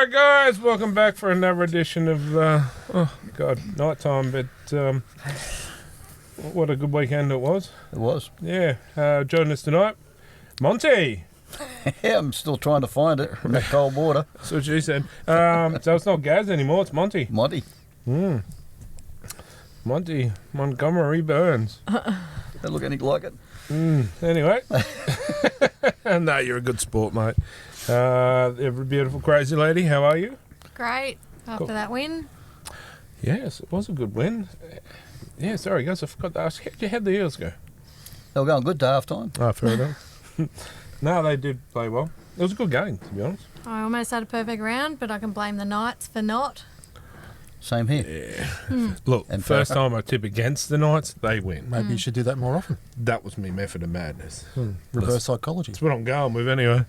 Alright guys, welcome back for another edition of, night time, but what a good weekend it was. It was. Yeah, joining us tonight, Monty. Yeah, I'm still trying to find it in that cold water. That's what she said. So it's not Gaz anymore, it's Monty. Monty. Monty Montgomery Burns. Don't look anything like it. Anyway. No, you're a good sport, mate. Every beautiful crazy lady, how are you? Great. After that win. Yes, it was a good win. Yeah, sorry guys, I forgot to ask, how'd the Eels go? They were going good to half time. Oh, fair enough. No, they did play well. It was a good game, to be honest. I almost had a perfect round, but I can blame the Knights for not. Same here. Yeah. Look, And first time I tip against the Knights, they win. Maybe you should do that more often. That was me method of madness. Reverse psychology. That's what I'm going with anyway.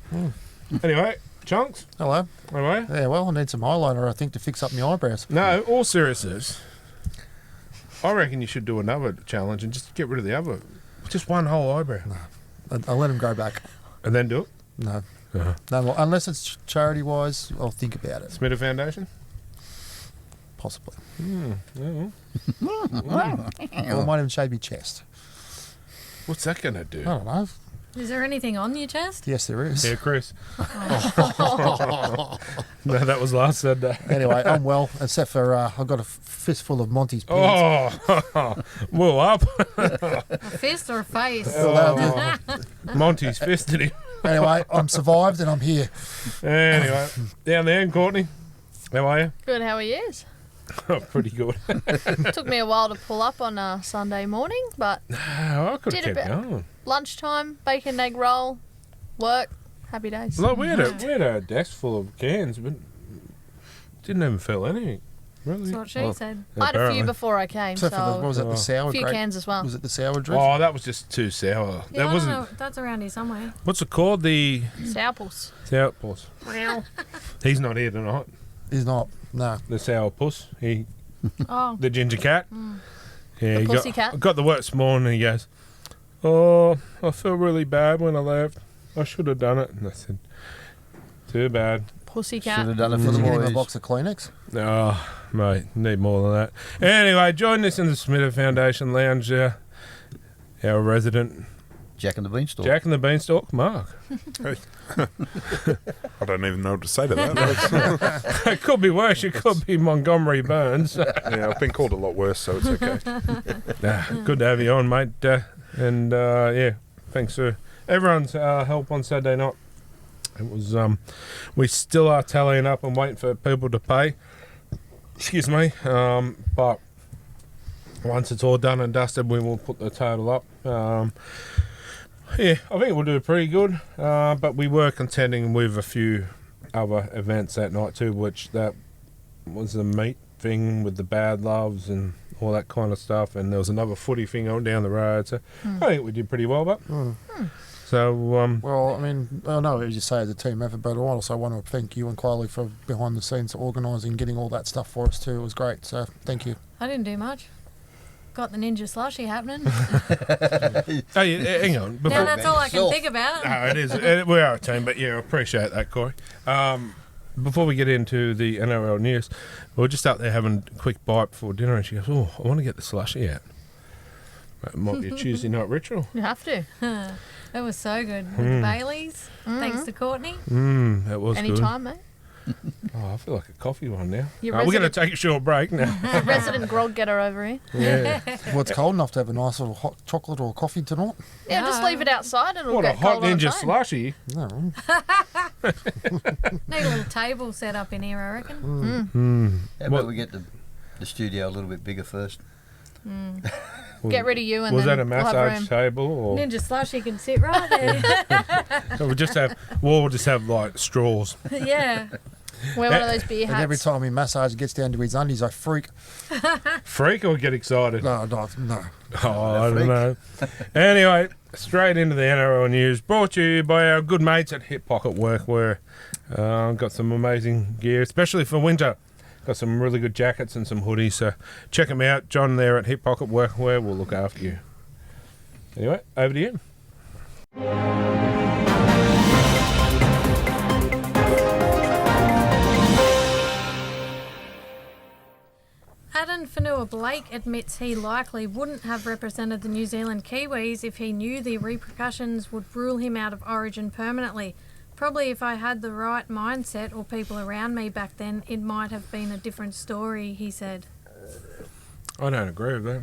Anyway, Chunks, Hello. how are you? Yeah, well, I need some highlighter, I think, to fix up my eyebrows. No, all seriousness, I reckon you should do another challenge and just get rid of the other. Just one whole eyebrow. I'll let them grow back. And then do it? No. Uh-huh. No, well, unless it's charity-wise, I'll think about it. Smitter Foundation? Possibly. Yeah. Or I might even shave my chest. What's that going to do? I don't know. Is there anything on your chest? Yes, there is. Yeah, Chris. No, that was last Sunday. Anyway, I'm well, except for I've got a fistful of Monty's peas. Oh, well up. A fist or a face? Oh, Monty's fisted him. Anyway, I'm survived and I'm here. Anyway, down there, Courtney. How are you? Good, how are you? Oh, pretty good. Took me a while to pull up on a Sunday morning, but Oh, I could have Did a kept bit. going. lunchtime, bacon, egg roll, work, happy days. Look, we had a desk full of cans, but didn't even fill any. Really? That's what she said. I had a Apparently. few before I came, Except for the, what so was it, the sour a few grape? cans as well. Was it the sour drink? Oh, that was just too sour. Yeah, That I wasn't. don't know. That's around here somewhere. What's it called? The Sourpuss. sour puss. He's not here tonight. He's not. No. The sour puss. Oh, The ginger cat. Yeah, The he pussy cat. got the work this morning and he goes, "Oh, I feel really bad when I left. I should have done it." And I said, "Too bad." Pussy Should have cat. done it for Did the you get him a boys. box of Kleenex? Oh, mate, need more than that. Anyway, join us in the Smitter Foundation Lounge. Our resident Jack and the Beanstalk. Jack and the Beanstalk, Mark. I don't even know what to say to that. It could be worse. It could be Montgomery Burns. Yeah, I've been called a lot worse, so it's okay. Good to have you on, mate. And yeah, thanks for everyone's help on Saturday night. It was we still are tallying up and waiting for people to pay. Excuse me. But once it's all done and dusted, we will put the total up. Yeah, I think we'll do pretty good. But we were contending with a few other events that night too, which that was the meat thing with the bad loves and all that kind of stuff. And there was another footy thing on down the road. So I think we did pretty well. But so Well, I mean, I know as you say it's a team effort, but I also want to thank you and Kylie for behind the scenes organising, getting all that stuff for us too. It was great, so thank you. I didn't do much. Got the ninja slushy happening. oh, yeah, hang on. Now Before, that's all I can think about. no, it is. We are a team, but yeah, I appreciate that, Corey. Before we get into the NRL news, we were just out there having a quick bite before dinner, and she goes, "Oh, I want to get the slushy out." It might be a Tuesday night ritual. You have to. That was so good. With the Baileys. Thanks to Courtney. That was Anytime, mate. good. Oh, I feel like a coffee one now. Your We're going to resident- take a short break now. Resident grog getter over here. Yeah. Well, it's cold enough to have a nice little hot chocolate or coffee tonight. Yeah, just leave it outside and it'll What a get hot cold on ninja its own. slushy. No. Need a little table set up in here, I reckon. How about we get the studio a little bit bigger first? Get rid of you and Was then that a we'll have massage room. table? Or Ninja slushy can sit right there. we'll just have like straws. Yeah. Wear one of those beer And hats. every time he massages gets down to his undies, I freak. Freak or get excited? No. Oh, I don't know. Anyway, straight into the NRL news, brought to you by our good mates at Hip Pocket Workwear. Got some amazing gear, especially for winter. Got some really good jackets and some hoodies, so check them out. John there at Hip Pocket Workwear will look after you. Anyway, over to you. Captain Fanua-Blake admits he likely wouldn't have represented the New Zealand Kiwis if he knew the repercussions would rule him out of Origin permanently. Probably if I had the right mindset or people around me back then, it might have been a different story, he said. I don't agree with that.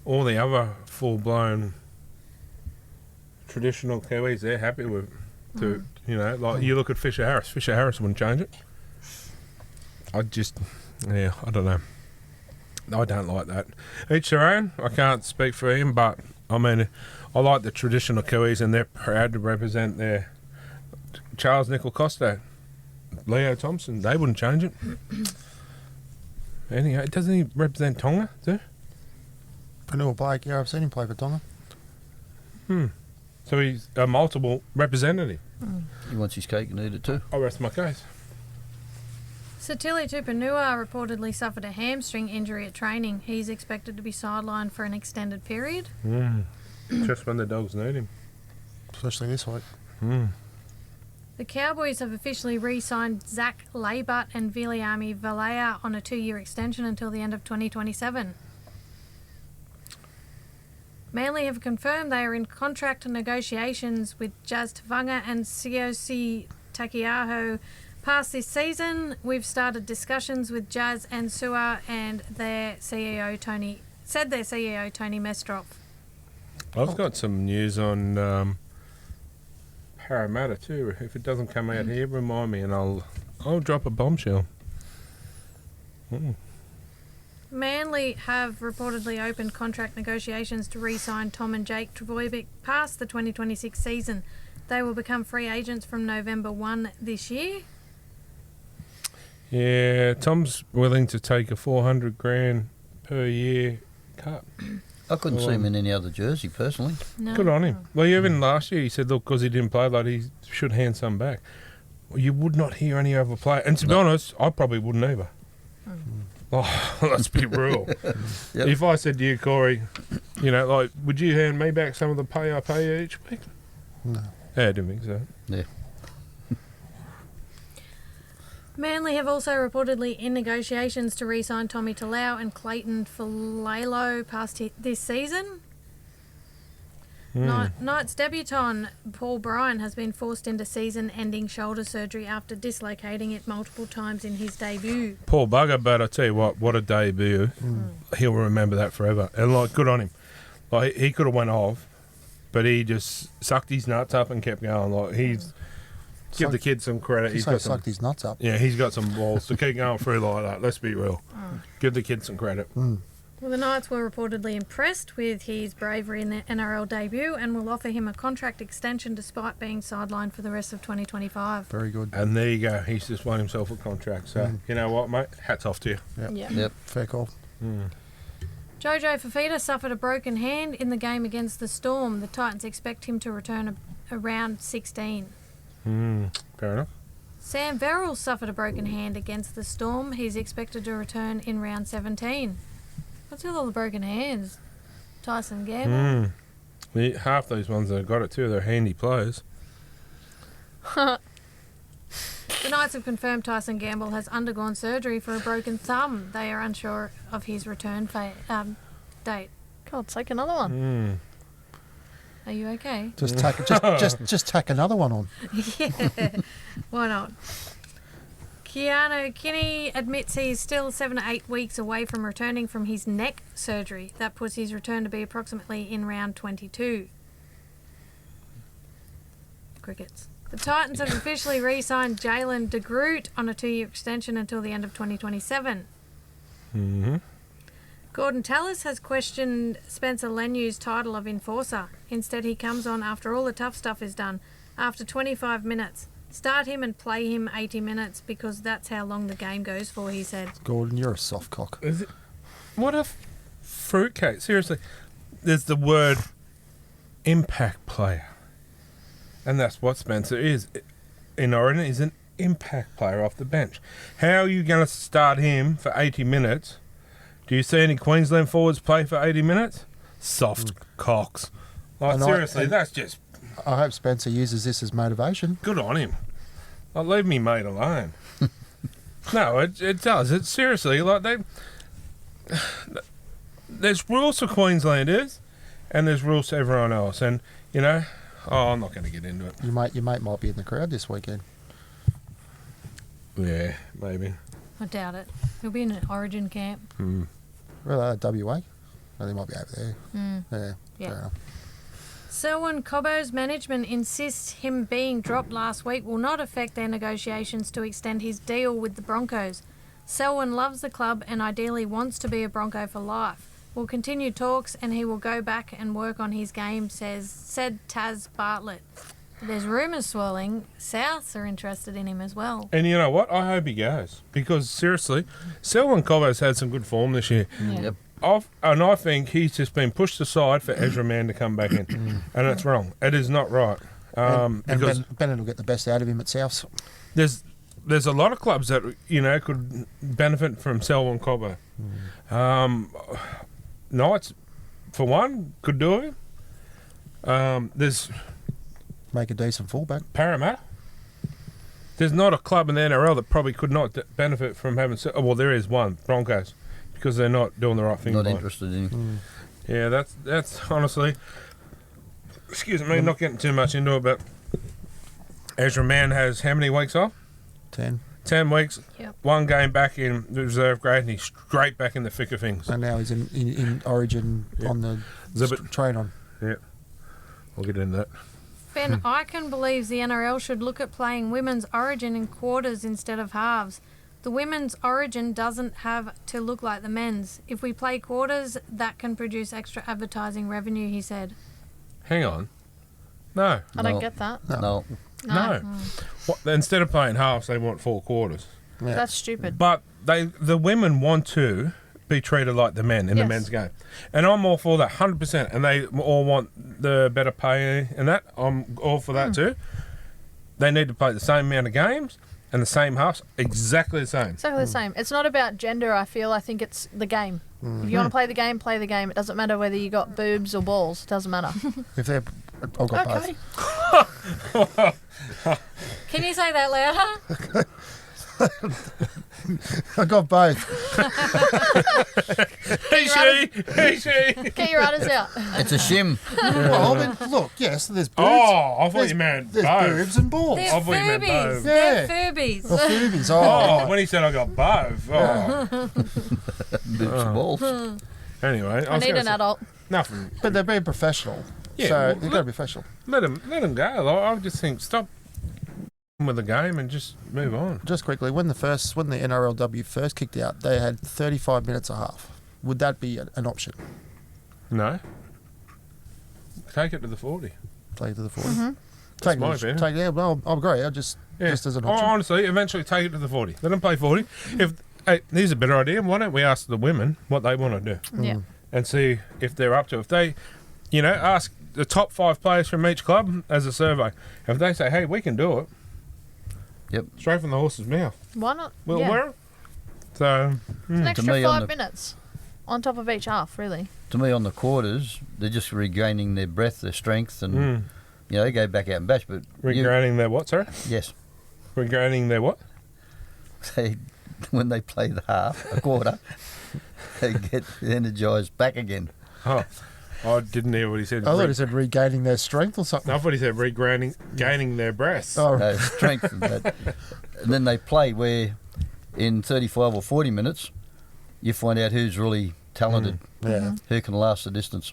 All the other full-blown traditional Kiwis, they're happy with to like you look at Fisher Harris. Fisher Harris wouldn't change it. I don't know. I don't like that. Each their own. I can't speak for him, but I mean, I like the traditional Kiwis, and they're proud to represent their Charles Nicol-Costa, Leo Thompson. They wouldn't change it. Anyway, doesn't he represent Tonga too? Fanua-Blake, yeah, I've seen him play for Tonga. So he's a multiple representative. He wants his cake and eat it too. I'll rest my case. Satili Tupanua reportedly suffered a hamstring injury at training. He's expected to be sidelined for an extended period. Just when the dogs need him. Especially this week. The Cowboys have officially re-signed Zach Labart and Viliami Valea on a 2-year extension until the end of 2027. Manly have confirmed they are in contract negotiations with Jazz Tavanga and Siosi Takiaho past this season. We've started discussions with Jazz and Sua and their CEO Tony Mestrov. I've got some news on Parramatta too. If it doesn't come out here, remind me and I'll drop a bombshell. Manly have reportedly opened contract negotiations to re-sign Tom and Jake Trbojevic past the 2026 season. They will become free agents from November 1 this year. Yeah, Tom's willing to take a $400,000 per year cut. I couldn't see him in any other jersey, personally. No. Good on him. Well, even last year he said, look, because he didn't play, like he should hand some back. Well, you would not hear any other player. And to be honest, I probably wouldn't either. Oh, let's be real. Yep. If I said to you, Corey, would you hand me back some of the pay I pay you each week? No. Yeah, I didn't think so. Yeah. Manly have also reportedly in negotiations to re-sign Tommy Talau and Clayton Falalo past this season. Knights debutant Paul Bryan has been forced into season-ending shoulder surgery after dislocating it multiple times in his debut. Poor bugger, but I tell you what a debut. He'll remember that forever. And, good on him. Like, he could have went off, but he just sucked his nuts up and kept going. Give the kid some credit. He's sucked his nuts up. Yeah, he's got some balls to keep going through like that. Let's be real. Give the kid some credit. Well, the Knights were reportedly impressed with his bravery in the NRL debut and will offer him a contract extension despite being sidelined for the rest of 2025. Very good. And there you go. He's just won himself a contract. So, you know what, mate? Hats off to you. Yep. Fair call. Jojo Fafita suffered a broken hand in the game against the Storm. The Titans expect him to return around 16. Fair enough. Sam Verrill suffered a broken hand against the Storm. He's expected to return in round 17. What's with all the broken hands? Tyson Gamble? Half those ones that have got it too, they're handy players. The Knights have confirmed Tyson Gamble has undergone surgery for a broken thumb. They are unsure of his return date. God, take another one. Are you okay? Just tack another one on. Yeah, why not? Keanu Kinney admits he's still 7 to 8 weeks away from returning from his neck surgery. That puts his return to be approximately in round 22. Crickets. The Titans have officially re-signed Jalen de Groot on a 2-year extension until the end of 2027. Gordon Tallis has questioned Spencer Lenu's title of enforcer. Instead, he comes on after all the tough stuff is done, after 25 minutes. Start him and play him 80 minutes because that's how long the game goes for, he said. Gordon, you're a soft cock. Is it? What a fruitcake. Seriously. There's the word impact player. And that's what Spencer is. In Origin, he's an impact player off the bench. How are you going to start him for 80 minutes? Do you see any Queensland forwards play for 80 minutes? Soft cocks. Seriously, that's just... I hope Spencer uses this as motivation. Good on him. Leave me mate alone. No, it does. It's seriously, there's rules for Queenslanders, and there's rules to everyone else. And I'm not going to get into it. Your mate might be in the crowd this weekend. Yeah, maybe. I doubt it. He'll be in an Origin camp. Well, WA. Well, they might be over there. Yeah. Yeah. Fair enough. Selwyn Cobbo's management insists him being dropped last week will not affect their negotiations to extend his deal with the Broncos. Selwyn loves the club and ideally wants to be a Bronco for life. We'll continue talks and he will go back and work on his game, said Taz Bartlett. There's rumours swirling. Souths are interested in him as well. And you know what? I hope he goes. Because, seriously, Selwyn Cobbo's had some good form this year. Yeah. Yep. And I think he's just been pushed aside for Ezra Mann to come back in. And it's wrong. It is not right. And Because Bennett will get the best out of him at Souths. there's a lot of clubs that, could benefit from Selwyn Cobbo. Knights, for one, could do it. There's Make a decent fullback. Parramatta. There's not a club in the NRL that probably could not benefit from having... well, there is one, Broncos, because they're not doing the right thing. Not interested in him. Yeah, that's honestly... Excuse me, not getting too much into it, but Ezra Mann has how many weeks off? 10. 10 weeks. Yep. One game back in the reserve grade, and he's straight back in the thick of things. And now he's in Origin on the Exhibit. train on. Yeah, we'll get into that. Ben Eichen believes the NRL should look at playing women's Origin in quarters instead of halves. The women's Origin doesn't have to look like the men's. If we play quarters, that can produce extra advertising revenue, he said. Hang on. No. I don't get that. No. No. What, instead of playing halves, they want 4 quarters. Yeah. That's stupid. But the women want to be treated like the men in the Yes. men's game. And I'm all for that, 100%. And they all want the better pay and that. I'm all for that too. They need to play the same amount of games and the same halves, exactly the same. Exactly the same. It's not about gender, I feel. I think it's the game. If you want to play the game, play the game. It doesn't matter whether you got boobs or balls. It doesn't matter. If they're... I've got Okay. both. Can you say that louder? I got both. He, she. Get your udders out. It's a shim. Well, I mean, look, yes, there's boobs. Oh, I thought There's- you meant There's both. boobs and balls. They're I thought you meant Furbies. both. They're Yeah. Furbies. Oh, boobies. Oh, when he said I got both. Oh. Boobs and balls. Anyway, I need an adult. Nothing. But they're being professional. Yeah, So well, they've got to be professional. Let him go. Like, I just think stop with the game and just move on. Just quickly, when the NRLW first kicked out, they had 35 minutes a half. Would that be an option? No. Take it to the 40. Take it to the 40. That's my opinion. Yeah, well, I agree. Just as an option. Honestly, eventually take it to the 40. Let them play 40. Here's a better idea. Why don't we ask the women what they want to do Yeah. and see if they're up to it. If they, ask the top 5 players from each club as a survey. If they say, hey, we can do it. Yep. Straight from the horse's mouth. Why not? We'll yeah. wear it. So, An extra me, on 5 the- minutes on top of each half, really. To me, on the quarters, they're just regaining their breath, their strength, and they go back out and bash. But regaining their what, sorry? yes, Regaining their what? when they play the half, a quarter, they get energised back again. Oh, I didn't hear what he said. I thought he said regaining their strength or something. I thought he said gaining their breath. Oh, Strength, and then they play where in 35 or 40 minutes, you find out who's really talented, yeah. who can last the distance.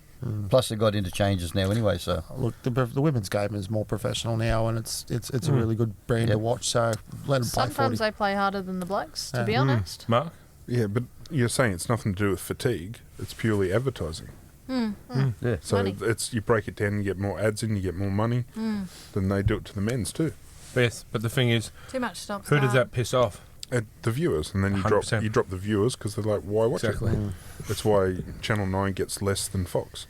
Plus, they've got interchanges now anyway, so Look, the women's game is more professional now, and it's a really good brand to watch. So let them play 40. Sometimes they play harder than the blokes, to be honest. Mark? Yeah, but you're saying it's nothing to do with fatigue. It's purely advertising. yeah. So Money. you break it down, you get more ads in, you get more money. Then they do it to the men's too. Yes, but the thing is, Too much stop who does start. that piss off? The viewers, and then you 100%. drop the viewers because they're like, why watch Exactly. it? That's why Channel 9 gets less than Fox.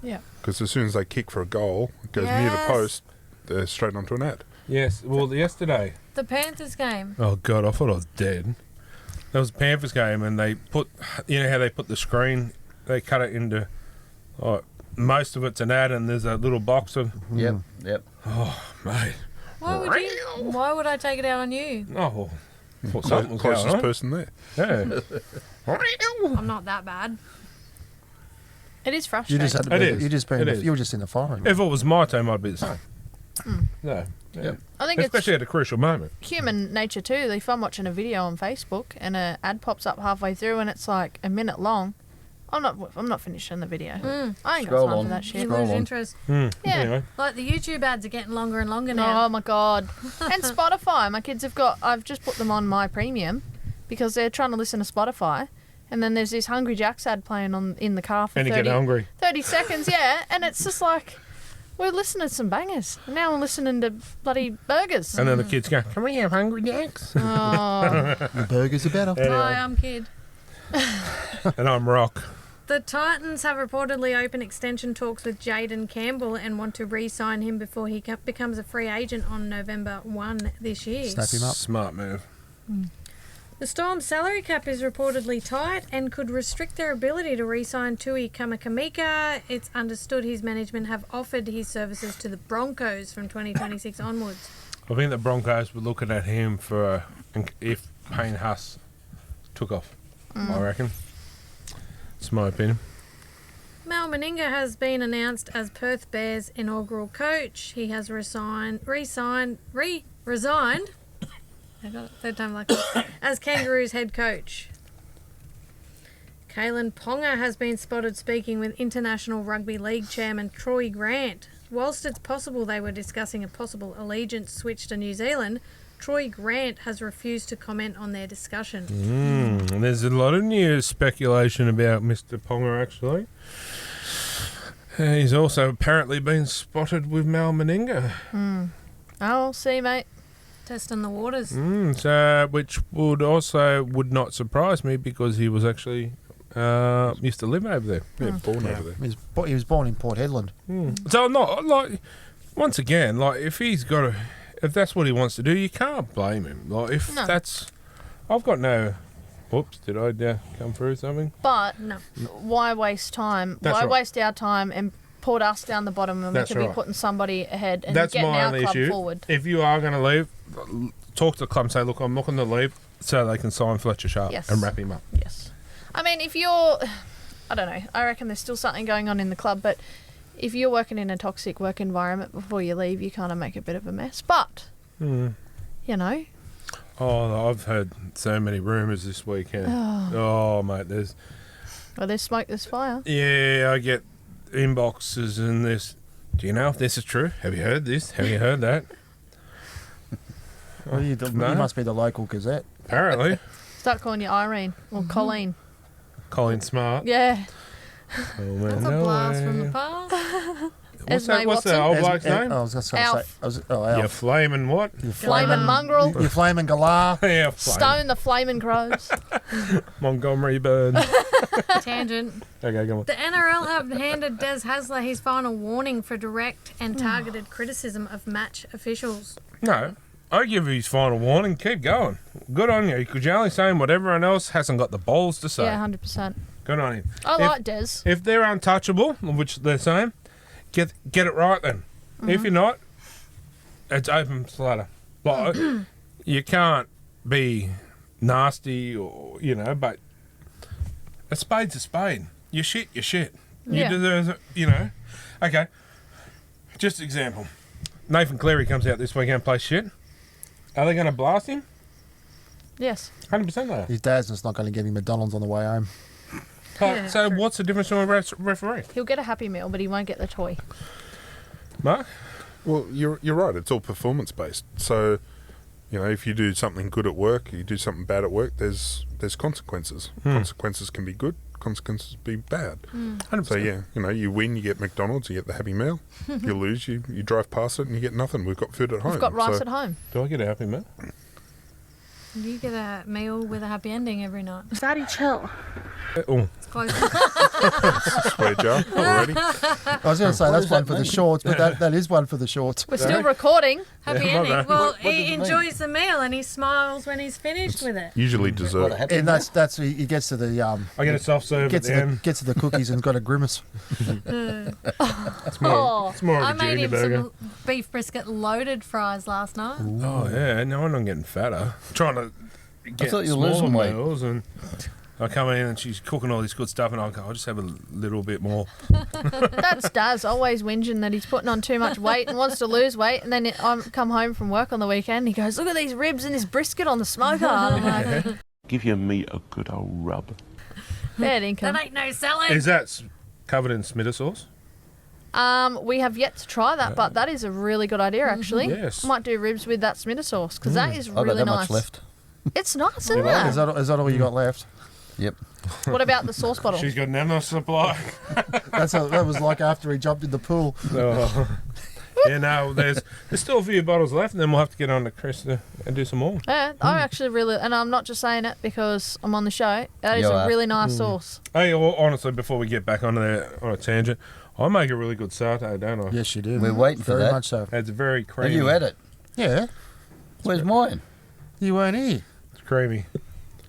Yeah. Because as soon as they kick for a goal, it goes near the Yes. post, they're straight onto an ad. Yes, well, yesterday. The Panthers game. Oh, God, I thought I was dead. There was a Panthers game, and they put, how they put the screen, they cut it into, most of it's an ad, and there's a little box of, Yep. oh, mate. Why would I take it out on you? Oh, well, thought something was going Closest on. person there. Yeah. I'm not that bad. It is You frustrating. just had to It be. is. You were just in the firing. If it was my team, I'd be the same. No. Yeah. Yep. I think Especially at a crucial moment. it's human nature too. If I'm watching a video on Facebook and an ad pops up halfway through and it's like a minute long, I'm not finishing the video. I ain't got Scroll time on. for that You shit. Scroll lose on. interest. Yeah. Anyway. Like the YouTube ads are getting longer and longer now. Oh my god. And Spotify. My kids I've just put them on my premium because they're trying to listen to Spotify. And then there's this Hungry Jack's ad playing in the car for And you 30, get hungry. 30 seconds, yeah. And it's just like, we're listening to some bangers. And now I'm listening to bloody burgers. And then the kids go, can we have Hungry Jacks? Oh. The burgers are better. Hi, I'm Kid. And I'm Rock. The Titans have reportedly opened extension talks with Jaden Campbell and want to re-sign him before he becomes a free agent on November 1 this year. Snap him up. Smart move. The Storm's salary cap is reportedly tight and could restrict their ability to re-sign Tui Kamakamika. It's understood his management have offered his services to the Broncos from 2026 onwards. I think the Broncos were looking at him for if Payne Huss took off. I reckon. It's my opinion. Mal Meninga has been announced as Perth Bears' inaugural coach. He has resigned. I got it third time lucky. As Kangaroos head coach. Kalen Ponga has been spotted speaking with International Rugby League chairman Troy Grant. Whilst it's possible they were discussing a possible allegiance switch to New Zealand, Troy Grant has refused to comment on their discussion. And there's a lot of news speculation about Mr. Ponga, actually. He's also apparently been spotted with Mal Meninga. I'll see, mate. Testing the waters. So, which would not surprise me because he was actually used to live over there. Yeah, born over there. He was born in Port Hedland. So, not like once again, like if if that's what he wants to do, you can't blame him. Like if No. I've got no. Whoops! Did I come through something? But No. why waste time? That's Why right. waste our time and put us down the bottom when That's we could be right. putting somebody ahead and That's getting my our only club issue. forward? If you are going to leave, talk to the club and say, look, I'm looking to leave so they can sign Fletcher Sharp Yes. and wrap him up. Yes. I mean, if you're... I don't know. I reckon there's still something going on in the club, but if you're working in a toxic work environment before you leave, you kind of make a bit of a mess. But, you know... Oh, I've heard so many rumours this weekend. Oh, mate, Well, there's smoke, there's fire. Yeah, I get inboxes and this. Do you know if this is true? Have you heard this? Have you heard that? Well, you No. must be the local Gazette. Apparently. Start calling you Irene or Colleen. Colin Smart. Yeah. Oh, man, That's a no blast from way. the past. What's Esme that? What's the Watson. old bloke's name? I was just going to Alf. say. Alf. You flaming what? You Flaming mongrel. You flaming galah. Yeah, flame. Stone the flaming crows. Montgomery Burn. Tangent. Okay, come on. The NRL have handed Des Hasler his final warning for direct and targeted criticism of match officials. No, I give you his final warning. Keep going. Good on you, because you're only saying what everyone else hasn't got the balls to say. Yeah, 100%. Good on him. I like Des. If they're untouchable, which they're saying, get it right then. If you're not, it's open splatter. Like, you can't be nasty or, but a spade's a spade. You shit, you shit. You Yeah. deserve it, Okay, just example. Nathan Cleary comes out this weekend and plays shit. Are they going to blast him? Yes. 100% they are. His dad's just not going to get him McDonald's on the way home. Yeah, So true. what's the difference from a referee? He'll get a Happy Meal, but he won't get the toy. Mark? Well, you're right. It's all performance based. So, if you do something good at work, you do something bad at work, there's consequences. Consequences can be good. Consequences be bad. 100%. So yeah, you win, you get McDonald's, you get the Happy Meal. You lose, you drive past it and you get nothing. We've got food at home. We've got rice so at home. Do I get a Happy Meal? You get a meal with a happy ending every night. Fatty, chill. Oh, It's close. Swear jar already. I was going to say that's does one that for the mean? shorts, but that is one for the shorts. We're still recording. Happy my ending. bad. Well, What does he it mean? enjoys the meal and he smiles when he's finished with it. Usually What a dessert. happy And meal. that's he gets to the I get a soft serve at gets the to end. the cookies and got a grimace. It's more, Oh. it's more I of a made junior him burger. some beef brisket loaded fries last night. Oh yeah, no, I'm not getting fatter. Trying to get thought you were smaller losing weight. meals and I come in and she's cooking all this good stuff, and I go, I'll just have a little bit more. That's Daz always whinging that he's putting on too much weight and wants to lose weight. And then I come home from work on the weekend and he goes, look at these ribs and this brisket on the smoker. And I'm like, Give your meat a good old rub. bad income. That ain't no selling. Is that covered in Smitter sauce? We have yet to try that, but that is a really good idea, actually. Yes. Might do ribs with that Smitter sauce, because that is I've got really that nice. much left. It's nice, isn't Is it? that all you got left? Yep. What about the sauce bottle? She's got an endless supply. That was like after he jumped in the pool. Oh. Yeah, no, there's still a few bottles left, and then we'll have to get on to Chris and do some more. Yeah, I actually really, and I'm not just saying it because I'm on the show. That is You a are. really nice sauce. Hey, well, honestly, before we get back on a tangent, I make a really good satay, don't I? Yes, you did. We're waiting for Very that. much so. It's very Have creamy. you had it? Yeah, Where's mine? you weren't here. It's creamy.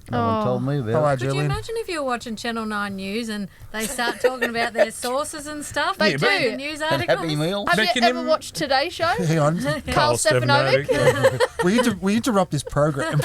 No one told me Hello, about it. Could you Julian. imagine if you were watching Channel 9 News and they start talking about their sources and stuff? They Yeah, do. but- The news And articles. Happy Meals? Have But you can ever you- watched Today's Show? Hang on. Carl Stefanovic? We interrupt this program.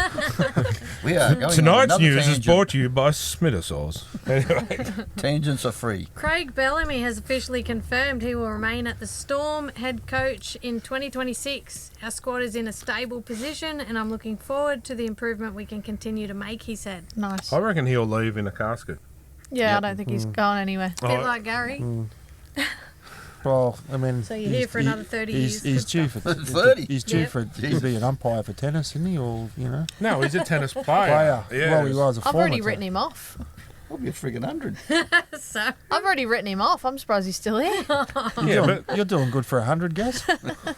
We are going on Tonight's another news is tangent. brought to you by Smitter sauce. Anyway, Tangents are free. Craig Bellamy has officially confirmed he will remain at the Storm head coach in 2026. Our squad is in a stable position and I'm looking forward to the improvement we can continue to make, he said. Nice. I reckon he'll leave in a casket. Yeah, Yep. I don't think he's going anywhere. A bit Oh. like Gary. Well, I mean, So you're here for another 30 years. He's due for 30? He's due Yep. for to be an umpire for tennis, isn't he? Or No, he's a tennis player. player. Yeah. Well, he was a I've former. already written him off. I'll be a friggin' 100. So I've already written him off. I'm surprised he's still here. Yeah, but You're doing good for 100, Gaz.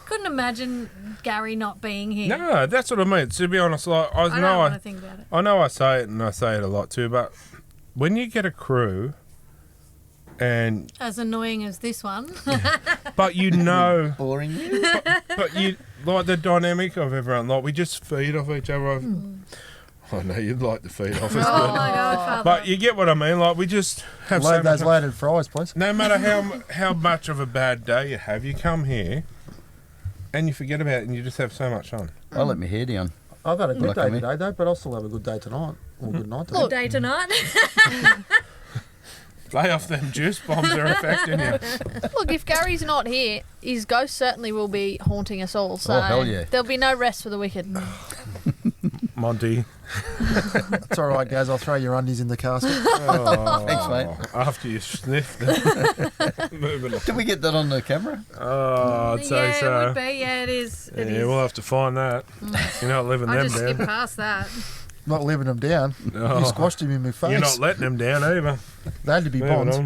couldn't imagine Gary not being here. no, that's what I mean. To be honest, like I don't want to think about it. I know I say it and I say it a lot too, but when you get a crew and As annoying as this one. but you know Boring you? but you like the dynamic of everyone, like we just feed off each other. I know you'd like to feed off us, Oh but, my God, Father. but you get what I mean. Like we just have so Load those much. loaded fries, please. No matter how much of a bad day you have, you come here and you forget about it, and you just have so much fun. I'll let my hair down. I've had a good Like day me. today, though, but I'll still have a good day tonight. Or good night today. Good day tonight. Lay off them juice bombs are affecting you. Look, if Gary's not here, his ghost certainly will be haunting us all. So Oh, hell yeah. there'll be no rest for the wicked. Monty. It's all right, Gaz. I'll throw your undies in the casket. Oh, Thanks, mate. After you sniffed moving on. Did we get that on the camera? Oh, I'd say yeah, so. it would be. Yeah, it is. It Yeah, is. we'll have to find that. You're not living I them just skip down. past that. Not living them down. Oh. You squashed him in my face. You're not letting them down either. They had to be Moving bonds.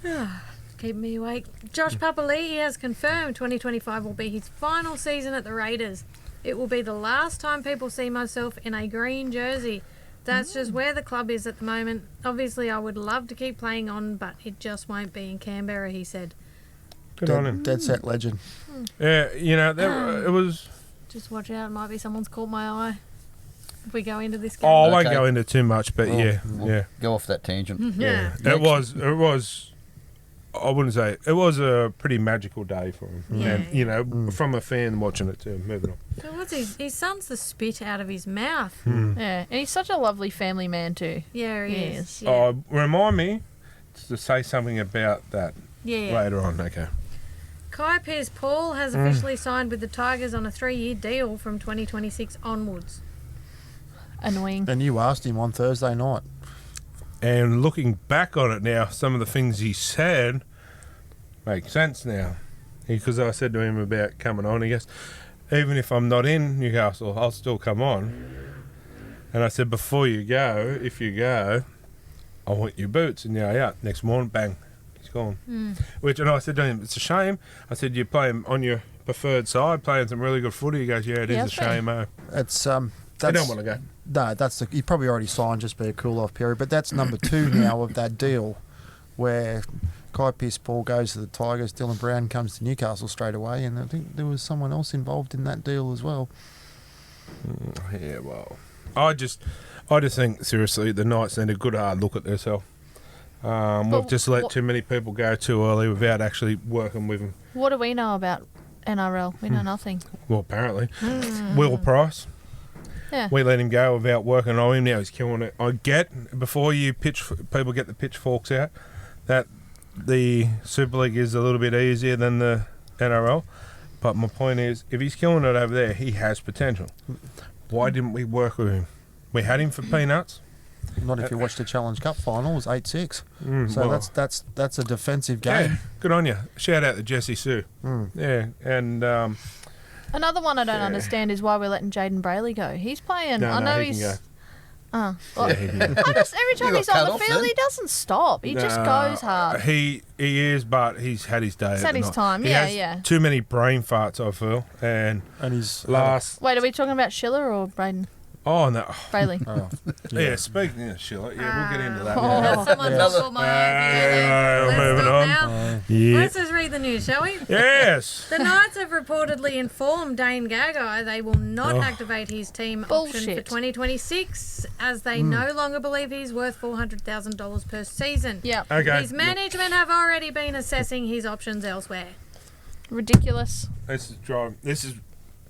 on. Keep me awake. Josh Papali'i has confirmed 2025 will be his final season at the Raiders. It will be the last time people see myself in a green jersey. That's just where the club is at the moment. Obviously, I would love to keep playing on, but it just won't be in Canberra, he said. Good on him. Dead set legend. Yeah, you know, it was. Just watch out, it might be someone's caught my eye. If we go into this game. Oh, I won't Okay. go into too much, but Well, yeah, we'll yeah. Go off that tangent. Yeah. It was. I wouldn't say it was a pretty magical day for him, Yeah. and you know, from a fan watching it too. Moving on. So what's his son's the spit out of his mouth. Yeah, and he's such a lovely family man too. Yeah, he Yes. is. Yeah. Oh, remind me to say something about that yeah. later on. Okay. Kai Pearce-Paul has officially signed with the Tigers on a 3-year deal from 2026 onwards. Annoying. And you asked him on Thursday night. And looking back on it now, some of the things he said make sense now. Because I said to him about coming on, he goes, even if I'm not in Newcastle, I'll still come on. And I said, before you go, if you go, I want your boots. And yeah, next morning, bang, he's gone. Which, and I said to him, it's a shame. I said, you play him on your preferred side, playing some really good footy. He goes, yeah, it is Yeah, a shame, oh. It's I that's don't want to go. no, that's the, he probably already signed, just be a cool off period. But that's number 2 now of that deal, where Kai Pearce-Paul goes to the Tigers, Dylan Brown comes to Newcastle straight away, and I think there was someone else involved in that deal as well. Yeah, well, I just think seriously the Knights need a good hard look at themselves. We've just let too many people go too early without actually working with them. What do we know about NRL? We know nothing. Well, apparently, Will Price. Yeah. We let him go without working on him. Now he's killing it. I get, before people get the pitchforks out, that the Super League is a little bit easier than the NRL. But my point is, if he's killing it over there, he has potential. Why didn't we work with him? We had him for peanuts. Not if you watched the Challenge Cup final, it was 8-6. So well, that's a defensive game. Yeah, good on you. Shout out to Jesse Sue. Yeah, and Another one I don't understand is why we're letting Jaden Brayley go. He's playing. No, I know he he's. can Well, yeah, he can. I just every time got he's on cut the off field, then? he doesn't stop. He just goes hard. He is, but he's had his day. He's at had the his night. time, He yeah, has yeah. Too many brain farts, I feel. And And last, Wait, are we talking about Schiller or Braden oh no, Brayley? yeah. Speaking of Schiller, yeah, we'll get into that. Oh. That's someone Another- caught my eye. Moving Let's stop on. now. Yeah. Let's just read the news, shall we? Yes. The Knights have reportedly informed Dane Gagai they will not activate his team option for Bullshit. 2026 as they no longer believe he's worth $400,000 per season. Yeah, Okay. His management have already been assessing his options elsewhere. ridiculous. This is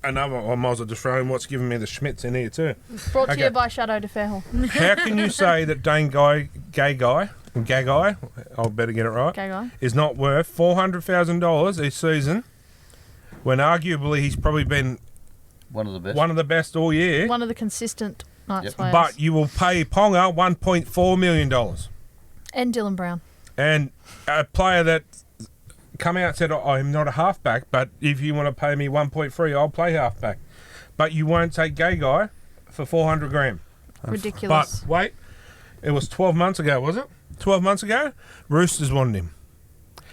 another. I might as well just throw in what's giving me the schmitz in here too. Brought to Okay. you by Shadow de Fairhill. How can you say that Dane Gagai, I'll better get it right, Okay, guy. is not worth $400,000 this season, when arguably he's probably been One of the best. one of the best all year? One of the consistent Knights Yep. players. But you will pay Ponga $1.4 million. And Dylan Brown. And a player that come out and said, I'm not a halfback, but if you want to pay me 1.3, I'll play halfback. But you won't take Gagai for 400 grand. Ridiculous. But wait, it was 12 months ago, was it? 12 months ago, Roosters wanted him.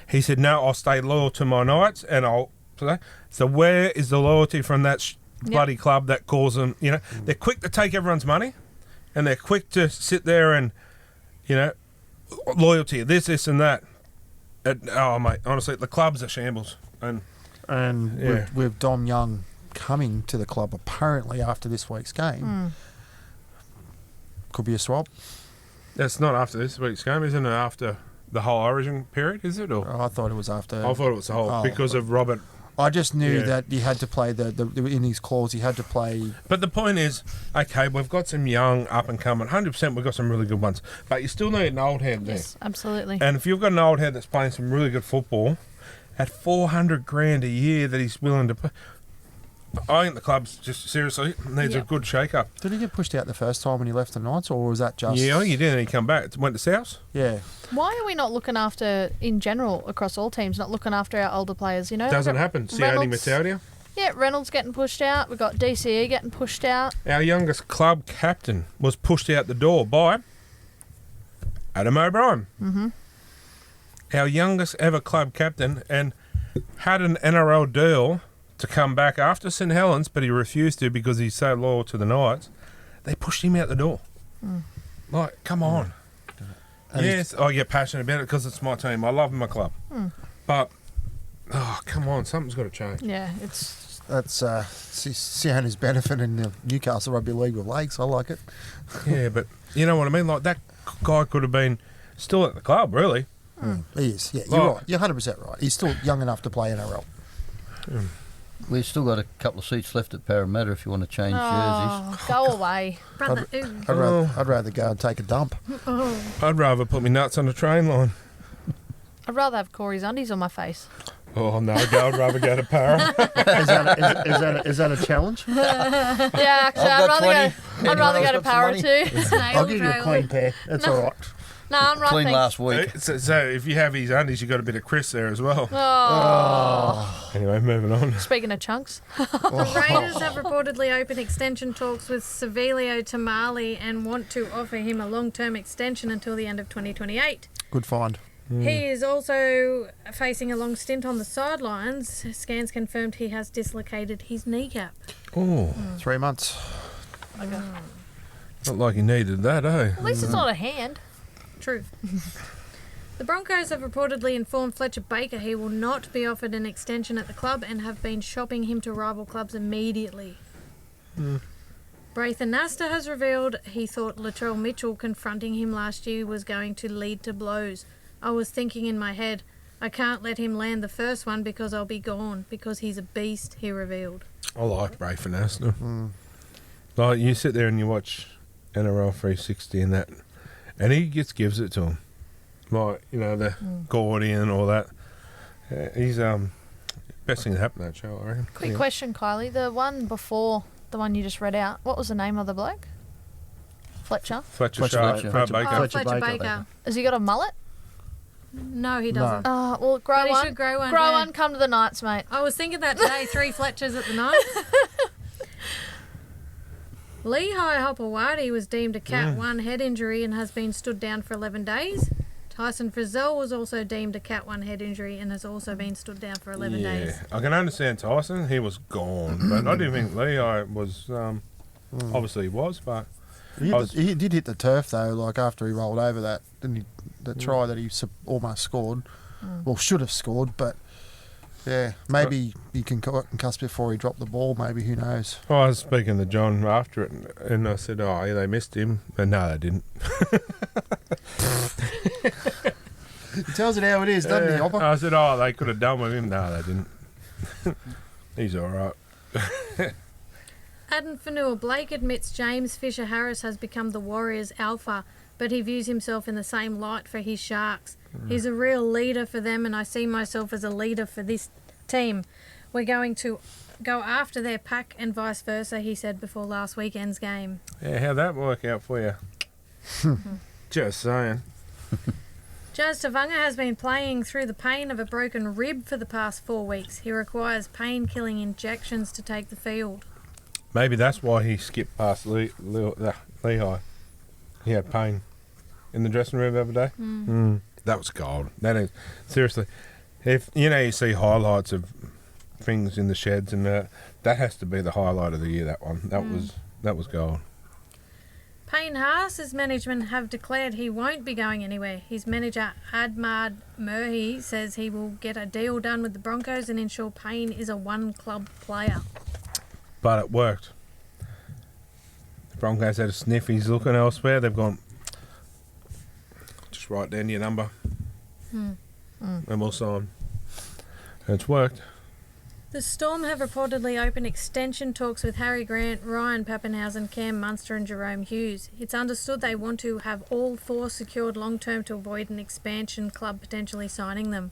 He said, no, I'll stay loyal to my Knights and I'll play. So where is the loyalty from that bloody club that calls them, you know, they're quick to take everyone's money and they're quick to sit there and, you know, loyalty, this and that. Oh, mate, honestly, the club's a shambles. And yeah. with Dom Young coming to the club apparently after this week's game, could be a swap. that's not after this week's game, isn't it? After the whole Origin period, is it? Or I thought it was after. I thought it was the whole, because of Robert. I just knew Yeah. that he had to play the in his clause. He had to play. But the point is, okay, we've got some young up and coming. 100%, we've got some really good ones. But you still need an old head there. Yes, absolutely. And if you've got an old head that's playing some really good football, at 400 grand a year that he's willing to pay, I think the club's just seriously needs a Yep. good shake-up. Did he get pushed out the first time when he left the Knights, or was that just? Yeah, I think he did, and he come back. Went to South. Yeah. Why are we not looking after, in general, across all teams, not looking after our older players? You know, Doesn't happen. Sione Reynolds- Matalia. Yeah, Reynolds getting pushed out. We've got DCE getting pushed out. Our youngest club captain was pushed out the door by Adam O'Brien. Mm-hmm. Our youngest ever club captain, and had an NRL deal to come back after St Helens, but he refused to because he's so loyal to the Knights. They pushed him out the door. Like, come on. And Yes, I get passionate about it because it's my team. I love my club. But, oh, come on, something's got to change. Yeah, it's That's Siona's benefit in the Newcastle Rugby League with Lakes. I like it. Yeah, but you know what I mean? Like, that guy could have been still at the club, really. He is. Yeah, you're Like- right. You're 100% right. He's still young enough to play NRL. We've still got a couple of seats left at Parramatta if you want to change jerseys. oh, go away. Brother, ooh. I'd rather go and take a dump. I'd rather put my nuts on the train line. I'd rather have Corey's undies on my face. Oh, no, I'd rather go to Para. Is that a challenge? Yeah, actually, I've got 20. I'd rather Anyone go to else got some Para money? too. Snail I'll give you a trail. clean pair. That's all right. No, I'm right. Clean thanks. last week. So if you have his undies, you got a bit of Chris there as well. Oh. Anyway, moving on. Speaking of chunks, The Raiders have reportedly opened extension talks with Savilio Tamale and want to offer him a long-term extension until the end of 2028. Good find. He is also facing a long stint on the sidelines. Scans confirmed he has dislocated his kneecap. Oh, 3 months. not like he needed that, eh? at least it's not a hand. True. The Broncos have reportedly informed Fletcher Baker he will not be offered an extension at the club and have been shopping him to rival clubs immediately. Braithen Nasta has revealed he thought Latrell Mitchell confronting him last year was going to lead to blows. I was thinking in my head, I can't let him land the first one because I'll be gone, because he's a beast, he revealed. I like Bray Finesse. Like, Like, you sit there and you watch NRL 360 and that, and he just gives it to him. Like, you know, the Gordy and all that. He's best thing that happened that show, I reckon. Quick question, Kylie. The one before the one you just read out, what was the name of the bloke? Fletcher? Fletcher Fletcher Sharp, Baker. Baker. Oh, Fletcher Fletcher Baker. Baker. Has he got a mullet? No, he doesn't. Well, grow But he one. should grow one. Grow yeah. one, come to the Knights, mate. I was thinking that today, 3 Fletchers at the night. Lehigh Hopewadi was deemed a Cat 1 head injury and has been stood down for 11 days. Tyson Frizzell was also deemed a Cat 1 head injury and has also been stood down for 11 days. I can understand Tyson. He was gone. But I do think Lehigh was... obviously he was, but... He did hit the turf, though, like after he rolled over that, didn't he? The try that he almost scored. Well, should have scored, but... Yeah, maybe he can concuss before he dropped the ball. Maybe, who knows? I was speaking to John after it, and I said, "Oh, yeah, they missed him," and no, they didn't. He tells it how it is, doesn't he, Hopper? I said, "Oh, they could have done with him." No, they didn't. He's all right. Adam Fanua-Blake admits James Fisher-Harris has become the Warriors' alpha, but he views himself in the same light for his Sharks. He's a real leader for them, and I see myself as a leader for this team. We're going to go after their pack and vice versa, he said before last weekend's game. Yeah, how'd that work out for you? Just saying. Jazz Tavanga has been playing through the pain of a broken rib for the past 4 weeks. He requires pain-killing injections to take the field. Maybe that's why he skipped past Lehigh. He had pain in the dressing room the other day. That was gold. That is, seriously. If you see highlights of things in the sheds and that has to be the highlight of the year. That one. That was gold. Payne Haas's management have declared he won't be going anywhere. His manager, Admad Murhi, says he will get a deal done with the Broncos and ensure Payne is a one-club player. But it worked. The Broncos had a sniff. He's looking elsewhere. They've gone, just write down your number. And we'll sign. And it's worked. The Storm have reportedly opened extension talks with Harry Grant, Ryan Pappenhausen, Cam Munster and Jerome Hughes. It's understood they want to have all 4 secured long-term to avoid an expansion club potentially signing them.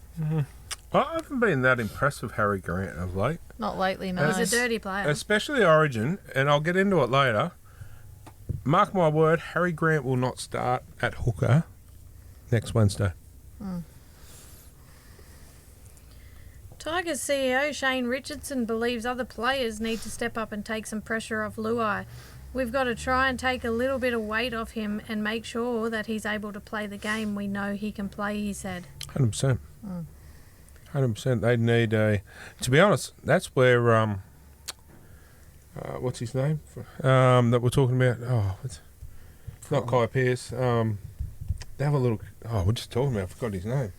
I haven't been that impressed with Harry Grant of late. Not lately, no. He's a dirty player. Especially Origin, and I'll get into it later. Mark my word, Harry Grant will not start at hooker next Wednesday. Tigers CEO Shane Richardson believes other players need to step up and take some pressure off Luai. We've got to try and take a little bit of weight off him and make sure that he's able to play the game we know he can play, he said. 100%. 100%. They need a... To be honest, that's where... what's his name? That we're talking about. Oh, it's not Kai Pearce. They have a little... Oh, we're just talking about... I forgot his name.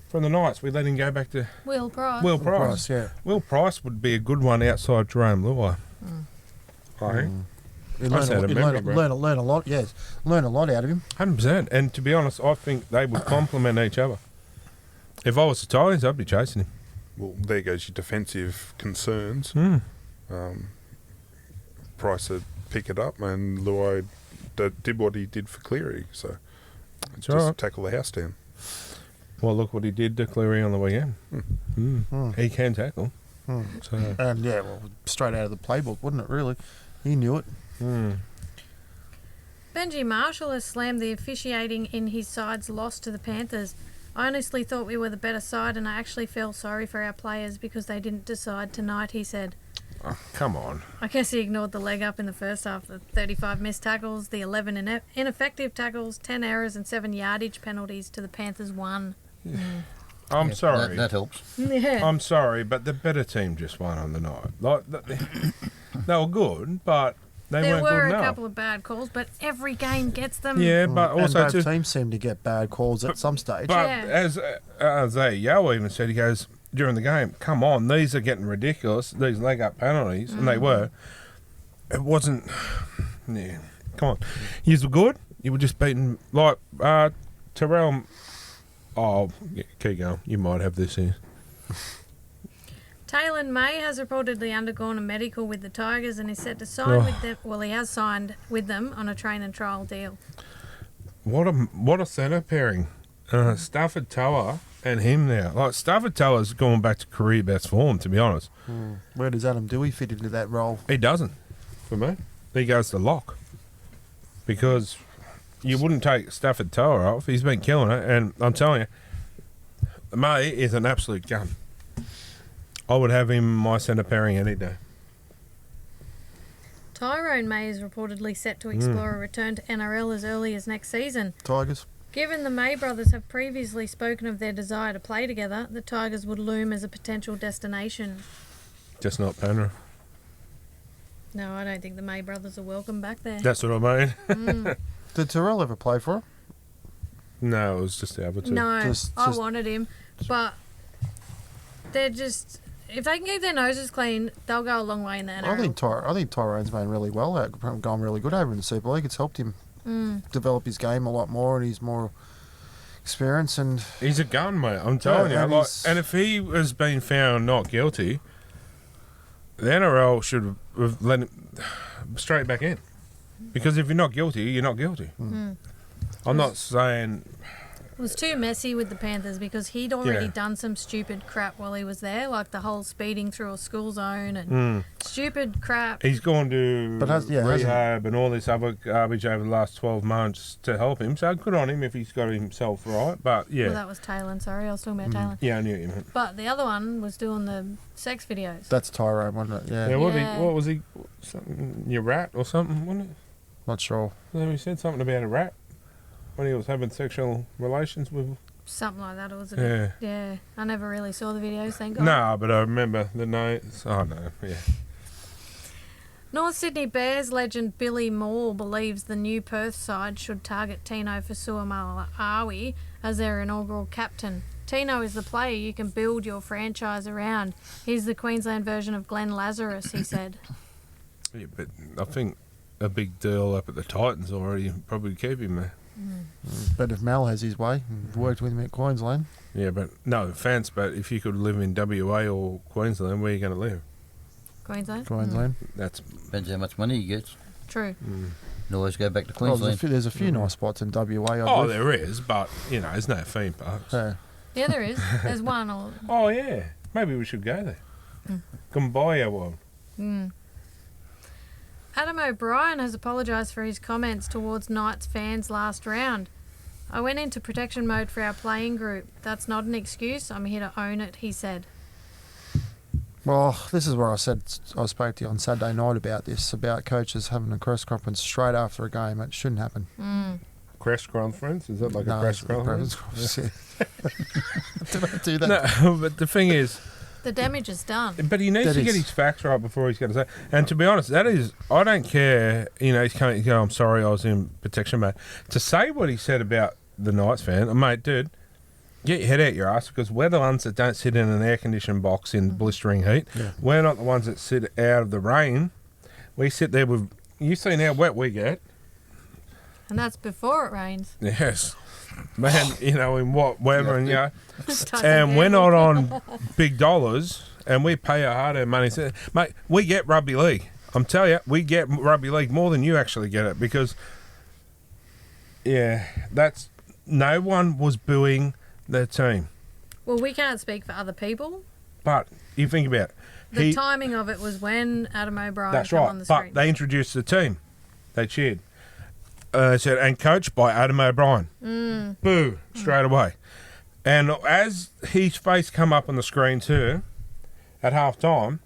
From the Knights, we let him go back to Will Price. Will Price. Yeah. Will Price would be a good one outside Jerome Luai. I think. You I just had a memory, bro. learn a lot, yes. Learn a lot out of him. 100%. And to be honest, I think they would complement each other. If I was the Tigers, I'd be chasing him. Well, there goes your defensive concerns. Price would pick it up, and Luai did what he did for Cleary. So That's just right. tackle the house down. Well, look what he did to Cleary on the weekend. He can tackle. So, And yeah, well, straight out of the playbook, wouldn't it, really? He knew it. Benji Marshall has slammed the officiating in his side's loss to the Panthers. I honestly thought we were the better side, and I actually feel sorry for our players because they didn't decide tonight, he said. oh, come on. I guess he ignored the leg up in the first half. The 35 missed tackles, the 11 ineffective tackles, 10 errors and 7 yardage penalties to the Panthers 1. I'm sorry. That helps. Yeah. I'm sorry, but the better team just won on the night. Like they were good, but they There weren't were good a enough. couple of bad calls, but every game gets them. Yeah, but And also both too. teams seem to get bad calls at some stage. But Yeah. as Yao even said, he goes during the game, "Come on, these are getting ridiculous. These leg up penalties," and they were. It wasn't. Yeah, come on, you were good. You were just beating like Terrell. Oh, yeah, keep going. You might have this here. Taylor May has reportedly undergone a medical with the Tigers and is set to sign with them. Well, he has signed with them on a train and trial deal. What a centre pairing. Stafford Tower and him now. Like, Stafford Tower's gone back to career best form, to be honest. Where does Adam Dewey fit into that role? He doesn't, for me. He goes to lock. Because you wouldn't take Stafford Tower off. He's been killing it. And I'm telling you, May is an absolute gun. I would have him my centre pairing any day. Tyrone May is reportedly set to explore a return to NRL as early as next season. Tigers? Given the May brothers have previously spoken of their desire to play together, the Tigers would loom as a potential destination. Just not Penrith. No, I don't think the May brothers are welcome back there. That's what I mean. Did Terrell ever play for him? No, it was just the other two. No, Just- I wanted him, but they're just... If they can keep their noses clean, they'll go a long way in the NRL. I think Tyrone's been really well, gone really good over in the Super League. It's helped him develop his game a lot more, and he's more experienced. And He's a gun, mate. I'm telling Yeah, you. and Like, he's- and if he has been found not guilty, the NRL should have let him straight back in. Because if you're not guilty, you're not guilty. I'm not saying... It was too messy with the Panthers because he'd already Yeah. done some stupid crap while he was there, like the whole speeding through a school zone and stupid crap. He's gone to But hasn't- rehab and all this other garbage over the last 12 months to help him. So good on him if he's got himself right. But yeah, Well, that was Taylor. Sorry, I was talking about Taylor. yeah, I knew what you meant. But the other one was doing the sex videos. that's Tyrone, wasn't it? Yeah, Yeah, Yeah. what was he? Something, your rat or something, wasn't it? not sure. Then he said something about a rat when he was having sexual relations with. Something like that. It was a Yeah. bit, yeah. I never really saw the videos, thank God. No, but I remember the notes. Oh no, yeah. North Sydney Bears legend Billy Moore believes the new Perth side should target Tino Fasuamalawi as their inaugural captain. Tino is the player you can build your franchise around. He's the Queensland version of Glenn Lazarus, he said. Yeah, but I think a big deal up at the Titans already probably keep him there. But if Mal has his way, worked with him at Queensland. Yeah, but no offence, but if you could live in WA or Queensland, where are you going to live? Queensland? Queensland. That's Depends how much money he gets. True. You can always go back to Well, Queensland. there's a few nice spots in WA. I oh, believe. there is, but you know, there's no theme parks. Yeah, there is. There's one. Oh yeah, maybe we should go there. Come buy you one. Adam O'Brien has apologised for his comments towards Knights fans last round. I went into protection mode for our playing group. That's not an excuse. I'm here to own it, he said. Well, this is where I said I spoke to you on Saturday night about this, about coaches having a press conference straight after a game. It shouldn't happen. Press conference? Is that like No, a press it's a conference? press conference, yeah. Don't do that. No, but the thing is, The damage is done. but he needs That to get is- his facts right before he's going to say. And to be honest, that is, I don't care. You know, he's coming. You know, I'm sorry, I was in protection mode. To say what he said about the Knights fan, mate, dude, get your head out your ass because we're the ones that don't sit in an air conditioned box in blistering heat. Yeah. We're not the ones that sit out of the rain. We sit there with. You seen how wet we get? And that's before it rains. Yes, man. You know, in what weather and you know. Tyson And we're Gamble. not on big dollars, and we pay our hard-earned money. So, mate, we get rugby league. I'm telling you, we get rugby league more than you actually get it because, yeah, that's no one was booing their team. Well, we can't speak for other people. But you think about it, The timing of it was when Adam O'Brien that's came right. on the But screen. they introduced the team. They cheered. Said and coached by Adam O'Brien. Boo straight away. And as his face come up on the screen too, at half time,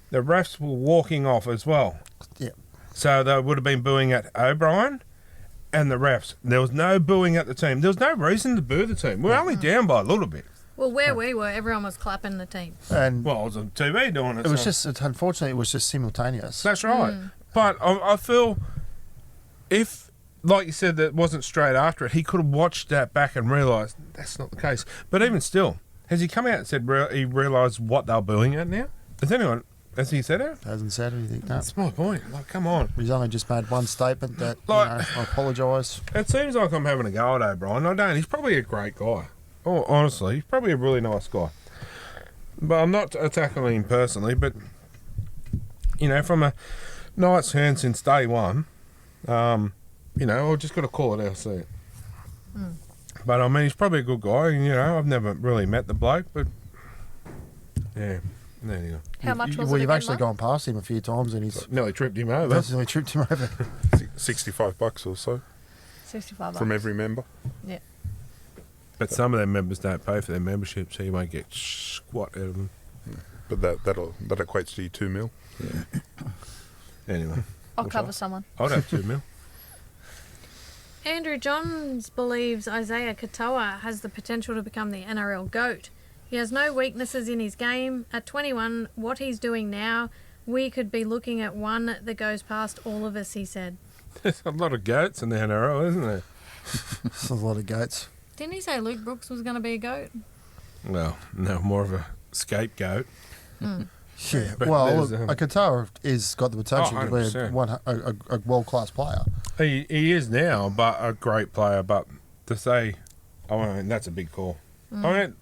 the refs were walking off as well. Yeah. So they would have been booing at O'Brien and the refs. There was no booing at the team. There was no reason to boo the team. We're only down by a little bit. Well, where we were, everyone was clapping the team. And Well, I was on TV doing it. it was so- just, unfortunately, it was just simultaneous. That's right. But I feel if, like you said, that wasn't straight after it, he could have watched that back and realised that's not the case. But even still, has he come out and said he realised what they're booing at now? Has he said it? Hasn't said anything. No. That's my point. Like, come on. He's only just made one statement that, Like- I apologise. It seems like I'm having a go at O'Brien. I don't. He's probably a great guy. Oh, honestly, he's probably a really nice guy. But I'm not attacking him personally, but, you know, from a Knights fan since day one, you know, I've just got to call it how I see it. But, I mean, he's probably a good guy. You know, I've never really met the bloke, but, yeah, anyway. How much was Well, it you've again, actually Mark? gone past him a few times, and he's Nearly tripped him over. basically tripped him over. $65 or so 65 bucks. from every member. Yeah. But some of their members don't pay for their membership, so you won't get squat out of them. But that equates to you $2 million. Anyway, I'll What's cover that? someone. I'd have $2 million. Andrew Johns believes Isaiah Katoa has the potential to become the NRL GOAT. He has no weaknesses in his game. At 21, what he's doing now, we could be looking at one that goes past all of us, he said. There's a lot of goats in the NRL, isn't there? There's a lot of goats. Didn't he say Luke Brooks was going to be a GOAT? Well, no, more of a scapegoat. Yeah, But well, there's, a Qatar is got the potential to be 100%. a world-class player. He is now, but a great player. But to say, I mean, that's a big call. I mean,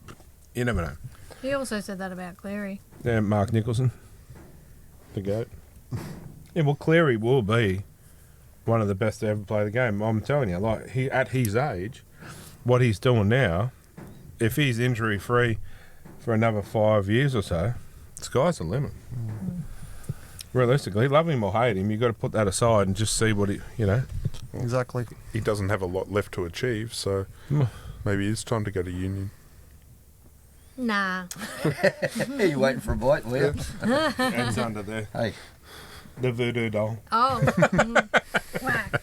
you never know. He also said that about Cleary. Yeah, Mark Nicholson, the goat. Yeah, well, Cleary will be one of the best to ever play the game. I'm telling you, like he at his age, what he's doing now, if he's injury free for another 5 years or so, sky's the limit. Realistically, love him or hate him, you've got to put that aside and just see what he, you know. Exactly. He doesn't have a lot left to achieve, so maybe it's time to go to union. Nah. You waiting for a bite, Leo? Hands under there. Hey, The voodoo doll. Oh. Whack.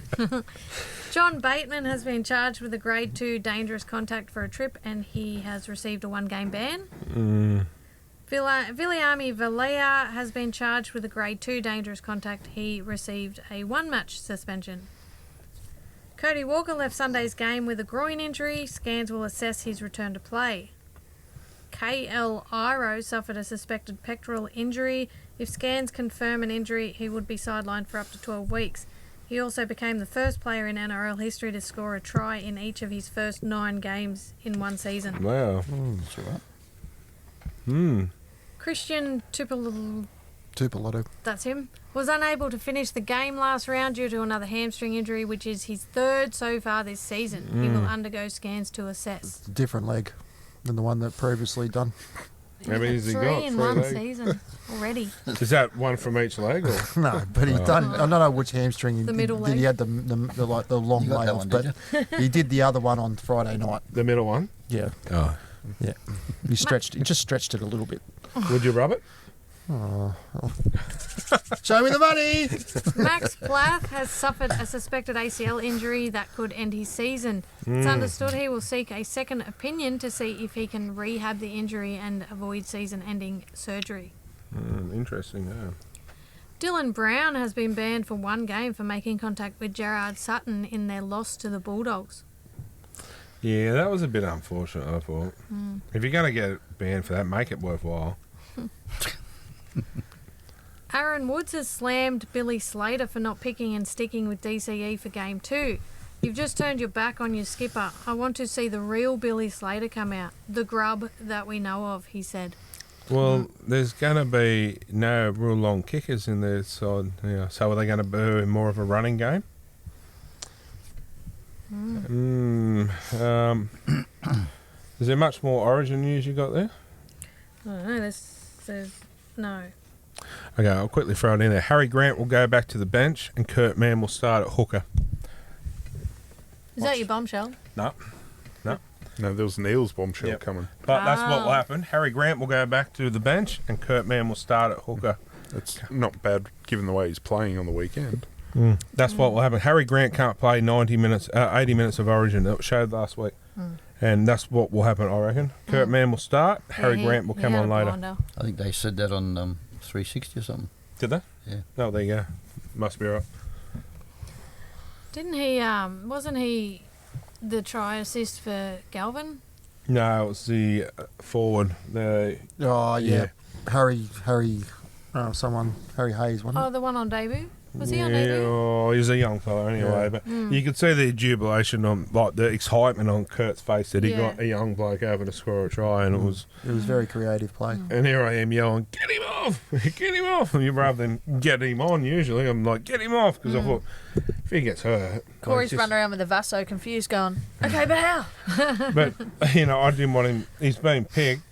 John Bateman has been charged with a grade 2 dangerous contact for a trip, and he has received a 1-game ban. Viliami Valea has been charged with a grade 2 dangerous contact. He received a 1-match suspension. Cody Walker left Sunday's game with a groin injury. Scans will assess his return to play. KL Iro suffered a suspected pectoral injury. If scans confirm an injury, he would be sidelined for up to 12 weeks. He also became the first player in NRL history to score a try in each of his first 9 games in one season. Wow. that's all right. Christian Tupelo, Tupelo. that's him, was unable to finish the game last round due to another hamstring injury, which is his 3rd so far this season. He will undergo scans to assess. It's a different leg than the one that previously done. How many has he 3 got? in 3 one legs? season already. Is that one from each leg? Or? No, but he done. I don't know which hamstring he The did. middle leg. He had the long You got that layoffs, one, but did he did the other one on Friday night. The middle one? Yeah, Oh. yeah. He just stretched it a little bit. Would you rub it? Show me the money. Max Plath has suffered a suspected ACL injury that could end his season. It's understood he will seek a second opinion to see if he can rehab the injury and avoid season-ending surgery. Interesting, yeah. Dylan Brown has been banned for 1 game for making contact with Gerard Sutton in their loss to the Bulldogs. Yeah, that was a bit unfortunate, I thought. If you're going to get banned for that, make it worthwhile. Aaron Woods has slammed Billy Slater for not picking and sticking with DCE for Game 2. You've just turned your back on your skipper. I want to see the real Billy Slater come out. The grub that we know of, he said. Well, there's going to be no real long kickers in their side. Yeah. So are they going to be more of a running game? Is there much more Origin news you got there? I don't know, there's no. Okay, I'll quickly throw it in there. Harry Grant will go back to the bench and Kurt Mann will start at hooker. Is that your bombshell? No. No, there was an Eels bombshell Yep. coming. But that's what will Ah. happen. Harry Grant will go back to the bench and Kurt Mann will start at hooker. It's not bad given the way he's playing on the weekend. That's what will happen. Harry Grant can't play 80 minutes of Origin. It showed last week. And that's what will happen, I reckon. Kurt Mann will start. Harry Grant will come on later. I think they said that on 360 or something. Did they? Yeah. Oh, there you go. Must be right. Didn't he, wasn't he the try assist for Galvin? No, it was the forward. Oh yeah, Yeah. Harry Hayes, wasn't Oh, the one on debut? Was he on debut? Oh, he was a young fella anyway, but you could see the jubilation on, like the excitement on Kurt's face that he got a young bloke over to score a try, and it was very creative play. And here I am yelling, "Get him off! Get him off!" And rather than get him on, usually I'm like, "Get him off," because I thought if he gets hurt, Corey's running around with the Vassallo confused, going, "Okay, but how?" But I didn't want him. He's been picked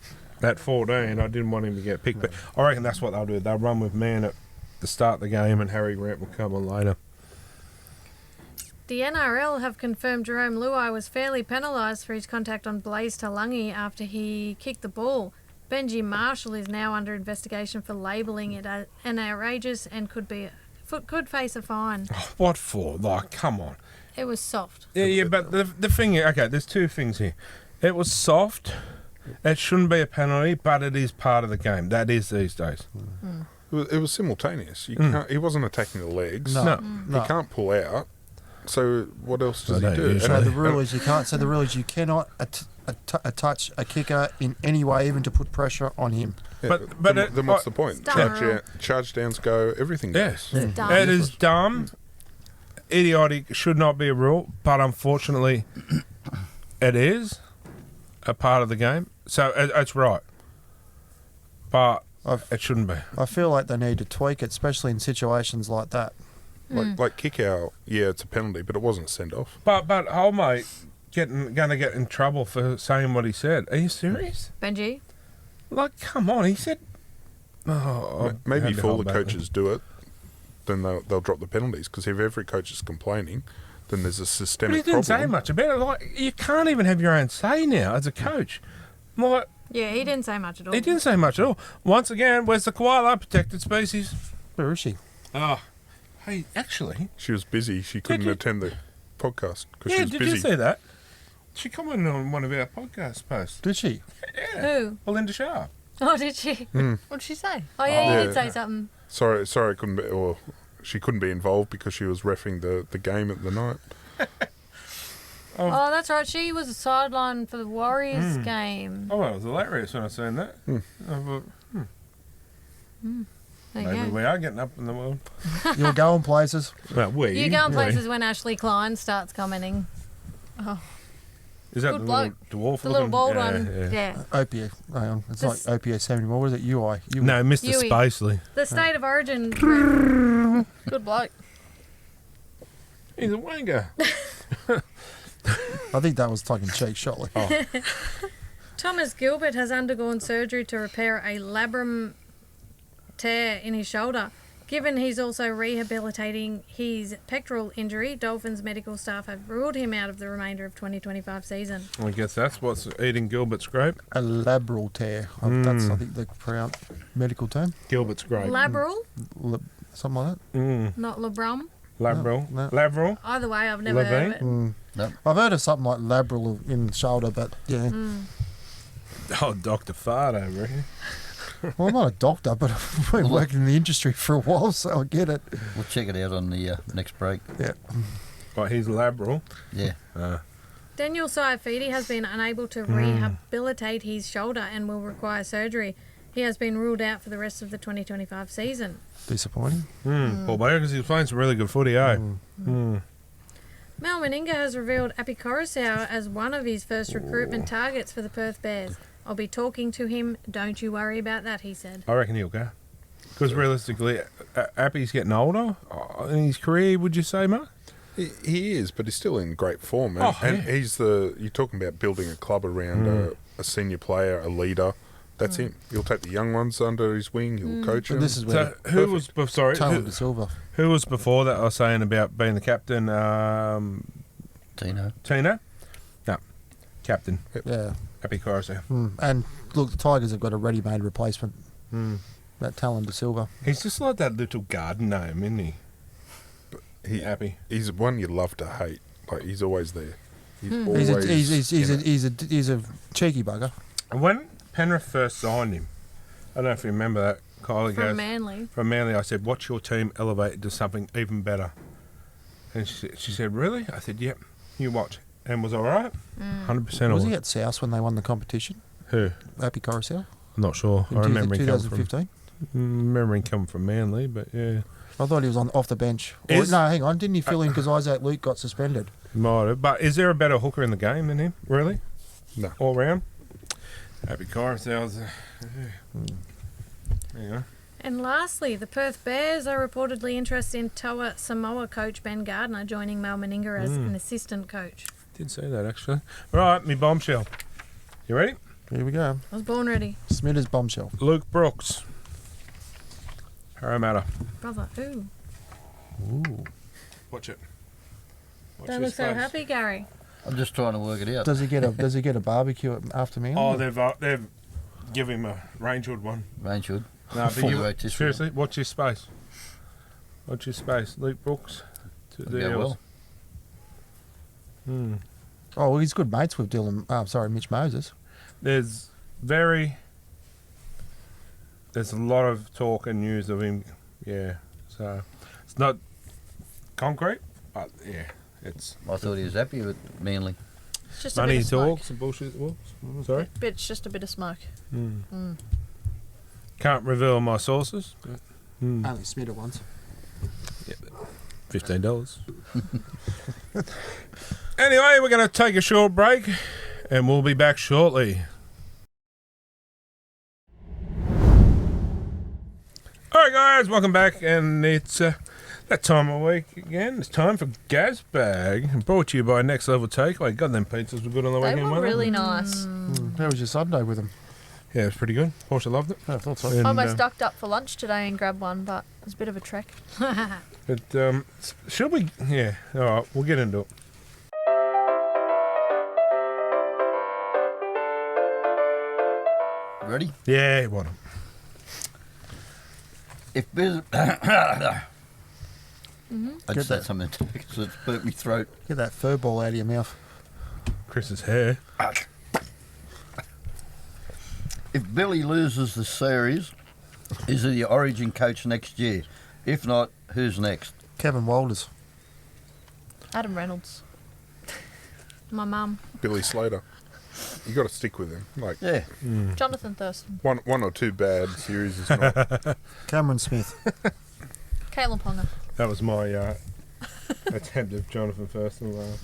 at 14. I didn't want him to get picked, but I reckon that's what they'll do. They'll run with man at the start of the game, and Harry Grant will come on later. The NRL have confirmed Jerome Luai was fairly penalised for his contact on Blaze Talangi after he kicked the ball. Benji Marshall is now under investigation for labelling it as an outrageous and could face a fine. What for? Like, come on. It was soft. Yeah, but the thing is, okay, there's two things here. It was soft. It shouldn't be a penalty, but it is part of the game. That is these days. It was simultaneous. You can't, he wasn't attacking the legs. No. He can't pull out. So what else does he do? So the rule is you can't. So the rule is you cannot touch a kicker in any way, even to put pressure on him. Yeah, but then what's the point? Dumb. Charge downs go. Everything goes. Yes. Dumb. It is dumb, idiotic, should not be a rule, but unfortunately, it is a part of the game. So it's right, but it shouldn't be. I feel like they need to tweak it, especially in situations like that. Like kick out, it's a penalty, but it wasn't sent off. But old mate going to get in trouble for saying what he said. Are you serious? Benji? Like, come on, he said. Oh, Maybe had if to all hold the back coaches do it, then they'll drop the penalties. Because if every coach is complaining, then there's a But systemic he didn't problem. say much about it. Like, you can't even have your own say now as a coach. Like, Yeah, he didn't say much at all. he didn't say much at all. Once again, where's the koala, protected species? Where is she? Oh, hey, actually, She was busy. She couldn't you- attend the podcast because she yeah, was did busy. you see that? She commented on one of our podcast posts. Did she? Who? Belinda Sharp. Oh, did she? What'd she say? Oh, yeah, you Yeah. did say something. Sorry, I couldn't be, or she couldn't be involved because she was reffing the game at the night. Oh, that's right. She was a sideline for the Warriors game. Oh, well, it was hilarious when I seen that. I thought, There maybe you go. we are getting up in the world. You're going places. Well, You go in places when Ashley Klein starts commenting. Is that Good the bloke. little dwarf The little looking? bald Yeah, one. yeah. Yeah. OPS. Hang on. It's This- like OPS 70. What was it? UI. No, Mr. Yui. Spacely. The State of Origin. Good bloke. He's a wanker. I think that was tongue in cheek, shortly. Thomas Gilbert has undergone surgery to repair a labrum tear in his shoulder. Given he's also rehabilitating his pectoral injury, Dolphins medical staff have ruled him out of the remainder of 2025 season. I guess that's what's eating Gilbert's grape. A labral tear. That's, I think, the medical term. Gilbert's grape. Labral, Something like that. not labrum. Labral. No. Labral. Either way, I've never heard of it. No. I've heard of something like labral in the shoulder, but yeah. Oh, Dr. Fart over here. Well, I'm not a doctor, but I've been working in the industry for a while, so I get it. We'll check it out on the next break. Yeah. Right, he's labral. Yeah. Daniel Saifidi has been unable to rehabilitate his shoulder and will require surgery. He has been ruled out for the rest of the 2025 season. Disappointing. Poor boy, because he's playing some really good footy, eh? Mel Meninga has revealed Api Coruscant as one of his first recruitment targets for the Perth Bears. I'll be talking to him. Don't you worry about that, he said. I reckon he'll go. Because realistically, Appy's getting older in his career, would you say, Mark? He is, but he's still in great form. And, Oh, yeah. and you're talking about building a club around a senior player, a leader. That's him. He'll take the young ones under his wing. He'll coach them. And this is where So who was sorry? Talent De Silva. Who was before that? I was saying about being the captain. Tino. Tino? No, captain. Yeah. Appy Coruscant. And look, the Tigers have got a ready-made replacement. That Talon De Silva. He's just like that little garden name, isn't he? Appy. He's one you love to hate. Like he's always there. He's He's always. a cheeky bugger. When Penrith first signed him, I don't know if you remember that. Kylie From goes Manly. from Manly. I said, "Watch your team elevate to something even better." And she said, "Really?" I said, "Yep. You watch." And was all right. 100%. Was all he right. at South when they won the competition? Who? Happy Coruscant? I'm not sure. In I remember him coming from. 2015? Remember him coming from Manly, but yeah. I thought he was off the bench. No, hang on. Didn't he fill in because Isaac Luke got suspended? Might have. But is there a better hooker in the game than him, really? No. All round? Happy car sales. There you go. And lastly, the Perth Bears are reportedly interested in Toa Samoa coach Ben Gardner joining Mal Meninga as an assistant coach. Did say that, actually. Right, me bombshell. You ready? Here we go. I was born ready. Smithers bombshell. Luke Brooks. Parramatta. Brother, ooh. Ooh. Watch it. Watch Don't this look so space. happy, Gary. I'm just trying to work it out. Does he get a barbecue after meal? Oh, they've give him a Rangewood one. Rangewood. No, but Full you, rotisserie. seriously, watch your space. Watch your space. Luke Brooks to That'll the go Eels. well. Oh, well, he's good mates with Mitch Moses. There's a lot of talk and news of him. Yeah, so it's not concrete, but yeah, it's I thought he was happy with Manly. It's just a money bit of smoke. talks and bullshit. Well, sorry, But it's just a bit of smoke. can't reveal my sources. Only Smither once. $15. Anyway, we're going to take a short break, and we'll be back shortly. All right, guys, welcome back, and it's that time of week again. It's time for Gaz Bag, brought to you by Next Level Takeaway. God, them pizzas were good on the They weekend, were weren't really nice. How was your Sunday with him? Yeah, it was pretty good. Portia loved it. I thought so. And, Almost ducked up for lunch today and grabbed one, but it was a bit of a trek. But should we? Yeah. All right, we'll get into it. Ready? Yeah, what? If Biz... I Get just had that. something to so it's burnt my throat. Get that fur ball out of your mouth. Chris's hair. If Billy loses the series, is he the Origin coach next year? If not, who's next? Kevin Walters. Adam Reynolds. My mum. Billy Slater. You got to stick with him. Like Yeah. Jonathan Thurston. one or two bad series is not. Cameron Smith. Caitlin Ponga. That was my attempt of Jonathan Thurston.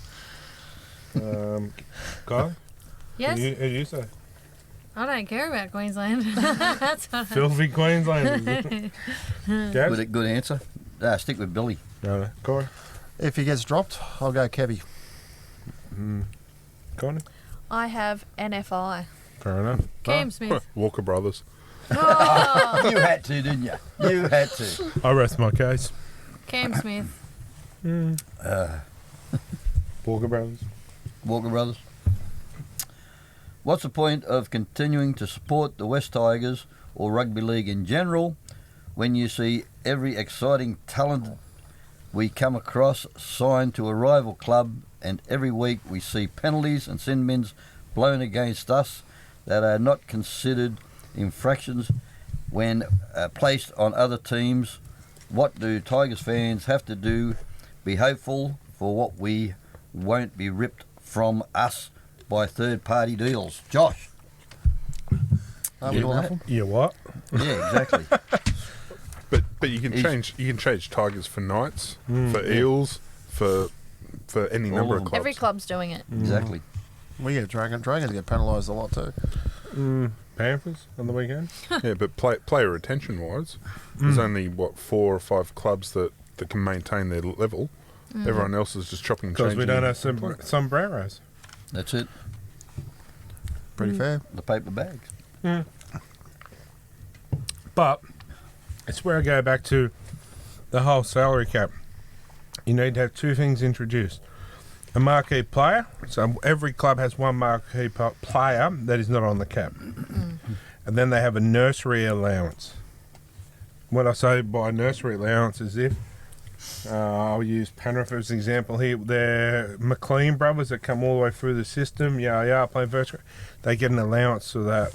Guy? Yes? Who do you say? I don't care about Queensland. That's what Filthy Queenslanders. Gaz? Good answer. Stick with Billy. No. Corey? If he gets dropped, I'll go Kevy. Connie? I have NFI. Fair enough. Cam Smith. Walker Brothers. Oh, You had to, didn't you? You had to. I rest my case. Cam Smith. Walker Brothers. Walker Brothers. What's the point of continuing to support the West Tigers or rugby league in general when you see every exciting talent we come across signed to a rival club, and every week we see penalties and sin bins blown against us that are not considered infractions when placed on other teams? What do Tigers fans have to do? Be hopeful for what we won't be ripped from us by third-party deals. Josh. Are we all that? Yeah, what? Yeah, exactly. But you can change Tigers for Knights, for Eels, for any All number of of them. clubs. Every club's doing it. Exactly. We get Dragons get penalised a lot too. Panthers on the weekend? Yeah, but player retention wise, there's only 4 or 5 clubs that can maintain their level. Everyone else is just chopping and Because changing. we don't have sombreros. That's it. Pretty fair. The paper bags. But it's where I go back to the whole salary cap. You need to have 2 things introduced. A marquee player. So every club has one marquee player that is not on the cap. And then they have a nursery allowance. What I say by nursery allowance is if, I'll use Penrith as an example here, they're McLean brothers that come all the way through the system, playing first grade, they get an allowance for that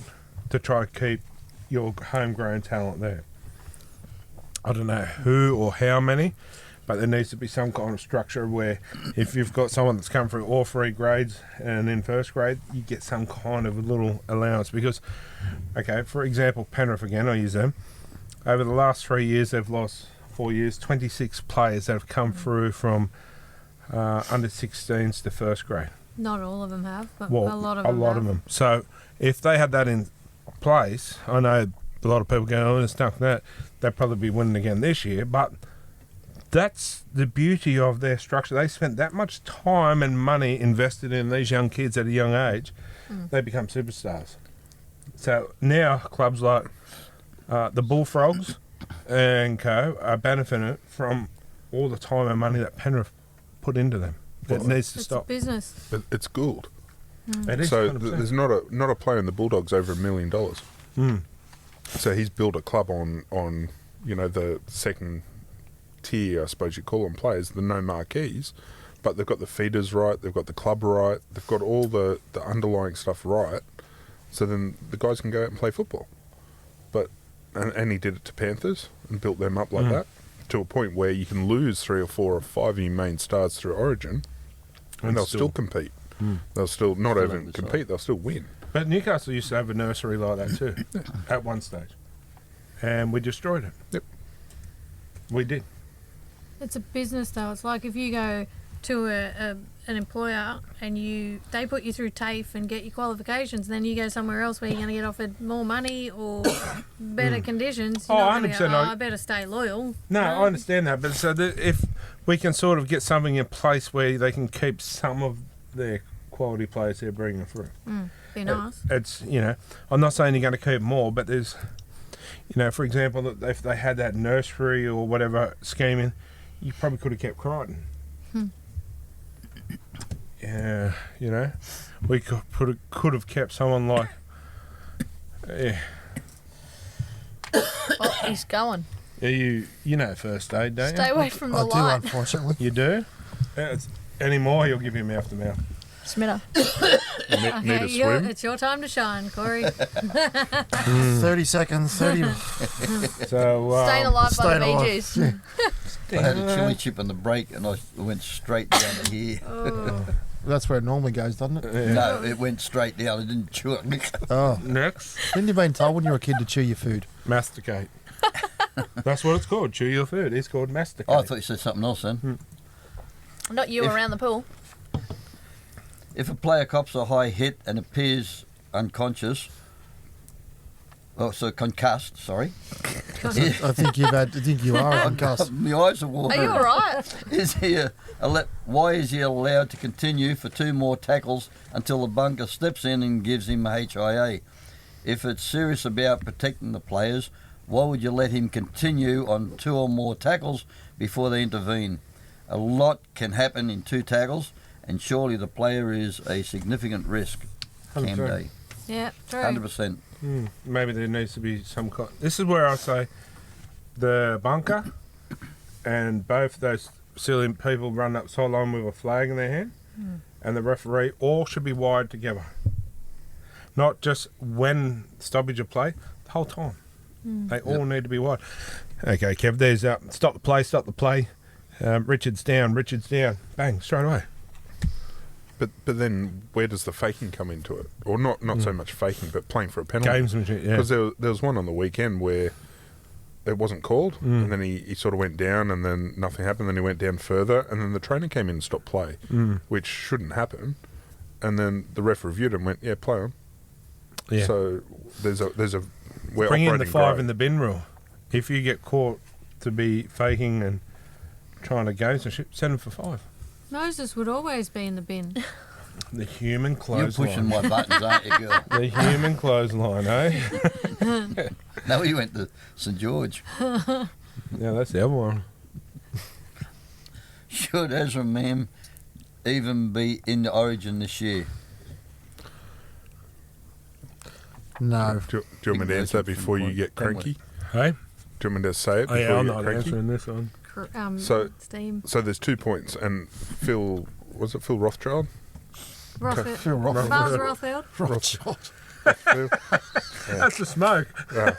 to try to keep your homegrown talent there. I don't know who or how many, but there needs to be some kind of structure where if you've got someone that's come through all 3 grades and in first grade, you get some kind of a little allowance. Because, okay, for example, Penrith again, I'll use them. Over the last 3 years, they've lost 4 years, 26 players that have come through from under 16s to first grade. Not all of them have, but Well, a lot of a them lot have. of them. So if they had that in place, I know a lot of people go, oh, there's stuff that they'd probably be winning again this year, but that's the beauty of their structure. They spent that much time and money invested in these young kids at a young age. They become superstars. So now clubs like the Bullfrogs and co are benefiting from all the time and money that Penrith put into them. It needs to It's a stop. business. But it's Gould. It is So 100%. there's not a player in the Bulldogs over $1 million. So he's built a club on the second tier, I suppose you call them, players, the no marquees, but they've got the feeders right, they've got the club right, they've got all the underlying stuff right, so then the guys can go out and play football. But and he did it to Panthers and built them up like that to a point where you can lose 3 or 4 or 5 of your main stars through Origin and they'll still compete. They'll still not Still even have compete, they'll still win. But Newcastle used to have a nursery like that too, at one stage. And we destroyed it. Yep. We did. It's a business though. It's like if you go to an employer and they put you through TAFE and get your qualifications, then you go somewhere else where you're going to get offered more money or better conditions. You're not gonna 100% go, I- I better stay loyal. No, I understand that. But so if we can sort of get something in place where they can keep some of their quality players they're bringing through. Be nice. It's, I'm not saying you're going to keep more, but there's, for example, that if they had that nursery or whatever scheming, you probably could have kept Crichton. Yeah, we could have kept someone like, Oh, he's going. you know first aid, don't Stay you? away from the I do, light. unfortunately. You do? Any more, he'll give you mouth to mouth. Smitter. Need a swim? It's your time to shine, Corey. 30 seconds, 30. So, Staying alive by the staying alive. Bee Gees. I had a chili chip on the break and I went straight down to here. Oh. That's where it normally goes, doesn't it? No, it went straight down. I didn't chew it. Oh. next, When you been told when you were a kid to chew your food? masticate. That's what it's called. Chew your food. It's called masticate. Oh, I thought you said something else then. Not you If- around the pool. If a player cops a high hit and appears unconscious, concussed, sorry. I think you are concussed. My eyes are watering. Are you all right? Why is he allowed to continue for 2 more tackles until the bunker steps in and gives him a HIA? If it's serious about protecting the players, why would you let him continue on 2 or more tackles before they intervene? A lot can happen in 2 tackles, and surely the player is a significant risk. Cam 100%. Day, Yeah, true. 100%. Maybe there needs to be some kind. This is where I say the bunker and both those silly people run up sideline with a flag in their hand, and the referee all should be wired together. Not just when stoppage of play, the whole time. They all need to be wired. Okay, Kev, there's stop the play. Richard's down, bang, straight away. But then where does the faking come into it? Or not so much faking, but playing for a penalty. Gamesmanship, yeah. Because there was one on the weekend where it wasn't called, and then he sort of went down, and then nothing happened. Then he went down further, and then the trainer came in and stopped play, which shouldn't happen. And then the ref reviewed it and went, "Yeah, play on." Yeah. So there's a we're Bring in the operating 5 grey. in the bin rule. If you get caught to be faking and trying to gamesmanship, send them for 5. Moses would always be in the bin. The human You're pushing clothesline. my buttons, aren't you, girl? The human clothesline, eh? No, he went to St George. Yeah, that's the other one. Should Ezra Mam even be in the Origin this year? No. Do you want me to answer that before you get cranky? Hey? Do you want me to say it Oh, before yeah, I'm you get not cranky? answering this one. So- Steam. So there's 2 points, and Phil Rothschild? Rothfield. Phil Rothfield. Miles Rothfield. Rothschild. That's the smoke. Right.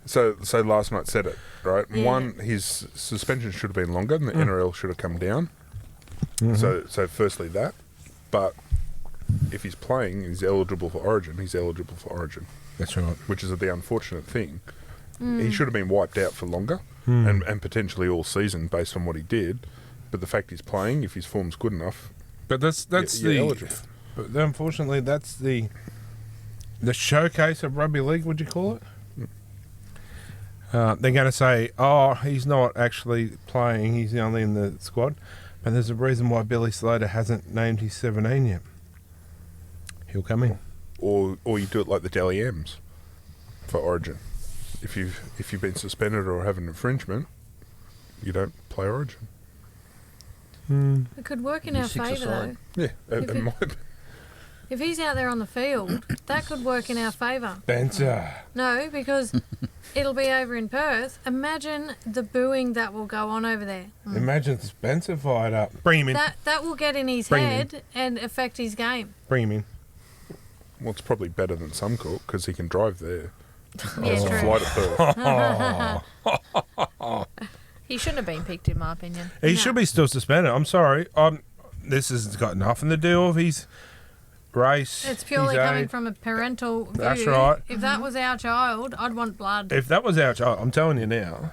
So last night said it, right? Yeah. One, his suspension should have been longer, and the NRL should have come down. So firstly that, but if he's playing, he's eligible for Origin. He's eligible for Origin, That's right. which is the unfortunate thing. He should have been wiped out for longer. and potentially all season based on what he did. But the fact he's playing, if his form's good enough, But that's you're the eligible. But unfortunately, that's the showcase of rugby league. Would you call it? They're going to say, "Oh, he's not actually playing; he's only in the squad." But there's a reason why Billy Slater hasn't named his 17 yet. He'll come in. Or you do it like the Dally M's for Origin. If you've been suspended or have an infringement, you don't play Origin. It could work in You our six favour, aside. though. Yeah, it might. If he's out there on the field, that could work in our favour. Spencer. No, because it'll be over in Perth. Imagine the booing that will go on over there. Imagine Spencer fired up. Bring him in. That will get in his Bring him head and affect his game. Bring him in. Well, it's probably better than some court because he can drive there. Yeah, It's a true. flight at Perth. He shouldn't have been picked, in my opinion. He should be still suspended. I'm sorry. This has got nothing to do with his race. It's purely his coming age. from a parental view. That's right. If that was our child, I'd want blood. If that was our child, I'm telling you now,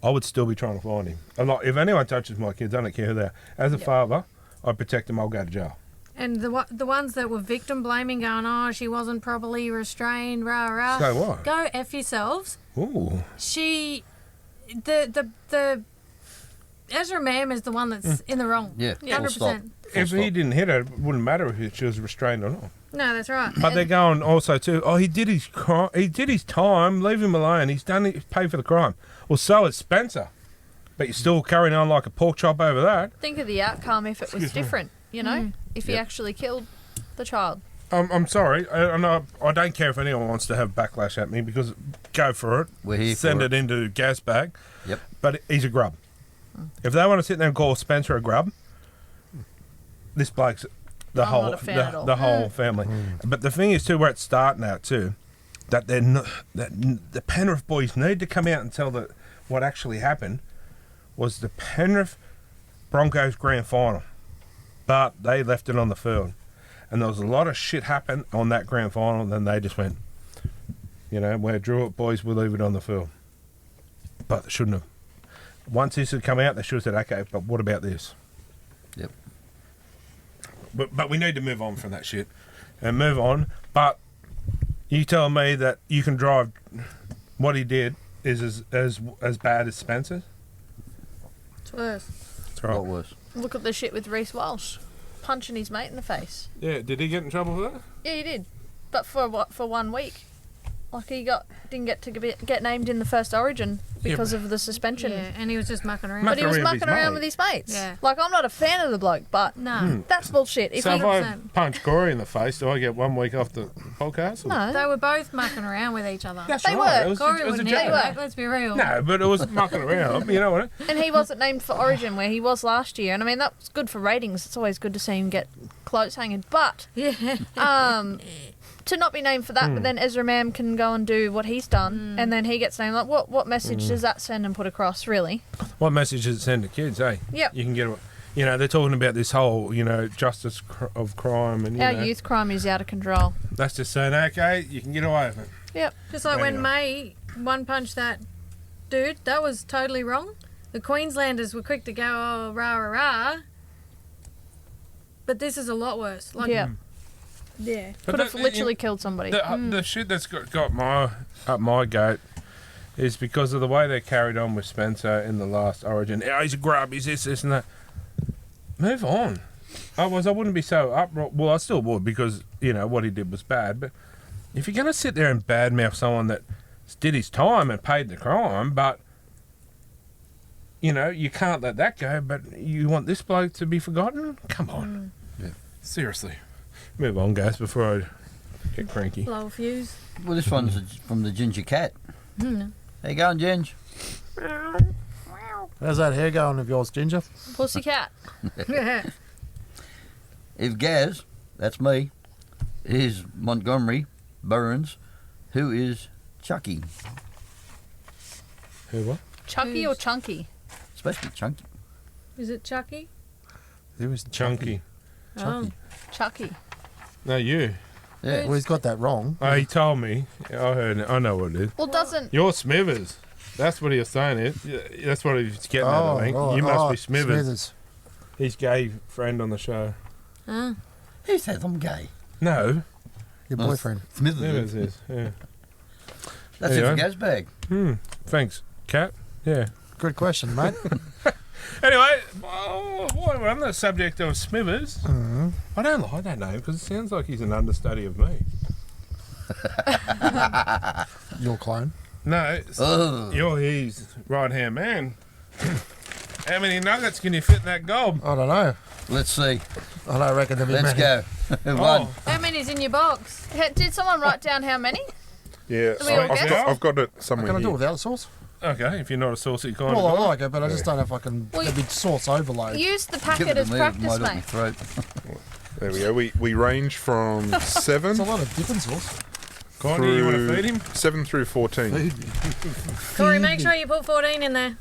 I would still be trying to find him. I'm like, if anyone touches my kids, I don't care who they are. As a father, I'd protect them. I'll go to jail. And the ones that were victim blaming, going, "Oh, she wasn't properly restrained," rah rah. So what? Go F yourselves. Ooh. She, the Ezra Mam is the one that's in the wrong. Yeah, full 100%. If stop. he didn't hit her, it wouldn't matter if she was restrained or not. No, that's right. But they're going also too. Oh, he did his crime. He did his time. Leave him alone. He's paid for the crime. Well, so is Spencer. But you're still carrying on like a pork chop over that. Think of the outcome if it was different, you know? If he actually killed the child. I'm sorry. I don't care if anyone wants to have backlash at me because go for it. We're here Send for it into gas bag. Yep. But he's a grub. If they want to sit there and call Spencer a grub, this bloke's the I'm whole not a fan at all. the whole family. But the thing is too, where it's starting out too, that they're not, that the Penrith boys need to come out and tell what actually happened was the Penrith Broncos grand final, but they left it on the field, and there was a lot of shit happened on that grand final. And then they just went, we're Druitt boys, we'll leave it on the field, but they shouldn't have. Once this had come out, they should have said, okay, but what about this? Yep. But we need to move on from that shit and move on. But you tell me that you can drive. What he did is as bad as Spencer's. It's worse. That's What right. worse? Look at the shit with Reece Walsh. Punching his mate in the face. Yeah. Did he get in trouble for that? Yeah, he did. But for what? For 1 week. Like he didn't get to get named in the first Origin because of the suspension. Yeah, and he was just mucking around. But he was Mucking around with mucking his around mate. with his mates. Yeah. Like, I'm not a fan of the bloke, but No. that's bullshit. If So he, if I 100%. punch Corey in the face, do I get 1 week off the podcast? or- no, They were both mucking around with each other. That's They right. were. It was, Corey it was a wouldn't joke. either, let's be real. No, but it was mucking around. You know what? and he wasn't named for Origin where he was last year. And I mean, that was good for ratings. It's always good to see him get clothes hanging. But Yeah. to not be named for that, but then Ezra Mam can go and do what he's done, and then he gets named. Like, what message does that send and put across, really? What message does it send to kids? Hey, Yep. you can get. They're talking about this whole, justice of crime, and Our youth crime is out of control. That's just saying, okay, you can get away with it. Yep. Just like when Anyway. May one-punched that dude, that was totally wrong. The Queenslanders were quick to go, "Oh, rah, rah, rah." But this is a lot worse. Like, Yeah. Yeah. Could have literally killed somebody. The shit that's got my goat is because of the way they carried on with Spencer in the last Origin. Oh, he's a grub, he's this, and that. Move on. Otherwise, I wouldn't be so uproar. Well, I still would because, what he did was bad. But if you're going to sit there and badmouth someone that did his time and paid the crime, but, you can't let that go, but you want this bloke to be forgotten? Come on. Yeah. Seriously. Move on, guys, before I get cranky. Blow a fuse. Well, this one's from the Ginger Cat. How you going, Ginge? How's that hair going of yours, Ginger? Pussycat. If Gaz, that's me, is Montgomery Burns, who is Chucky? Who, what? Chucky or Chunky? Supposed to be Chunky. Is it Chucky? He was Chunky. Oh. Chucky. No, you. Yeah. Well, he's got that wrong. Oh, he told me. I heard it. I know what it is. Well, doesn't You're Smithers. That's what he was saying. That's what he was getting at, I think. You must be Smithers. His gay friend on the show. Who says I'm gay? No. Your boyfriend. Smithers Is, yeah. That's it for Gazbag. Thanks, Kat. Yeah. Good question, mate. Anyway, while we're on the subject of Smithers, I don't like that name because it sounds like he's an understudy of me. Your clone. No, you're his right-hand man. How many nuggets can you fit in that gob? I don't know. Let's see. I don't reckon there'll be Let's many. go. One. How many's in your box? Did someone write down how many? Yeah, we all guess? I've got it somewhere Can I do it here. without the sauce? Okay, if you're not a saucy kind Well, I of guy. like it, but I just don't know if I can. Well, There'd be sauce overload. Use the Give packet it to as me. It practice, might up my mate. throat. There we go. We range from It's 7 a lot of dipping sauce. Connie, you want to through feed him? 7 through 14. Corey, make sure you put 14 in there.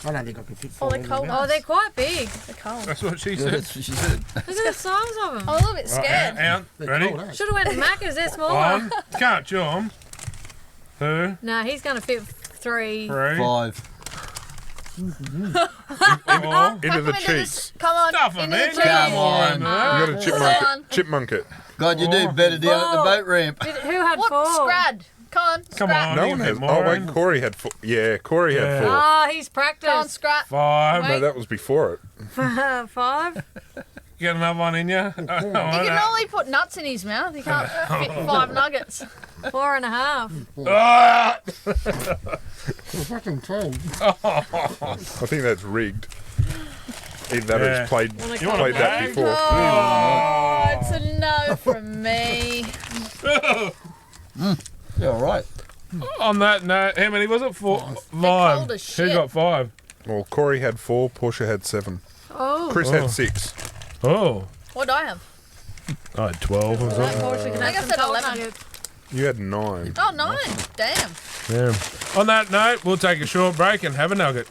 I don't think I can fit. Oh, they're cold. Oh, they're quite big. They're cold. That's what she Yeah, said. that's what she said. Look at the size of them. I'm a little bit Right, scared. out. Ready? Cold, eh? Should have went to Macca's. They're smaller. One. Can't chew 'em. 2, No, he's going to fit 3. 3, 5. 4. Into Pack the 'em into cheeks. Come on. Stuff 'em into the in. cheese. Come on. You got to chipmunk on. it. Chipmunk it. God, you do better down at the boat ramp. Who had What? 4? Scrad. Come on. Come Scrat. on. No you one can has. fit Oh, more wait, in. Corey had 4. Yeah, Corey Yeah. had 4. Ah, he's Come on, practiced. Scrat. 5. No, that was before it. 5? Get another one in you. He can only put nuts in his mouth. He can't fit 5 nuggets. 4.5. Ah! Fucking cold. I think that's rigged. Either that or Yeah. he's played Wanna that bag? before. Oh, it's a no from me. Yeah, all right. On that note, how many was it? 4, 5. cold as Who shit. got 5? Well, Corey had 4, Portia had 7. Oh. Chris had 6. Oh, What do I have? I had 12 or That something. portion can I have think I some said cold 11. nuggets. You had 9. Oh, 9. Damn. Yeah. On that note, we'll take a short break and have a nugget.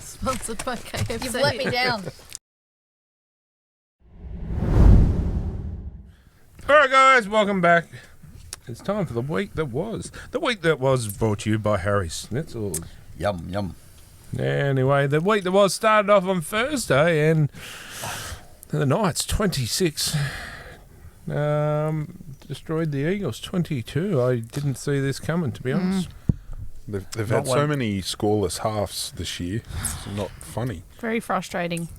Sponsored by KFC. You've let me down. All right, guys, welcome back. It's time for the week that was. The week that was brought to you by Harry Schnitzels. Yum, yum. Anyway, the week that was started off on Thursday, and the Knights 26 destroyed the Eagles 22. I didn't see this coming, to be honest. They've had so many scoreless halves this year. It's not funny. Very frustrating.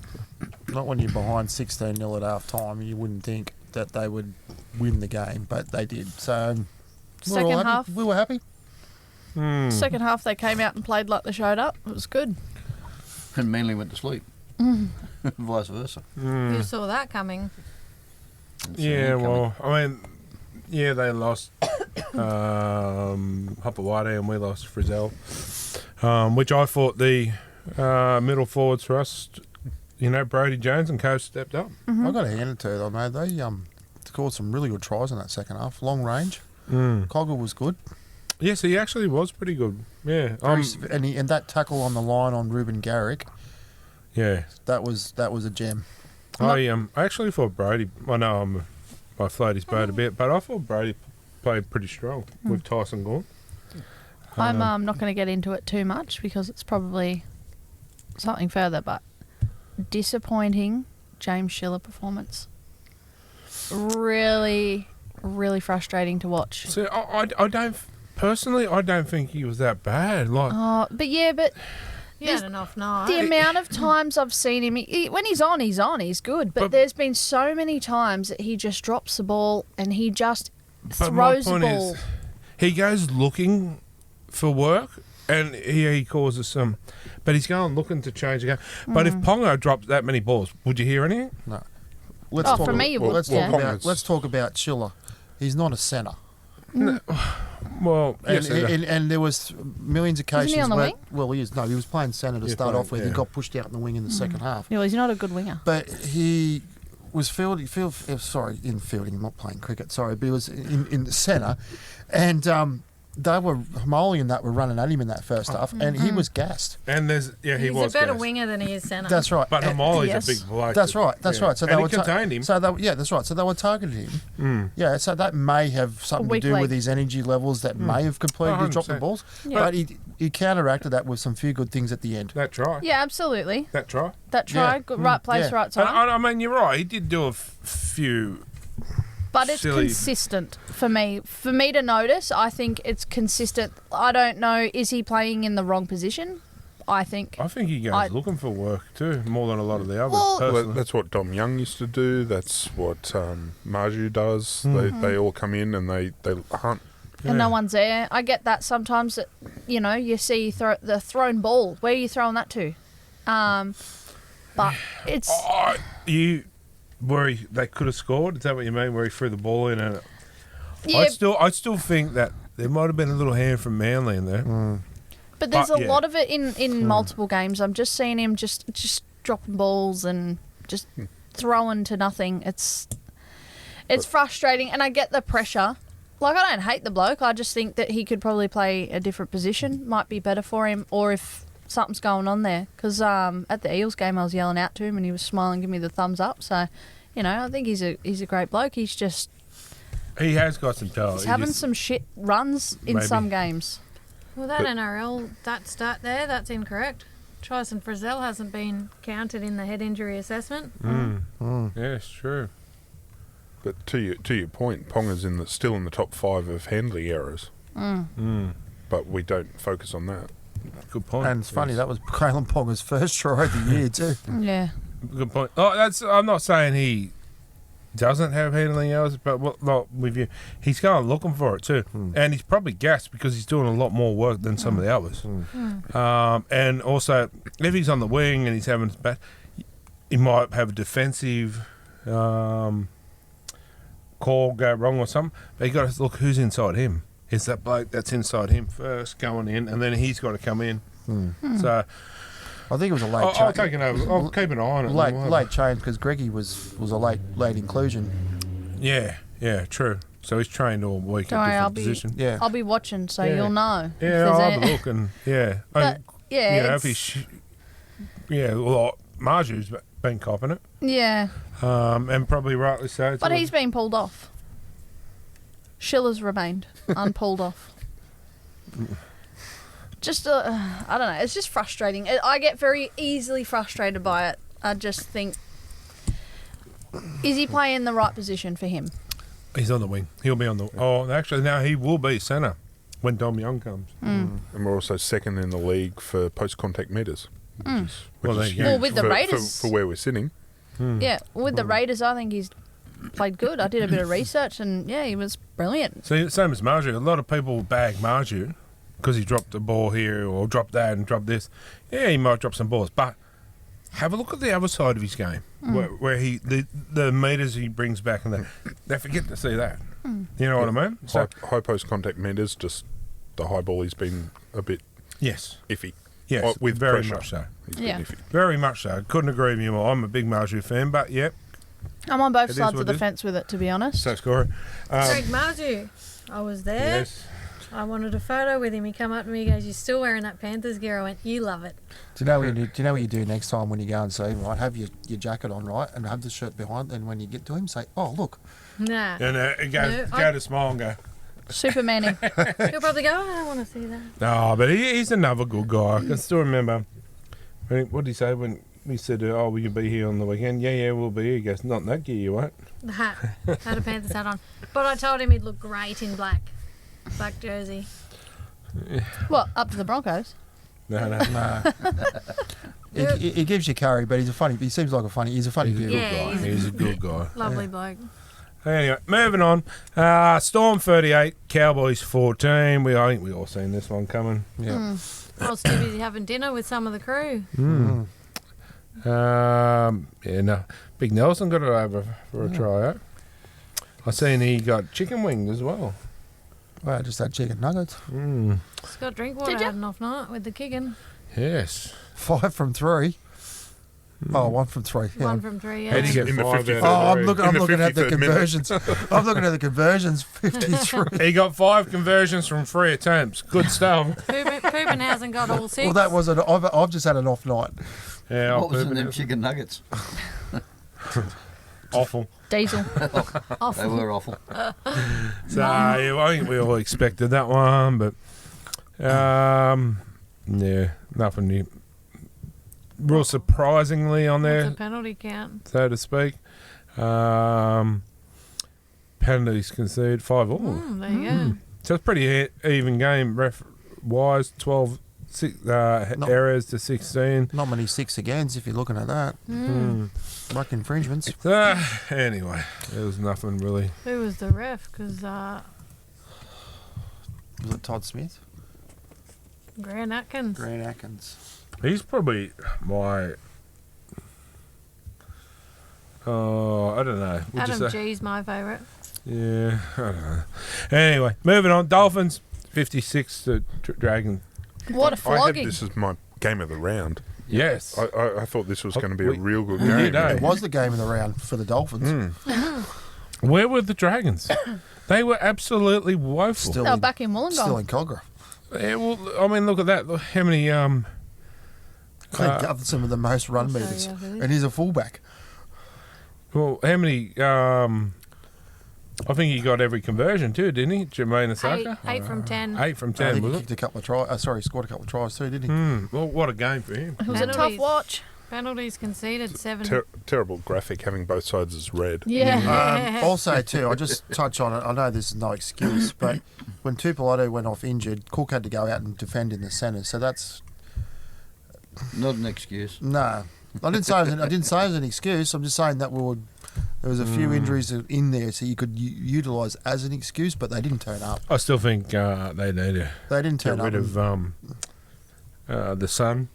Not when you're behind 16-0 at half time. You wouldn't think that they would win the game, but they did. So we're all Second happy. half. We were happy. Second half, they came out and played like they showed up. It was good. And Manly went to sleep. Vice versa. You saw that coming. Didn't see Yeah, him coming. well, I mean, yeah, they lost Hopewadi and we lost Frizzell, which I thought the middle forwards for us, Brody Jones and Co stepped up. I got to hand it to them, mate. They scored some really good tries in that second half. Long range. Coggle was good. Yes, he actually was pretty good. Yeah, And that tackle on the line on Ruben Garrick, yeah. that was a gem. I actually thought Brody. I know I floated his boat a bit, but I thought Brody played pretty strong with Tyson gone. I'm not going to get into it too much because it's probably something further, but disappointing James Schiller performance. Really, really frustrating to watch. So I don't personally. I don't think he was that bad. Like But You had an off night. the amount of times I've seen him, when he's on, he's good. But there's been so many times that he just drops the ball and he just but my throws the point ball. is, he goes looking for work, and he causes some. But he's going looking to change the game. But if Pongo dropped that many balls, would you hear anything? No. For me, you would. Let's Yeah. talk about Schiller. He's not a centre. Well, And, yes, and there was millions of occasions he on the where... wing? Well, he is. No, he was playing centre to Yeah, start playing, off with. yeah. He got pushed out in the wing in the second half. Yeah, well, he's not a good winger. But he was in fielding, not playing cricket, sorry, but he was in the centre. And they were Molly and that were running at him in that first half, and he was gassed. And he was He's a better gassed. winger than he is centre. That's right. But And- Hamoli's Yes. a big bloke. That's right. That's right. So and they he were contained him. So that's right. So they were targeting him. Yeah. So that may have something to weak do with leg. his energy levels. That may have completely dropped the 100%. balls. Yeah. But he counteracted that with some few good things at the end. That try. Yeah, absolutely. That try. That try, Yeah. good, right place, Yeah. right And time. I mean, you're right. He did do a few. But it's silly- consistent for me. For me to notice, I think it's consistent. I don't know, is he playing in the wrong position? I think. I think he goes I- looking for work too, more than a lot of the others. Well- Well, personally. that's what Dom Young used to do. That's what Marju does. Mm. They all come in and they hunt. And no one's there. I get that sometimes, that, you see the thrown ball. Where are you throwing that to? But it's... They could have scored. Is that what you mean? Where he threw the ball in, and Yeah, I still think that there might have been a little hand from Manly in there. but there's but a yeah. lot of it in multiple games. I'm just seeing him just dropping balls and just throwing to nothing. It's frustrating, and I get the pressure. Like, I don't hate the bloke. I just think that he could probably play a different position. Might be better for him, or if something's going on there. Because at the Eels game, I was yelling out to him, and he was smiling, giving me the thumbs up. So, I think he's a great bloke. He's just He has got some talent. he's having some shit runs in Maybe. some games. Well, that NRL, that stat there, that's incorrect. Tryson Frizzell hasn't been counted in the head injury assessment. Yes, true. But to your point, Ponga's still in the top 5 of handling errors. But we don't focus on that. Good point. And it's funny, Yes. that was Kalen Ponga's first try of the year too. Yeah. Good point. I'm not saying he doesn't have handling errors, but with you, he's going looking for it too, and he's probably gassed because he's doing a lot more work than some of the others. And also, if he's on the wing and he's having his back, he might have a defensive call go wrong or something. But you got to look who's inside him. Is that bloke that's inside him first going in, and then he's got to come in. So I think it was a late I'll change. take it over. I'll keep an eye on it. Late change because Greggy was a late inclusion. Yeah, true. So he's trained all week Don't at worry, different I'll be position. Yeah. I'll be watching, so Yeah. you'll know. if Yeah, there's I'll a- have a look and yeah. But yeah, if he's Marju's been copping it, yeah. and probably rightly so. But he's been pulled off. Schiller's remained unpulled off. Just, I don't know. It's just frustrating. I get very easily frustrated by it. I just think, is he playing the right position for him? He's on the wing. He'll be on the. Oh, actually, now he will be centre when Dom Young comes. And we're also second in the league for post-contact meters. Which Well, there is you go. Well, huge with the for, Raiders- for where we're sitting. Yeah, with the Raiders, I think he's played good. I did a bit of research, and yeah, he was brilliant. See, same as Marju. A lot of people bag Marju because he dropped the ball here or dropped that and dropped this. Yeah, he might drop some balls, but have a look at the other side of his game, where he the meters he brings back, and they forget to see that. You know what I mean? So High post-contact meters, just the high ball, he's been a bit yes, iffy. yes, With very pressure. much so. He's Yeah. been iffy. Very much so. Couldn't agree with you more. I'm a big Marju fan, but yep, I'm on both It is sides what of it the is. fence with it, to be honest. so Corey. Greg Marju, I was there. Yes. I wanted a photo with him. He come up to me, he goes, "You're still wearing that Panthers gear?" I went, "You love it." Do you know what you do next time when you go and see him? Right, have your jacket on, right, and have the shirt behind. And when you get to him, say, "Oh, look." Nah. And it goes, No, go to smile and go, Superman. He'll probably go, "I don't want to see that." no, but he's another good guy. I can still remember. What did he say when we said, "Oh, will you be here on the weekend?" Yeah, we'll be here. He goes, "Not in that gear, you won't." The hat. Had a Panthers hat on. But I told him he'd look great in black jersey. What, up to the Broncos? No. Nah. he gives you curry, but he seems like he's a funny He's a dude. good Yeah, guy. He's a good guy. Lovely bloke. Anyway, moving on. Storm 38, Cowboys 14. I think we all seen this one coming. Yeah. I was too busy having dinner with some of the crew. Big Nelson got it over for a tryout. I seen he got chicken wings as well. Well, just had chicken nuggets. Scott Drinkwater Did ya? had an off night with the kicking. Yes. 5 from 3. Oh, 1 from 3. Yeah. 1 from 3, How do you yeah. get In the 5 53rd. out of I'm three? looking, In I'm the looking at the 53rd minute. conversions. I'm looking at the conversions. 53. He got 5 conversions from 3 attempts. Good stuff. Poopin hasn't got all 6. Well, that was I've just had an off night. Yeah, What was in I'll them poop it. chicken nuggets? Awful. Diesel. They were awful. So yeah, I think we all expected that one, but yeah, nothing new. Real surprisingly on What's there, the penalty count? so to speak. Penalties conceded 5-all. There you go. So it's pretty even game ref-wise. 12 errors to 16. Not many 6 agains if you're looking at that. Like infringements. So, anyway, there was nothing really. Who was the ref? Because Was it Todd Smith? Grant Atkins. Grant Atkins. He's probably my. Oh, I don't know. Would you Adam say? G's my favourite. Yeah, I don't know. Anyway, moving on. Dolphins 56 to Dragon. What a I had flogging. this as my game of the round. Yes. I thought this was going to be a We- real good we game. did, eh? It was the game of the round for the Dolphins. Where were the Dragons? They were absolutely woeful. Still They were in, back in Wollongong. still in Cogra. Yeah, well, I mean, look at that. Look how many They covered some of the most run Sorry, meters. yeah, really. And he's a fullback. well, how many I think he got every conversion too, didn't he? Jermaine Asaka? 8 from 10. 8 from I 10, think he was kicked it? a couple of tries. Scored a couple of tries too, didn't he? Well, what a game for him. It was a tough Penalties. watch. Penalties conceded 7. Terrible graphic having both sides as red. Yeah. Also, too, I just touch on it. I know this is no excuse, but when Tupoloto went off injured, Cook had to go out and defend in the centre. So that's Not an excuse. no. I didn't say it was an excuse. I'm just saying that there was a few injuries in there, so you could utilise as an excuse, but they didn't turn up. I still think they need to They didn't get turn up. rid of the Sun.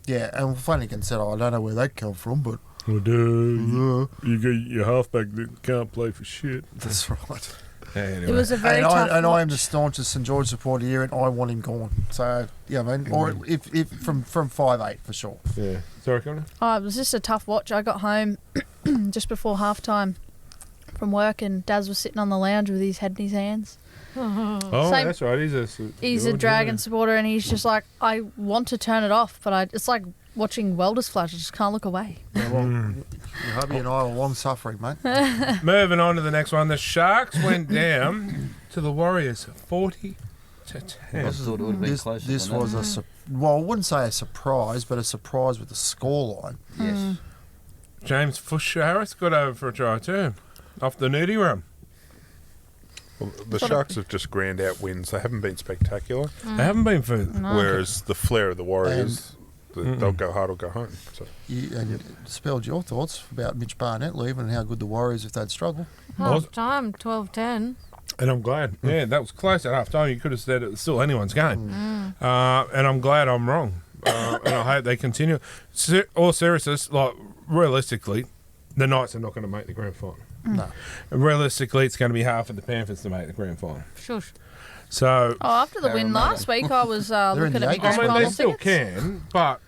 Yeah, and Flanagan said, I don't know where that come from, but Well, dude, you get your halfback that can't play for shit. that's right. Anyway. It was a very And tough I am watch. the staunchest St George supporter here, and I want him gone. So yeah, I mean, or if from 5'8" for sure. Yeah. Sorry, Connor? Oh, it was just a tough watch. I got home just before halftime from work, and Daz was sitting on the lounge with his head in his hands. Oh, Same- that's right. He's a Dragon supporter, and he's just like, I want to turn it off, but it's like watching welders flash. I just can't look away. Yeah, well, your hubby and I are long suffering, mate. Moving on to the next one. The Sharks went down to the Warriors 40 to 10. I thought it would have been closer. This than was that. well, I wouldn't say a surprise, but a surprise with the scoreline. Yes. James Fush-Harris got over for a try too, off the nudie run. Well, the Sharks have just ground out wins. They haven't been spectacular. They haven't been for. Whereas the flair of the Warriors, they'll go hard or go home. So. And you spelled your thoughts about Mitch Barnett leaving and how good the Warriors if they'd struggle. Half time, 12-10. And I'm glad. Yeah, that was close at half time. You could have said it was still anyone's game. And I'm glad I'm wrong. And I hope they continue. All seriousness, like realistically, the Knights are not going to make the grand final. No. Realistically, it's going to be hard for the Panthers to make the grand final. Shush. So, Oh, after the win last week, I was in looking the at eight. my I mean, they final still tickets. can, but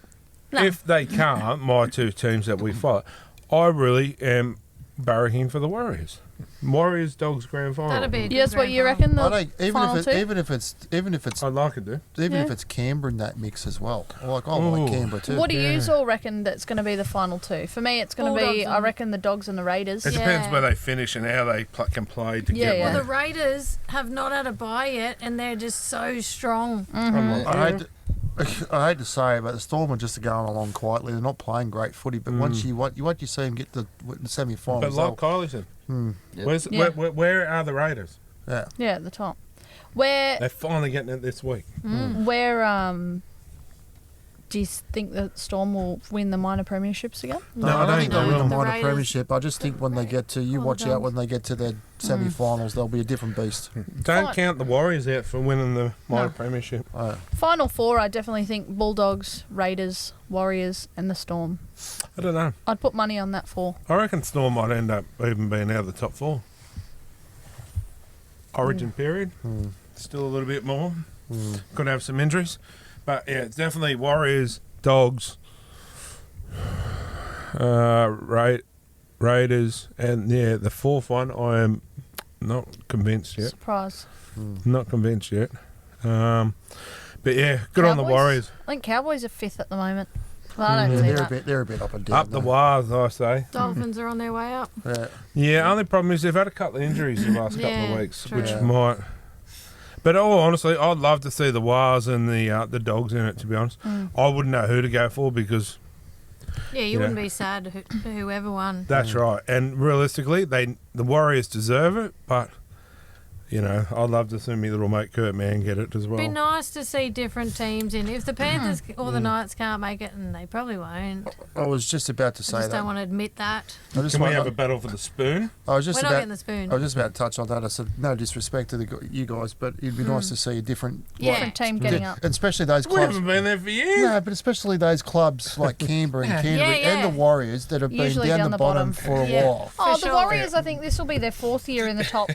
No. if they can't, my two teams that we follow, I really am barracking for the Warriors. Warriors Dogs grand final. That'd be a good Yes, what grand you final. reckon? I The think even final if two? I'd like it to. Yeah. if it's Canberra in that mix as well. I like Ooh. Canberra too. What do you all reckon that's going to be the final two? For me, it's going to be, Bulldogs I and- reckon, the Dogs and the Raiders. It depends Yeah. where they finish and how they can play together. Yeah, yeah. Well, the Raiders have not had a bye yet, and they're just so strong. I hate to say it, but the Storm are just going along quietly. They're not playing great footy, but once you see them get the semi-finals, But like Kylie said, Yep. Yeah. where are the Raiders? yeah. Yeah, at the top. Where They're finally getting it this week. do you think the Storm will win the minor premierships again? No, I don't think they'll win the The minor Raiders- premiership. I just think when they get to watch out when they get to their semi-finals, they'll be a different beast. Don't Fine. count the Warriors out for winning the minor premiership. Final four, I definitely think Bulldogs, Raiders, Warriors, and the Storm. I don't know. I'd put money on that four. I reckon Storm might end up even being out of the top four. Origin period. Still a little bit more. Could have some injuries. But yeah, it's definitely Warriors, Dogs, Raiders, and the fourth one I am not convinced yet. Surprise. Not convinced yet. But yeah, good on the Cowboys? Warriors. I think Cowboys are 5th at the moment. Well, I don't see that. They're a bit up and down. Up the wires, I say. Dolphins are on their way up. Yeah. Yeah, only problem is they've had a couple of injuries the last couple Yeah, of weeks, true. which Yeah. might. But all honestly, I'd love to see the Wires and the Dogs in it. To be honest, I wouldn't know who to go for because Yeah, you Yeah. wouldn't be sad whoever won. that's right. And realistically, the Warriors deserve it. But I'd love to see me little mate Kurt Mann get it as well. Be nice to see different teams in. If the Panthers or the Knights can't make it, and they probably won't, I was just about to I say just that. don't want to admit that. I just Can we want- have a battle for the spoon? I was just We're not about. getting the spoon. I was just about to touch on that. I said no disrespect to you guys, but it'd be nice to see a different. Yeah. Different team getting up. And especially those We clubs. haven't been there for years. No, but especially those clubs like Canberra and Canterbury Yeah, yeah. and the Warriors that have Usually been down down the the bottom bottom. for a Yeah. while. Oh, For the sure. Warriors, I think this will be their 4th year in the top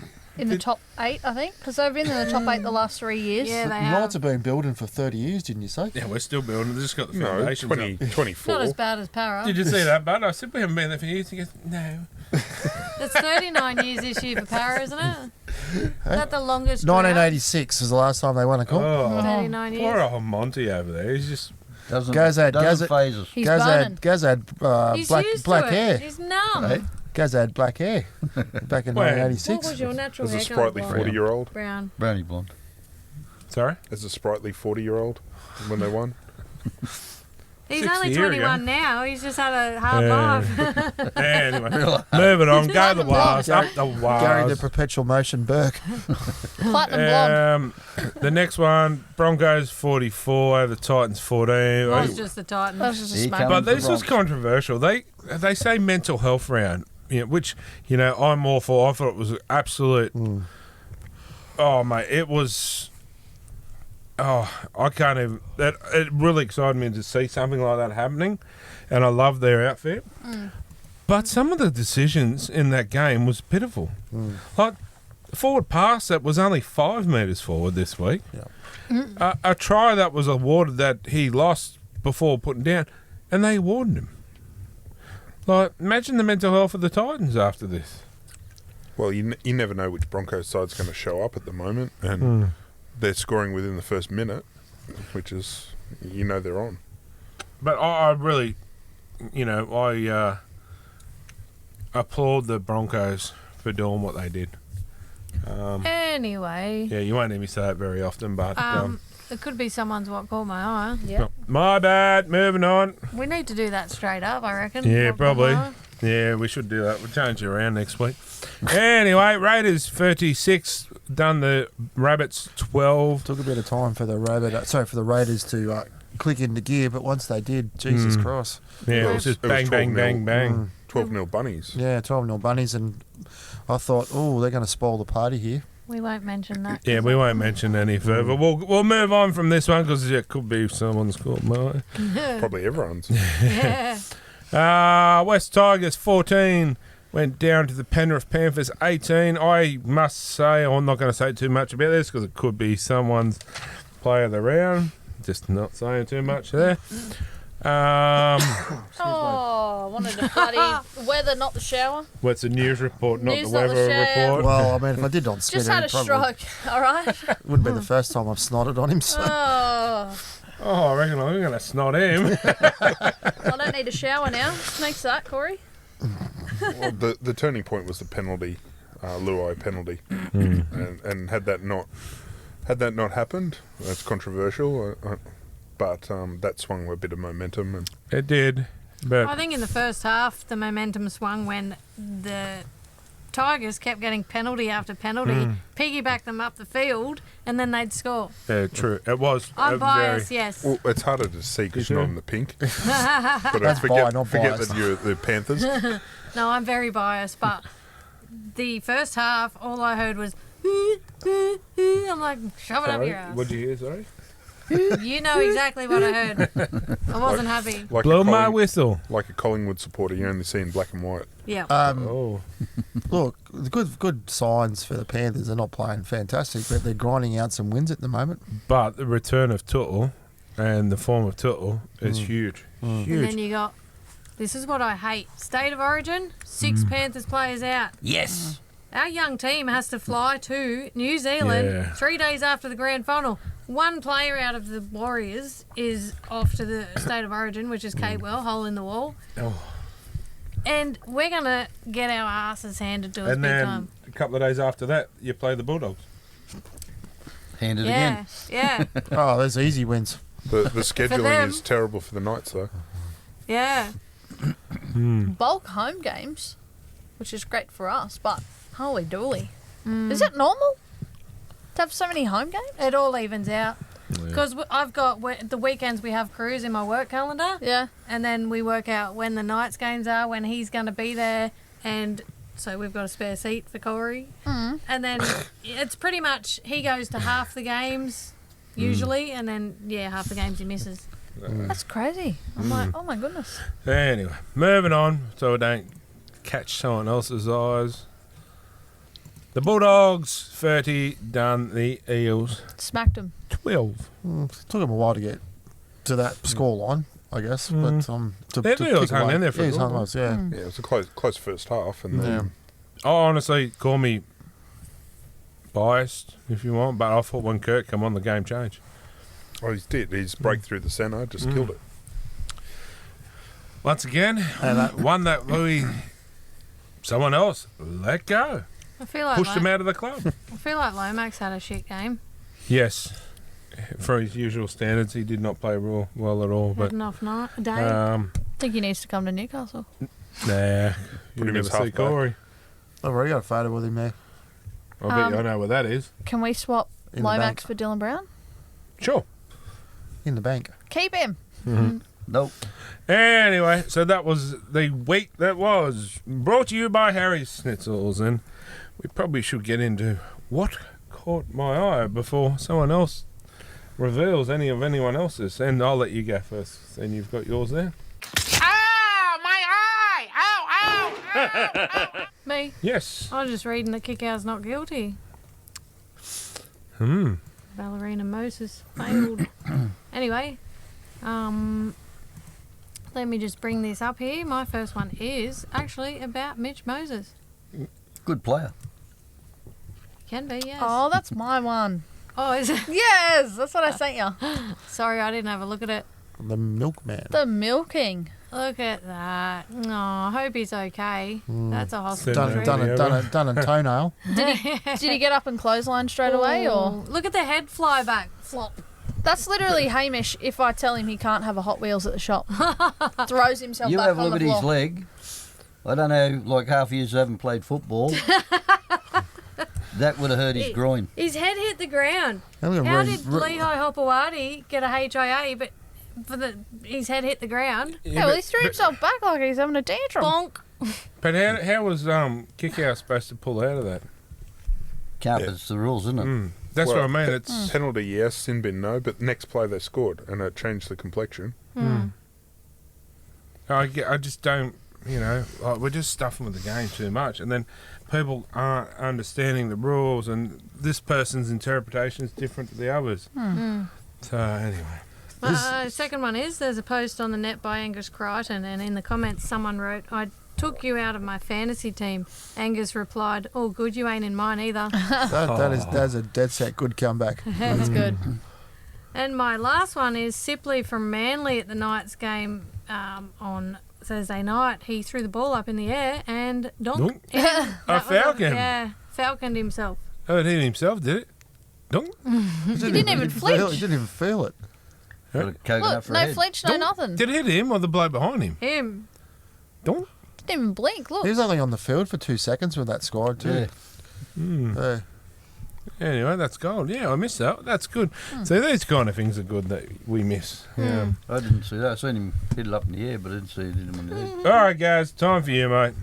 top 8, I think, because they've been in the top 8 the last 3 years. Yeah, The they Knights have. have been building for 30 years, didn't you say? Yeah, we're still building. They've just got the No, foundations 20, up. 24. Not as bad as Para. Did you see that, bud? I said we haven't been there for years. He goes, no. It's 39 years this year for Para, isn't it? Is that the longest? 1986 was the last time they won a cup. Oh, 39 poor years. old Monty over there. He's just. Doesn't Gaz phase us. He's burning. Gaz had He's black used black to it. hair. He's numb. Hey? Gaz had black hair back in When? What 1986. was your natural As a hair sprightly colour? 40-year-old. Brown. Brownie blonde. Sorry? As a sprightly 40-year-old when they won. He's 60 only year 21 now. He's just had a hard life. Anyway, moving on. Go the Wires. Up the Gary the Wires. perpetual motion Burke. Platinum blonde. The next one, Broncos 44 over Titans 14. It was just the Titans. That was just a Here smack. comes- But the this was Bronx. controversial. They say mental health round, which I'm all for. I thought it was absolute. Oh mate, it was. Oh, I can't even. It really excited me to see something like that happening, and I love their outfit. But some of the decisions in that game was pitiful. Like forward pass that was only 5 metres forward this week. A try that was awarded that he lost before putting down, and they awarded him. Like, imagine the mental health of the Titans after this. Well, you never know which Broncos side's going to show up at the moment, and they're scoring within the first minute, which is, they're on. But I really, I applaud the Broncos for doing what they did. Anyway, Yeah, you won't hear me say it very often, but it could be someone's what caught my eye. Yeah. my bad. Moving on. We need to do that straight up, I reckon. Yeah, What caught probably. my eye. Yeah, we should do that. We'll change it around next week. Anyway, Raiders 36, done the Rabbits 12. Took a bit of time for the Raiders to click into gear, but once they did, Jesus Christ. Yeah, it was just It was bang, bang, 12-0. bang, bang. 12-0 bunnies. Yeah, 12-0 bunnies, and I thought, they're going to spoil the party here. We won't mention that. Yeah, we won't mention any further. We'll move on from this one because it could be someone's caught my Probably everyone's. Yeah. West Tigers 14 went down to the Penrith Panthers 18. I must say, I'm not going to say too much about this because it could be someone's player of the round. Just not saying too much there. Oh, I wanted to bloody weather, not the shower. What's the news report, not News, the not the weather shower. report? Well, I mean, if I did not spit Just it, had a it probably stroke, all right? wouldn't be the first time I've snotted on him. So. Oh, I reckon I'm going to snot him. I don't need a shower now. Thanks for that, Corey. Well, the turning point was the penalty, Luai penalty, and had that not happened, that's controversial. But that swung a bit of momentum, and It did. I But think in the first half, the momentum swung when the Tigers kept getting penalty after penalty, piggyback them up the field, and then they'd score. yeah, true. It was. I'm a biased, yes. well, it's harder to see because You you're sure? not in the pink. But That's forget not biased. that you're the Panthers. No, I'm very biased, but the first half, all I heard was, I'm like, shove it up your ass. What'd you hear, sorry? You know exactly what I heard. I wasn't happy. Like Blow a my Colling- whistle. Like a Collingwood supporter, you only see in black and white. Yeah. Oh. Look, the good signs for the Panthers. They're not playing fantastic, but they're grinding out some wins at the moment. But the return of Tuttle and the form of Tuttle is huge. And Huge. then you got this is what I hate. State of Origin, 6 Panthers players out. Yes. Our young team has to fly to New Zealand 3 days after the grand final. One player out of the Warriors is off to the State of Origin, which is Capewell, hole in the wall. Oh. And we're going to get our asses handed to us And big then time. a couple of days after that, you play the Bulldogs. Hand it Yeah, again. yeah, Oh, there's easy wins. The scheduling them. is terrible for the Knights, though. yeah. Bulk home games, which is great for us, but holy dooly. Is it normal to have so many home games? It all evens out. Because I've got the weekends we have crews in my work calendar. Yeah. And then we work out when the Knights games are, when he's going to be there, and so we've got a spare seat for Corey. And then it's pretty much he goes to half the games usually, and then half the games he misses. That's crazy. I'm like, oh my goodness. Anyway, moving on so we don't catch someone else's eyes. The Bulldogs 30 done the Eels Smacked him. 12. It took him a while to get to that scoreline, I guess. But Their to Eels kick hung away. in there for a he's good hung while. us, yeah. Yeah, it was a close first half, and then I honestly call me biased if you want, but I thought when Kirk come on, the game changed. he did. His break through the centre just killed it. Once again, one that someone else let go. I feel like Pushed him out of the club. I feel like Lomax had a shit game. Yes. For his usual standards, he did not play well at all. Had But an off night, a day. I think he needs to come to Newcastle. nah, Put you him never as see halfback. Corey. I've already got a photo with him there. I bet I know where that is. Can we swap In the Lomax bank. for Dylan Brown? Sure. In the bank. Keep him. Nope. Anyway, so that was the week that was brought to you by Harry's Schnitzels, and we probably should get into what caught my eye before someone else reveals any of anyone else's. And I'll let you go first. And you've got yours there. Me? Yes. I was just reading that Kickout's not guilty. Ballerina Moses failed. Anyway, let me just bring this up here. My first one is actually about Mitch Moses. Good player. Can be, yes. Oh, that's my one. Oh, is it? Yes, that's what I sent you. Sorry, I didn't have a look at it. The milkman. The milking. Look at that. Oh, I hope he's okay. That's a hospital Done- treatment. Done a toenail. Did he get up and clothesline straight away, or? Look at the head fly back. Flop. That's literally Hamish if I tell him he can't have a Hot Wheels at the shop. Throws himself You back have a on look the at floor. his leg. I don't know, like half years haven't played football. That would have hurt his groin. His head hit the ground. And look at How Ray- did Lehigh Hopewadi get a HIA, but his head hit the ground? Yeah, well, he threw himself back like he's having a tantrum. Bonk. But how was Kickout supposed to pull out of that? Can't, it's the rules, isn't it? That's Well, what I mean. It's Penalty, yes. Sin bin, no. But next play they scored, and it changed the complexion. I just don't, like we're just stuffing with the game too much, and then people aren't understanding the rules, and this person's interpretation is different to the others. So anyway, Second one is there's a post on the net by Angus Crichton, and in the comments someone wrote, "I took you out of my fantasy team." Angus replied, "Oh, good, you ain't in mine either." That's a dead set good comeback. That's good. And my last one is Sipley from Manly at the Knights game on Thursday night. He threw the ball up in the air and Donk. a falcon. Yeah, falconed himself. Oh, it hit himself, did it? Donk. He didn't even He flinch. didn't even feel it. Got a coconut Look, for a no head. flinch, no Donk. nothing. Did it hit him or the bloke behind him? Him. Donk. Didn't even blink. Look. He was only on the field for 2 seconds with that score too. Yeah. Anyway, that's gold. Yeah, I missed that. That's good. So these kind of things are good that we miss. Yeah. I didn't see that. I seen him hit it up in the air, but I didn't see it hit him in the head. All right, guys, time for you, mate.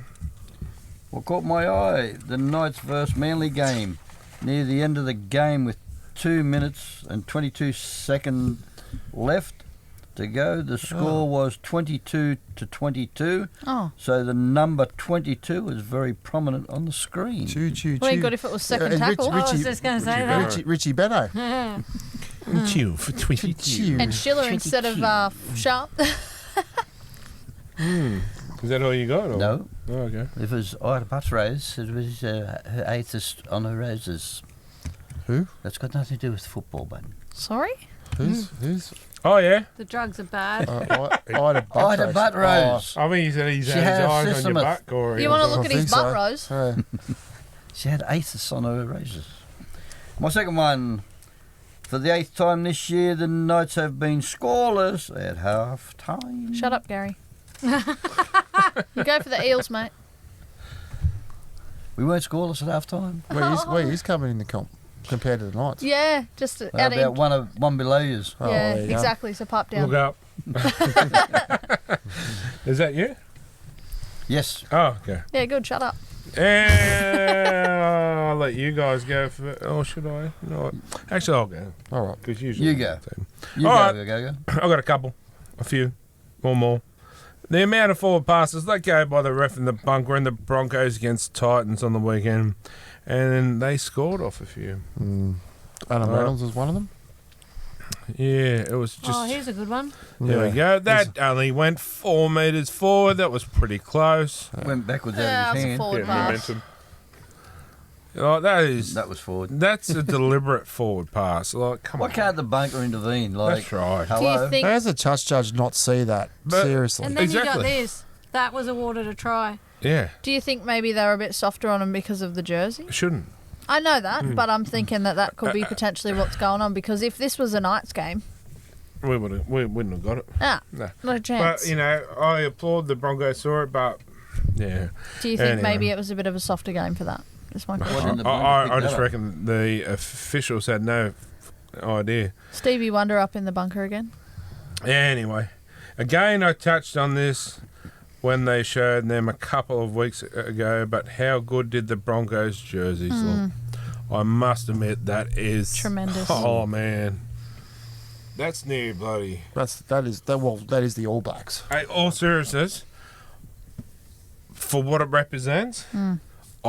What caught my eye? The Knights vs Manly game. Near the end of the game with 2 minutes and 22 seconds left to go. The score was 22-22. Oh. So the number 22 is very prominent on the screen. Choo choo choo. Well, you good if it was second tackle. I was just going to say that. Richie Beto. Chew for 22. And Schiller instead of Sharp. Is that all you got? Or? No, Oh, okay. it was Ida Buttrose. It was her 8th on her roses. Who? That's got nothing to do with football, but Sorry? Who's? Oh, yeah. The drugs are bad. Ida Ida Buttrose. I mean, he said he's She had his had a eyes on your sesame. back. Or You want to I look at think his so. butt, Rose? She had 8th on her roses. My second one. For the 8th time this year, the Knights have been scoreless at half time. Shut up, Gary. You go for the Eels, mate. We weren't scoreless at half time. Where he's coming in the comp compared to the Knights. Yeah, just How out about in. one below yours? Oh, Yeah, there you go. exactly. So pipe down. Look up. Is that you? Yes. Oh, okay. Yeah, good. Shut up. I'll let you guys go for it. Or should I? No. Actually, I'll go. All right. Because usually You go. You All go. I've got a couple. A few. One more. The amount of forward passes let go by the ref in the bunker and the Broncos against Titans on the weekend. And then they scored off a few. Adam Reynolds was one of them. Yeah, it was just... Oh, here's a good one. There we go. That only went 4 metres forward. That was pretty close. Went backwards Yeah, out of that's his a hand. forward pass. Like, That was forward. that's a deliberate forward pass. Like, come Why on. can't the bunker intervene? Like, That's right. Do hello. you think? How does a judge not see that? But- Seriously. And then you got Exactly. this. That was awarded a try. Yeah, Do you think maybe they were a bit softer on him because of the jersey? shouldn't. I know that, but I'm thinking that could Uh, be potentially what's going on because if this was a Knights game, We wouldn't have got it. not a chance. But, I applaud the Broncos for it, but, yeah. Do you think anyway. maybe it was a bit of a softer game for that? That's my Why question. didn't the bunker I pick just that up? reckon the officials had no idea. Stevie Wonder up in the bunker again. Anyway, again, I touched on this when they showed them a couple of weeks ago, but how good did the Broncos jerseys look? I must admit, that is... Tremendous. Oh, man. That's near bloody... That is the All Blacks. Hey, all seriousness, for what it represents, I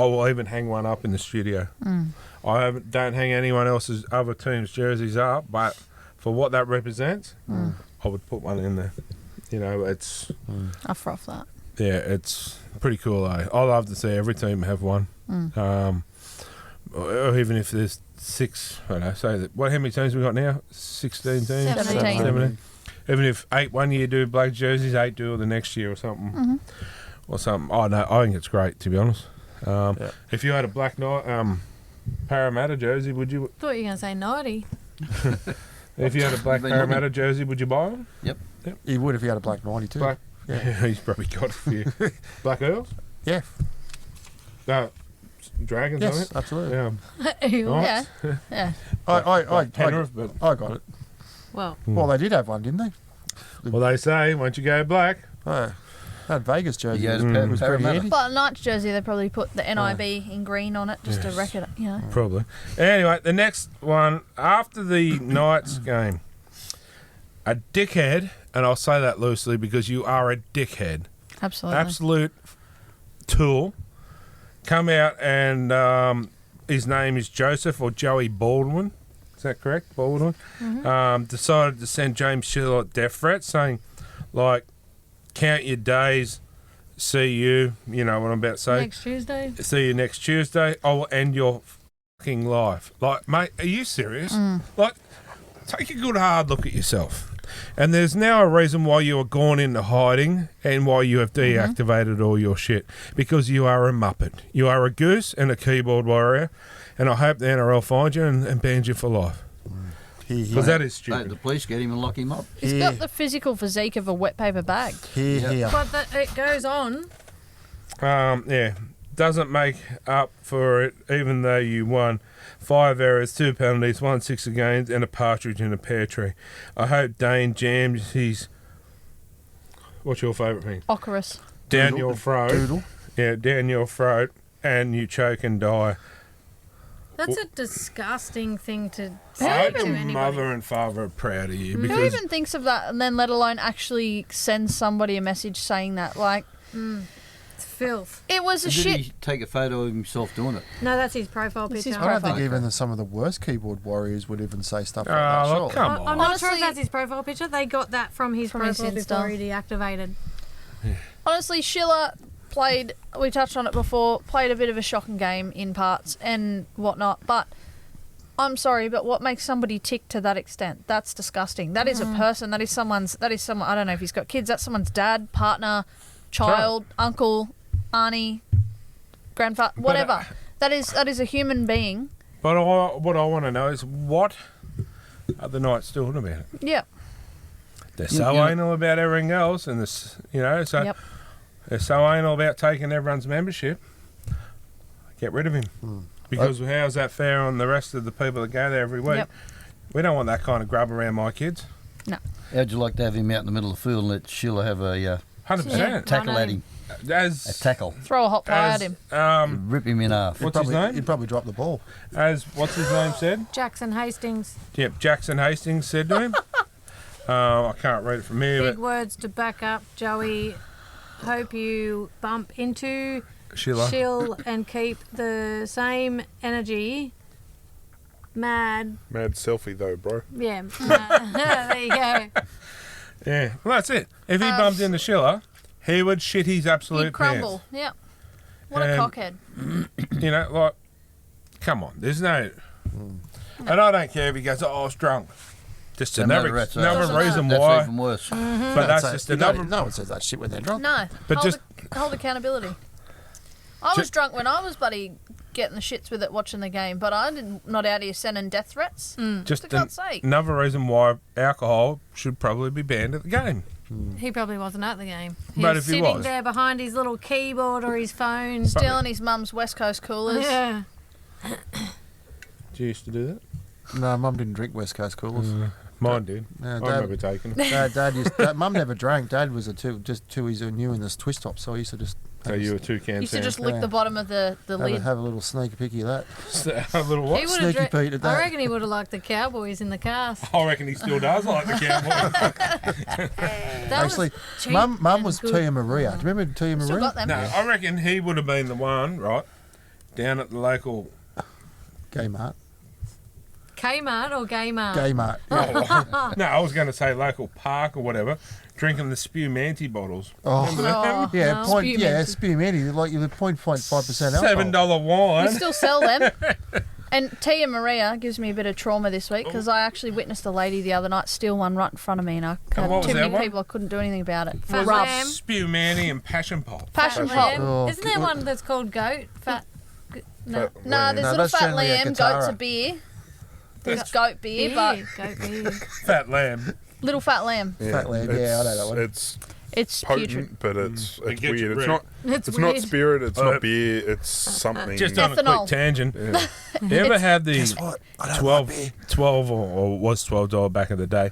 will even hang one up in the studio. Don't hang anyone else's other team's jerseys up, but for what that represents, I would put one in there. It's I froth that. it's pretty cool. I love to see every team have one. Or even if there's 6, I don't know, say that. How many teams we got now? 16 teams? 17. Even if 8 one year do black jerseys, 8 do it the next year or something. Or something. Oh, no, I think it's great, to be honest. If you had a black Parramatta jersey, would you? Thought you were going to say naughty. If you had a black Been Parramatta looking. jersey, would you buy them? He would if he had a black 92. Black. Yeah. He's probably got a few. Black Earls? Yeah. No, Dragons, Yes, I think. absolutely. Yeah. Ew. Right. Yeah. Yeah. I Penrith, but got it. Well, Well, they did have one, didn't they? well, they say once you go black, That Vegas jersey You go to was pretty Parramatta. handy. But a Knights jersey, they probably put the NIB in green on it just to Yes. wreck it, probably. Anyway, the next one after the Knights game, a dickhead, and I'll say that loosely because you are a dickhead. Absolutely. Absolute tool, come out and his name is Joseph or Joey Baldwin. Is that correct? Baldwin. Decided to send James Shillett death threats saying, like, count your days, see you, you know what I'm about to say. next Tuesday. See you next Tuesday. I will end your fucking life. Like, mate, are you serious? Like, take a good hard look at yourself. And there's now a reason why you are gone into hiding and why you have deactivated all your shit. Because you are a muppet. You are a goose and a keyboard warrior. And I hope the NRL finds you and bans you for life. Because that is Mate, stupid. the police get him and lock him up. He's got the physical physique of a wet paper bag. Here. But it goes on. Yeah. Doesn't make up for it, even though you won 5 errors, 2 penalties, 1 6 games, and a partridge in a pear tree. I hope Dane jams his. What's your favourite thing? Ocarus. Down Doodle. your throat. Doodle. Yeah, down your throat, and you choke and die. That's a disgusting thing to I say hope to your anybody. mother and father are proud of you Who because even thinks of that and then let alone actually send somebody a message saying that? Like, It's filth. it was a Did shit. he take a photo of himself doing it? No, that's his profile It's picture. his I don't think Okay. even some of the worst keyboard warriors would even say stuff like Oh, that. look, Surely. come I'm on. not sure if Honestly- that's his profile picture. They got that from his From his profile Insta. before he deactivated. Honestly, Schiller played, we touched on it before, played a bit of a shocking game in parts and whatnot, but I'm sorry, but what makes somebody tick to that extent? That's disgusting. That is a person. That is someone, I don't know if he's got kids, that's someone's dad, partner, child, uncle, auntie, grandfather, whatever. That is a human being. But what I want to know is what are the Knights doing about it? Yeah. They're so anal about everything else, and this, so they're so anal about taking everyone's membership. Get rid of him. Because how's that fair on the rest of the people that go there every week? Yep. We don't want that kind of grub around my kids. No. How'd you like to have him out in the middle of the field and let Sheila have a 100%. tackle at him? A tackle. Throw a hot fire at him. Rip him in half. What's his name? He'd probably drop the ball. As what's his name said? Jackson Hastings. Yep, Jackson Hastings said to him. I can't read it from here, Big but words to back up, Joey. Hope you bump into Sheila. Shill and keep the same energy. Mad selfie though, bro. Yeah. There you go. Yeah, well that's it. If he bumped into Schiller, he would shit his absolute He'd crumble. pants. Yep. What a cockhead. Like, come on, there's no... And I don't care if he goes, I was drunk. Just another reason That's why. even worse. But that's just another... No one says that shit when they're drunk. No. But hold accountability. I was drunk when I was bloody getting the shits with it watching the game, but I'm not out here sending death threats. Just for God's sake. another reason why alcohol should probably be banned at the game. He probably wasn't at the game. He But was if he sitting was. there behind his little keyboard or his phone. Stealing his mum's West Coast coolers. Yeah. Did you used to do that? No, Mum didn't drink West Coast coolers. Mine did. No, I remember taking them. Dad Mum never drank. Dad was just too new in this twist top, so he used to just. So you were two cans Used to just lick the bottom of the lid. Have a little sneaky picky of that. A little what? He would have Sneaky Pete at that. I reckon he would have liked the Cowboys in the cast. I reckon he still does like the Cowboys. That Actually, was cheap Mum and was good. Tia Maria. Do you remember Tia Still Maria? got them. No, I reckon he would have been the one, right, down at the local... Gay Mart. Kmart or Gay Mart? Gay Mart. No, I was going to say local park or whatever, drinking the Spumante bottles. Oh, Remember that? Oh, yeah, no. Spumante, like you're 0.5% alcohol. $7 wine. We still sell them. And Tia Maria gives me a bit of trauma this week because I actually witnessed a lady the other night steal one right in front of me, and I And what had was too that many one? people. I couldn't do anything about it. Fat Rub. lamb. Spumante and Passion Pop. Passion Fat pop. lamb. Oh, Isn't there one that's called goat? Fat. No. No, there's No, little that's fat generally a lamb, Katara. goats a beer. There's goat beer, but Goat beer. Fat lamb. little fat lamb. Fat lamb, yeah, I know that one. It's It's potent, putrid. but it's It gets you weird. It's ready. not. It's It's weird. not spirit. It's Uh, not beer. It's something. Just on a quick Ethanol. tangent. Yeah. You ever had the Guess what? I don't like beer. 12 or was $12 back in the day,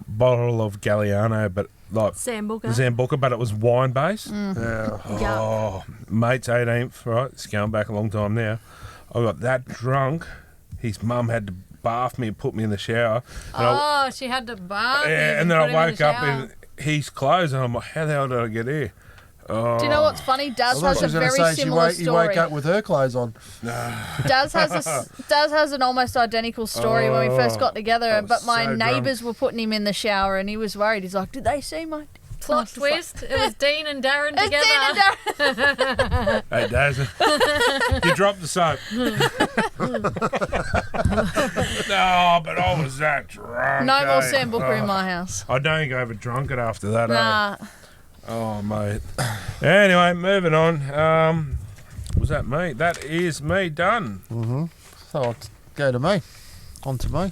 bottle of Galliano, but like Sambuca. Zambuca, but it was wine based. Yeah. Oh, mate's 18th, right? It's going back a long time now. I got that drunk. His mum had to bath me and put me in the shower. And Oh, she had to bath. yeah, and then I woke up in his clothes, and I'm like, how the hell did I get here? Oh, Do you know what's funny? Daz I has thought a she was going to very say similar you wake story. up with her clothes on. Daz has an almost identical story when we first got together. was but my so neighbours were putting him in the shower, and he was worried. He's like, "Did they see my Plot twist. It was Dean and Darren It's together. Dean and Darren. Hey, Daz, you dropped the soap. No, but I was that drunk. No more eh? Sambuca in my house. I don't go over drunk it after that. Nah. Oh, mate. Anyway, moving on. Was that me? That is me done. So I'll go to me. On to me.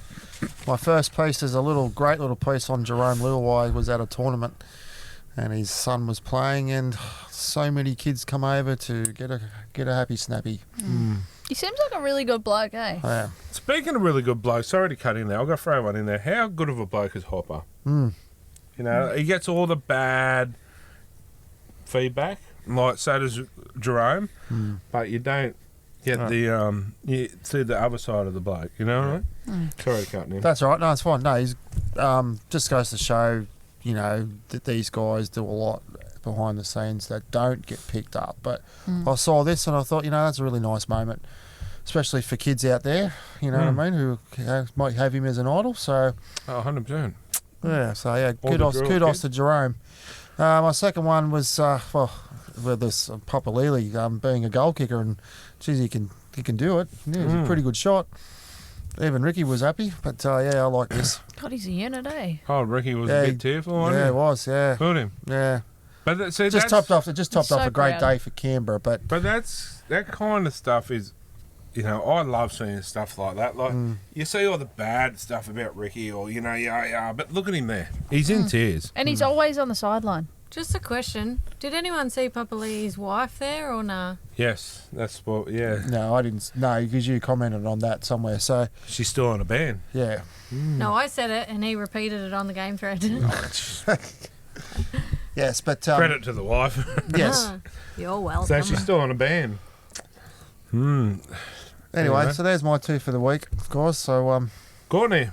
My first piece is a great little piece on Jerome Lilwai. Was at a tournament and his son was playing, and so many kids come over to get a happy snappy. He seems like a really good bloke, eh? Yeah. Speaking of really good blokes, sorry to cut in there. I've got to throw one in there. How good of a bloke is Hopper? You know, he gets all the bad feedback, like so does Jerome, but you don't get you see the other side of the bloke. You know what I mean? Sorry to cut in. That's all right. No, it's fine. No, he's just goes to show, you know, that these guys do a lot behind the scenes that don't get picked up. But I saw this and I thought, you know, that's a really nice moment, especially for kids out there, you know what I mean, who might have him as an idol. So, Oh, 100%. yeah, so yeah, All the drill kudos kids. to Jerome. My second one was with this Papalili being a goal kicker, and geez, he can do it. Yeah, he's a pretty good shot. Even Ricky was happy, but I like this. God, he's a unit, eh? Oh, Ricky was a bit tearful, wasn't Yeah, he? it was. Yeah, Good him. yeah. But It just topped off a great day for Canberra, but that kind of stuff is, I love seeing stuff like that. Like you see all the bad stuff about Ricky, or but look at him there. He's in tears. And he's always on the sideline. Just a question. Did anyone see Papali's wife there or nah? Yes, that's what. Yeah, no, I didn't. No, because you commented on that somewhere. So she's still on a ban. yeah, No, I said it and he repeated it on the game thread. yes, but Credit to the wife. yes. You're welcome. So she's still on a ban. Anyway, Anyway. so there's my two for the week, of course. So Courtney.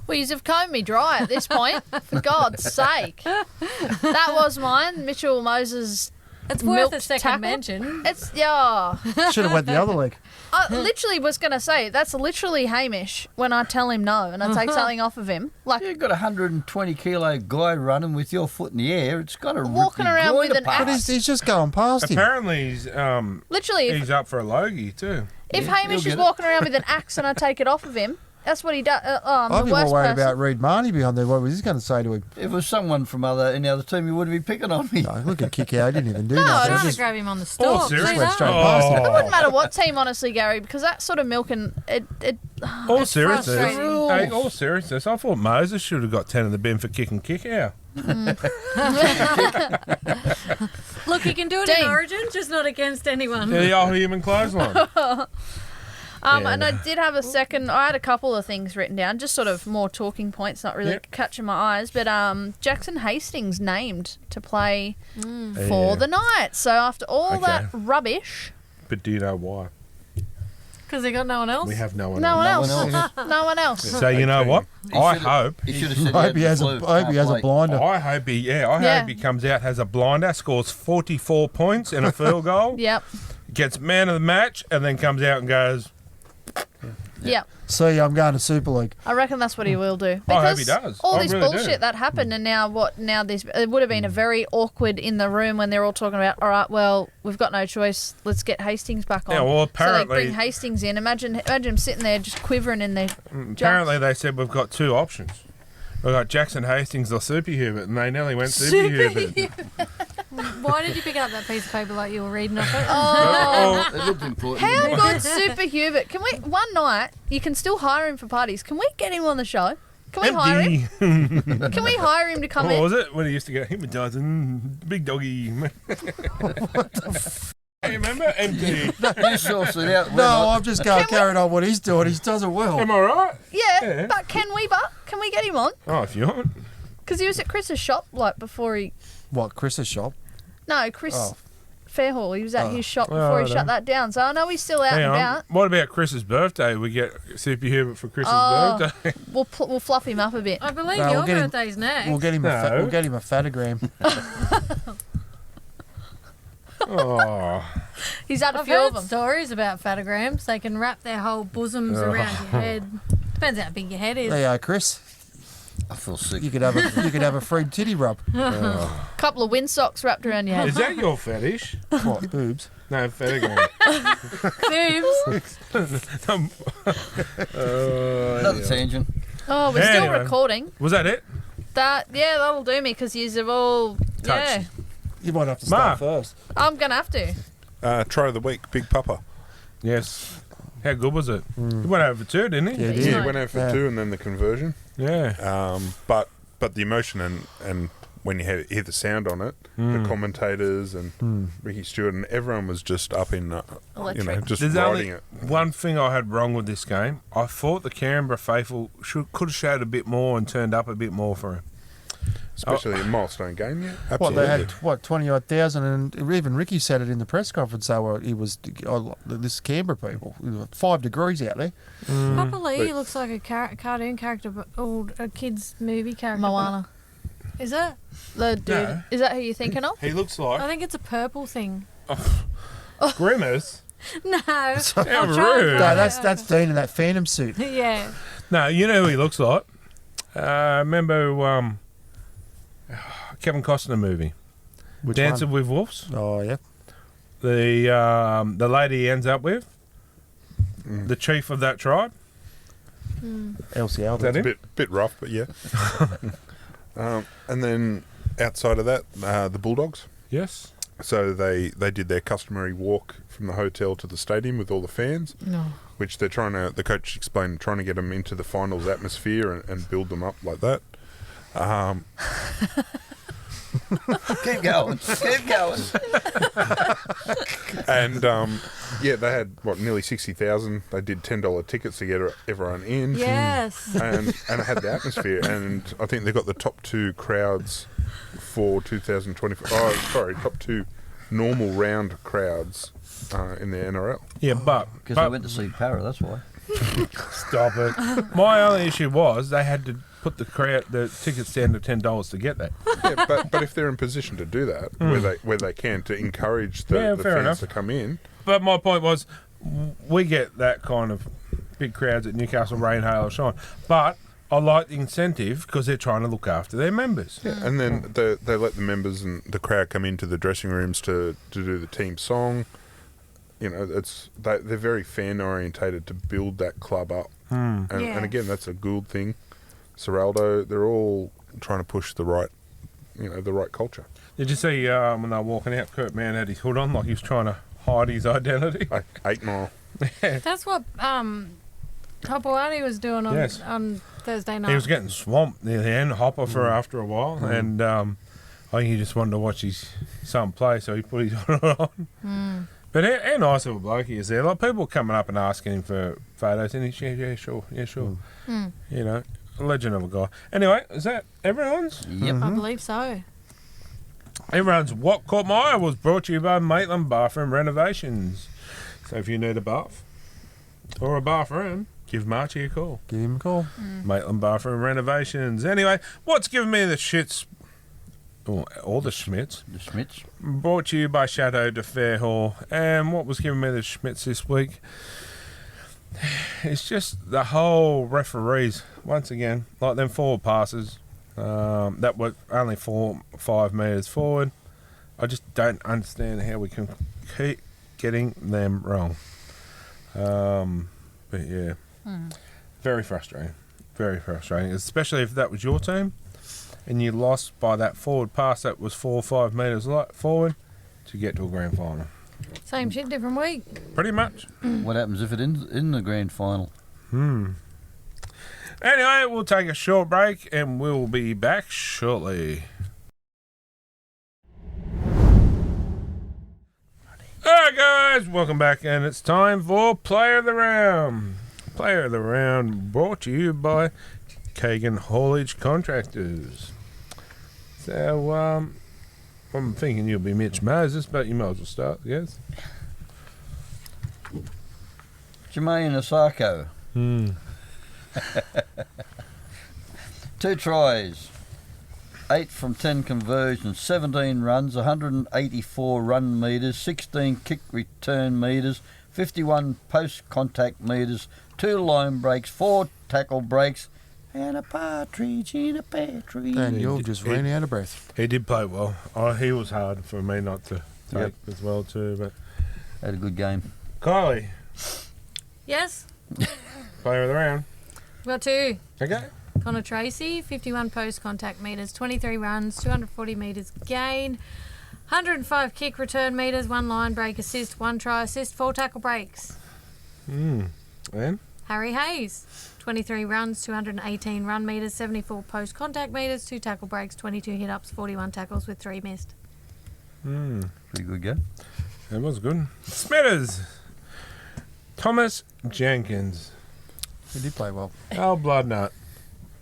Well, you've combed me dry at this point. For God's sake. That was mine. Mitchell Moses. It's worth milked a second tackle. mention. It's, yeah. should have went the other leg. I literally was going to say, that's literally Hamish when I tell him no and I take something off of him. Like, You've got a 120 kilo guy running with your foot in the air. It's got to Walking around with an But he's just going past him. Apparently he's literally, he's up for a logie too. if Yeah, Hamish he'll is get it. walking around with an axe and I take it off of him, that's what he does. I'd The be more worst worried person. about Reed Marnie behind there. What was he going to say to him? If it was someone from any other team, you wouldn't be picking on me. No, look at kick out. He didn't even do No, nothing. Trying Just- to grab him on the stalk. seriously? See went that? straight past him. It wouldn't matter what team, honestly, Gary, because that sort of milking it. All It's seriousness, frustrating. hey, all seriousness, I thought Moses should have got 10 in the bin for kick out. Look, he can do it Dean. in Origin, just not against anyone. The old human clothesline. And I did have I had a couple of things written down, just sort of more talking points, not really Yep. catching my eyes. But Jackson Hastings named to play Yeah. for the Knights. So after all Okay. that rubbish, But do you know why? Because they got no one else. We have no one no one else. else. No one else. So you know what? I hope. He should have said I hope he has a blue. blinder. I hope he comes out, has a blinder, scores 44 points in a field goal, Yep. gets man of the match, and then comes out and goes, Yep. See, I'm going to Super League. I reckon that's what he will do. I hope Because he does. all I this really do. bullshit that happened, and now what? Now this it would have been a very awkward in the room when they're all talking about. All right, well, we've got no choice. Let's get Hastings back on. Yeah, well, so apparently- they bring Hastings in. Imagine him sitting there just quivering in there. apparently they said we've got two options. We've got Jackson Hastings or Super Hubert, and they nearly went Super Hubert. Why did you pick up that piece of paper like you were reading off it? Oh, It looked important. how didn't it? good Super Hubert? Can we one night? You can still hire him for parties. Can we get him on the show? Can we hire him? Empty. Can we hire him to come What in? was it? When he used to go, him and Dyson, big doggy. Hey, remember? Empty. You source it out. No, I'm just going carrying on what he's doing. He does it well. Am I right? Yeah, Yeah. but can we get him on? Oh, if you want. Because he was at Chris's shop before he. What, Chris's shop? No, Chris Oh. Fairhall. He was at his shop Well, before I he shut don't- that down. So I know he's still out Hang and on. about. What about Chris's birthday? We get Super Hubert for Chris's Oh. birthday. We'll fluff him up a bit. I believe No, your we'll get him- birthday's next. We'll get him No. we'll get him a fatagram. Oh. He's had a I've few of heard them. stories about fatograms. They can wrap their whole bosoms around your head. Depends how big your head is. There you go, Chris. I feel sick. You could have a free titty rub. Couple of wind socks wrapped around your head. Is that your fetish? What, boobs? No, fetagram. Boobs. Another tangent. Oh, we're still Anyway. recording. Was that it? That'll do me because you've all. Yeah, You might have to Mark. start first. I'm gonna have to. Try of the week, Big Papa. Yes. How good was it? He went over two, didn't he? Yeah, he He's did. He not- went out for Yeah. two and then the conversion. Yeah. But the emotion and when you hear the sound on it, the commentators and Ricky Stewart and everyone was just up in, Electric. just There's riding only it. one thing I had wrong with this game. I thought the Canberra faithful could have showed a bit more and turned up a bit more for him. Especially a milestone game, yeah. What, Absolutely. they had, 20-odd thousand, and even Ricky said it in the press conference, this Canberra people, 5 degrees out there. Papa Lee But- looks like a cartoon character, but a kid's movie character. Moana. Is it? The dude. No. Is that who you're thinking of? He looks I like think it's a purple thing. Grimace. No. How I'll try and rude. find No, it. that's Dean in that Phantom suit. Yeah. No, you know who he looks like? Remember Kevin Costner movie? Which Dancing one? with Wolves. Oh, yeah. The lady he ends up with, the chief of that tribe. Elsie Is that Albert. him? Bit rough, but yeah. And then outside of that, the Bulldogs. Yes. So they did their customary walk from the hotel to the stadium with all the fans, No. which the coach explained, trying to get them into the finals atmosphere and build them up like that. Keep going. Keep going. And they had nearly 60,000. They did $10 tickets to get everyone in. Yes. And it had the atmosphere, and I think they got the top 2 crowds for 2024. Oh, sorry, top 2 normal round crowds in the NRL. Yeah, but Because I went to see Para, that's why. stop it. My only issue was they had to put the tickets down to $10 to get that. Yeah, but if they're in position to do that, where they can, to encourage the fair fans enough. to come in. But my point was, we get that kind of big crowds at Newcastle, rain, hail, or shine. But I like the incentive because they're trying to look after their members. Yeah, and then they let the members and the crowd come into the dressing rooms to do the team song. You know, they're very fan orientated to build that club up. And again, that's a good thing. Seraldo, they're all trying to push the right culture. Did you see when they were walking out, Kurt Mann had his hood on like he was trying to hide his identity? 8 Mile. That's what Hopewadi was doing on, Yes. on Thursday night. He was getting swamped near the end, Hopper, for after a while. And I think he just wanted to watch his son play, so he put his hood on. But how nice of a bloke he is there. Like, people coming up and asking him for photos, and he's, yeah, sure. You know, a legend of a guy. Anyway, is that everyone's? Yep. I believe so. Everyone's What Caught My Eye was brought to you by Maitland Bathroom Renovations. So if you need a bath or a bathroom, give Marchie a call. Give him a call. Maitland Bathroom Renovations. Anyway, what's giving me the shits, or the schmitz, The Schmitz. brought to you by Chateau de Fairhall. And what was giving me the schmitz this week? It's just the whole referees, once again, like them forward passes that were only 4-5 metres forward. I just don't understand how we can keep getting them wrong. But yeah, very frustrating. Very frustrating, especially if that was your team and you lost by that forward pass that was 4 or 5 metres forward to get to a grand final. Same shit, different week. Pretty much. What happens if it in the grand final? Anyway, we'll take a short break and we'll be back shortly. Alright guys, welcome back, and it's time for Player of the Round. Player of the Round brought to you by Kagan Haulage Contractors. So, I'm thinking you'll be Mitch Moses, but you might as well start, yes? Jermaine Osako. 2 tries, 8 from 10 conversions, 17 runs, 184 run metres, 16 kick return metres, 51 post-contact metres, 2 line breaks, 4 tackle breaks, and a partridge in a pear tree. And you're just running out of breath. He did play well. He was hard for me not to take as well too, but... Had a good game. Kylie, Yes, Player of the Round. we've got 2. Okay. Connor Tracy, 51 post-contact metres, 23 runs, 240 metres gained, 105 kick return metres, 1 line break assist, 1 try assist, 4 tackle breaks. And? Harry Hayes, 23 runs, 218 run metres, 74 post-contact metres, 2 tackle breaks, 22 hit-ups, 41 tackles with 3 missed. Pretty good game. It was good. Smetters. Thomas Jenkins. He did play well. Oh, blood nut.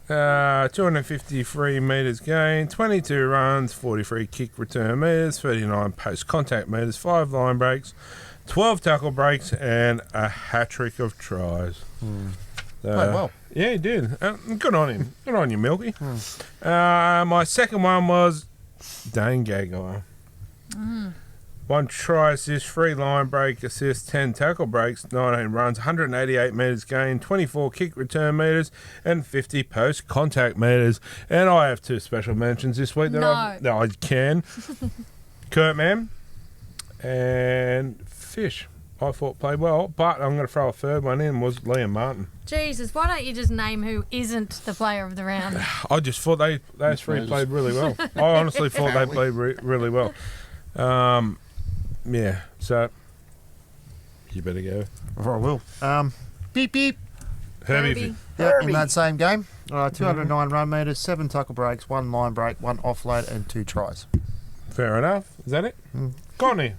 253 metres gained, 22 runs, 43 kick return metres, 39 post-contact metres, 5 line breaks, 12 tackle breaks, and a hat-trick of tries. Played well. Yeah, he did. Good on him. Good on you, Milky. My second one was Dane Gagai. 1 try assist, 3 line break assist, 10 tackle breaks, 19 runs, 188 metres gained, 24 kick return metres, and 50 post-contact metres. And I have 2 special mentions this week that I can. Kurtman and Fish. I thought played well, but I'm going to throw a third one in, was Liam Martin. Jesus, why don't you just name who isn't the player of the round? I just thought those three played really well. I honestly thought they played really well. Yeah, so you better go. I will. Beep beep. Herbie. Yeah, in that same game, 209 run meters, 7 tackle breaks, 1 line break, 1 offload, and 2 tries. Fair enough. Is that it? Connie.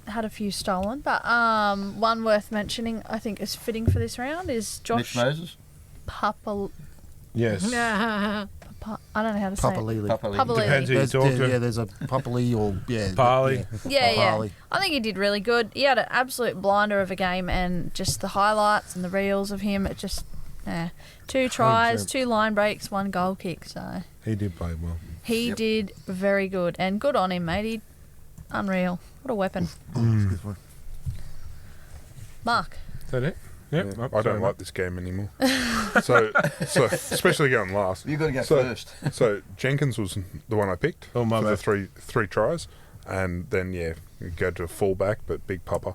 Had a few stolen, but one worth mentioning, I think is fitting for this round, is Josh Mitch Moses? Yes. I don't know how to say it. Papalili. Papalili. Depends who you talk to. Yeah, there's a Papali or Parley. Yeah. Parley. I think he did really good. He had an absolute blinder of a game, and just the highlights and the reels of him, it just, 2 tries, 2 line breaks, 1 goal kick. So He did play well. he did very good, and good on him, mate. Unreal. What a weapon. Mark. Is that it? Yep. I don't like this game anymore. so especially going last. You've got to go So- first. So Jenkins was the one I picked Oh, my for the bad. three tries, and then you go to fullback, but Big Papa.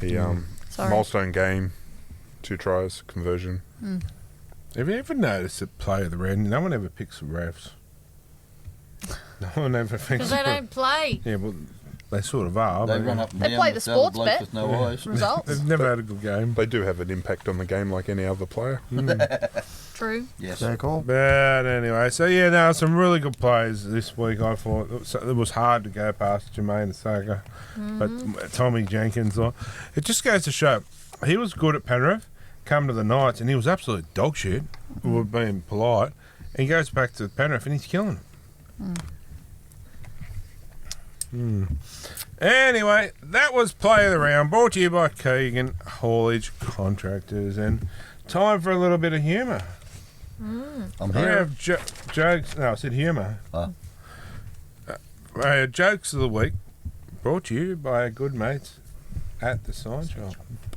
He Sorry. milestone game, 2 tries, conversion. Have you ever noticed that play of the round? No one ever picks the refs. No one ever thinks. Because they don't play. Yeah, well, they sort of are. They but run up and They down play the with other sports blokes bet. with no eyes. Results. They've never had a good game. They do have an impact on the game like any other player. True. Yes. Fair call. But anyway, so yeah, there are some really good plays this week. I thought it was hard to go past Jermaine Saka, but Tommy Jenkins, it just goes to show he was good at Penrith. Come to the Knights and he was absolute dog shit. We're being polite. And he goes back to Penrith and he's killing them. Anyway, that was Play of the Round, brought to you by Keegan Haulage Contractors. And time for a little bit of humour. I'm We here. have jokes. No, I said humour. Oh. Jokes of the week, brought to you by our good mates at the Sign Shop.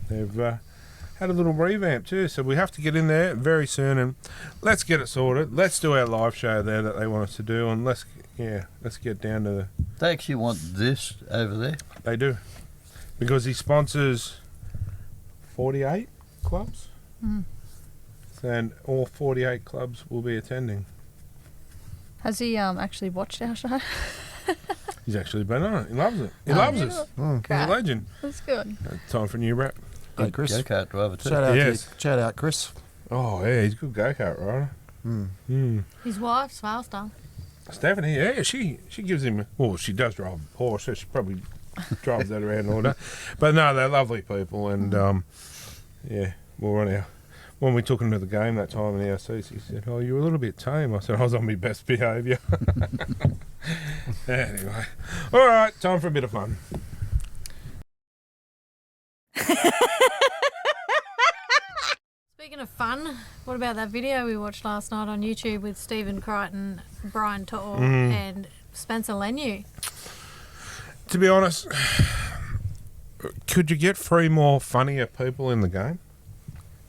They've had a little revamp too, so we have to get in there very soon and let's get it sorted. Let's do our live show there that they want us to do, and let's get down to the. They actually want this over there. They do, because he sponsors 48 clubs, and all 48 clubs will be attending. Has he actually watched our show? He's actually been on it. He loves it. He loves us. He's a Crap. legend. That's good. Time for a new rap. Hey, Chris. Go-kart driver too. Shout out, Yes. shout out, Chris. Oh yeah, he's a good go-kart rider. His wife's faster. Stephanie, yeah, she gives him. Well, she does drive a Porsche, so she probably drives that around all day. But no, they're lovely people, and yeah, we're on our. When we took him to the game that time in the RC, he said, "Oh, you were a little bit tame." I said, "I was on my best behaviour." Anyway, all right, time for a bit of fun. Speaking of fun, what about that video we watched last night on YouTube with Stephen Crichton, Brian To'o, and Spencer Leniu? To be honest, could you get 3 more funnier people in the game?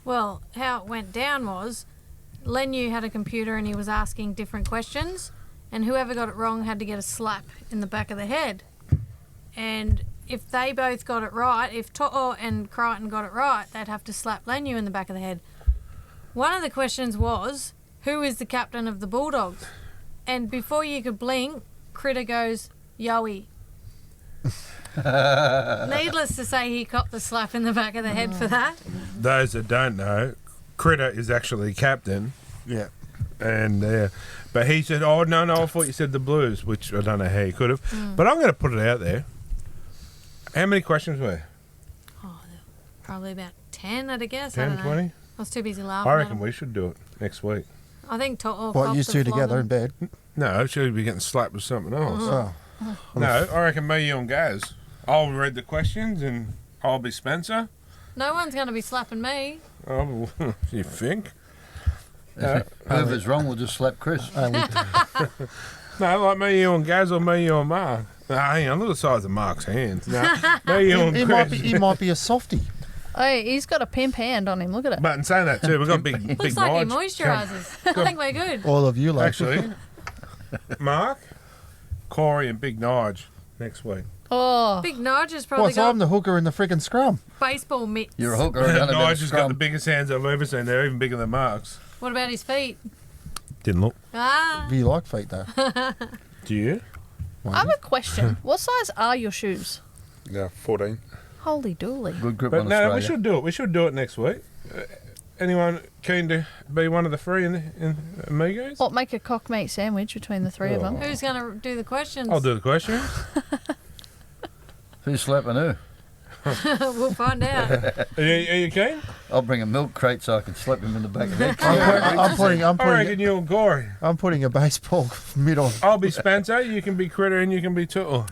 Well, how it went down was Leniu had a computer and he was asking different questions, and whoever got it wrong had to get a slap in the back of the head. And if they both got it right, if To'o and Crichton got it right, they'd have to slap Leniu in the back of the head. One of the questions was, who is the captain of the Bulldogs? And before you could blink, Critter goes, Yowie. Needless to say, he copped the slap in the back of the head for that. Those that don't know, Critter is actually captain. Yeah. And but he said, "Oh no, I thought you said the Blues," which I don't know how he could have. But I'm going to put it out there. How many questions were there? Oh, probably about 10, I'd guess. 10, 20? I was too busy laughing. I at reckon him. we should do it next week. I think To'o What, copped you the two together in flogging. bed? No, she'll be getting slapped with something else. Oh. No, I reckon me, you and Gaz. I'll read the questions and I'll be Spencer. No one's going to be slapping me. Oh, you think? Whoever's wrong will just slap Chris. No, like me, you and Gaz, or me, you and Mark. Nah, hang on, look at the size of Mark's hands. No, me, you and He Chris. might be a softie. Oh, he's got a pimp hand on him. Look at it. But in saying that too, we've got big Looks big like he knives. moisturises. I think we're good. All of you, like. Actually, Mark, Corey and Big Nige next week. Oh, Big Nige has probably So I'm got the hooker in the freaking scrum. baseball mitts. You're a hooker. And Nige has got the biggest hands I've ever seen. They're even bigger than Mark's. What about his feet? Didn't look. Ah, Do you like feet though? Do you? I have a question. What size are your shoes? Yeah, 14. Holy dooly. Good grip But on no, Australia. we should do it. We should do it next week. Anyone keen to be one of the three in Amigos? What, make a cock meat sandwich between the three of them? who's going to do the questions? I'll do the question. Who's slapping who? We'll find out. Are you keen? I'll bring a milk crate so I can slap him in the back of the head. I'm putting a baseball mitt on. I'll be Spencer. You can be Critter, and you can be Tuttle.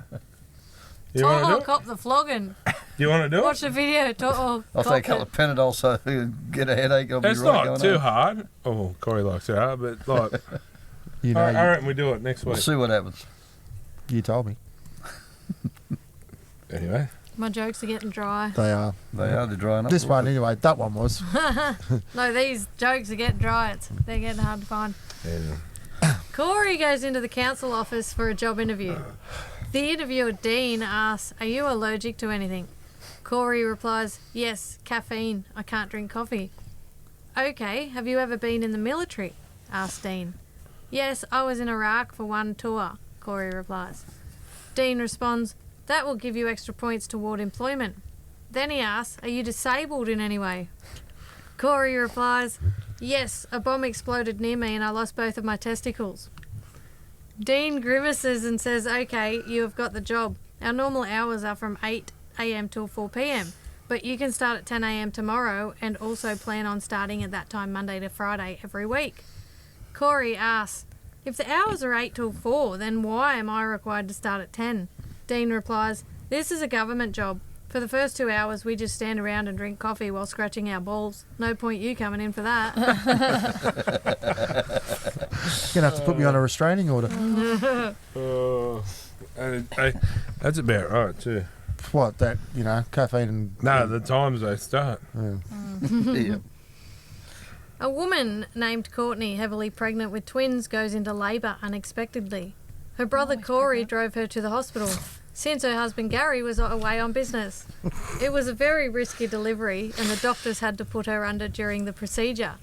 You want to do Toto it? cop the flogging. You want to do Watch it? the video. Toto I'll take a couple of Panadol so he'll get a headache. I'll It's be right not going too on. hard. Oh, Corey likes it hard, but like, You know, I reckon we do it next We'll week. see what happens. you told me. Anyway, My jokes are getting dry. They are. They're drying up. This one anyway. That one was. No, these jokes are getting dry. They're getting hard to find. Corey goes into the council office for a job interview. The interviewer, Dean, asks, "Are you allergic to anything?" Corey replies, "Yes, caffeine. I can't drink coffee." "Okay, have you ever been in the military?" asks Dean. "Yes, I was in Iraq for one tour," Corey replies. Dean responds, "That will give you extra points toward employment." Then he asks, "Are you disabled in any way?" Corey replies, "Yes, a bomb exploded near me and I lost both of my testicles." Dean grimaces and says, "Okay, you have got the job. Our normal hours are from 8 a.m. till 4 p.m, but you can start at 10 a.m. tomorrow and also plan on starting at that time Monday to Friday every week." Corey asks, "If the hours are 8 till 4, then why am I required to start at 10? Dean replies, "This is a government job. For the first 2 hours, we just stand around and drink coffee while scratching our balls. No point you coming in for that." You're gonna have to put me on a restraining order. That's about right too. What that caffeine and No, the times they start. Yeah. A woman named Courtney, heavily pregnant with twins, goes into labour unexpectedly. Her brother Corey drove her to the hospital, since her husband Gary was away on business. It was a very risky delivery, and the doctors had to put her under during the procedure.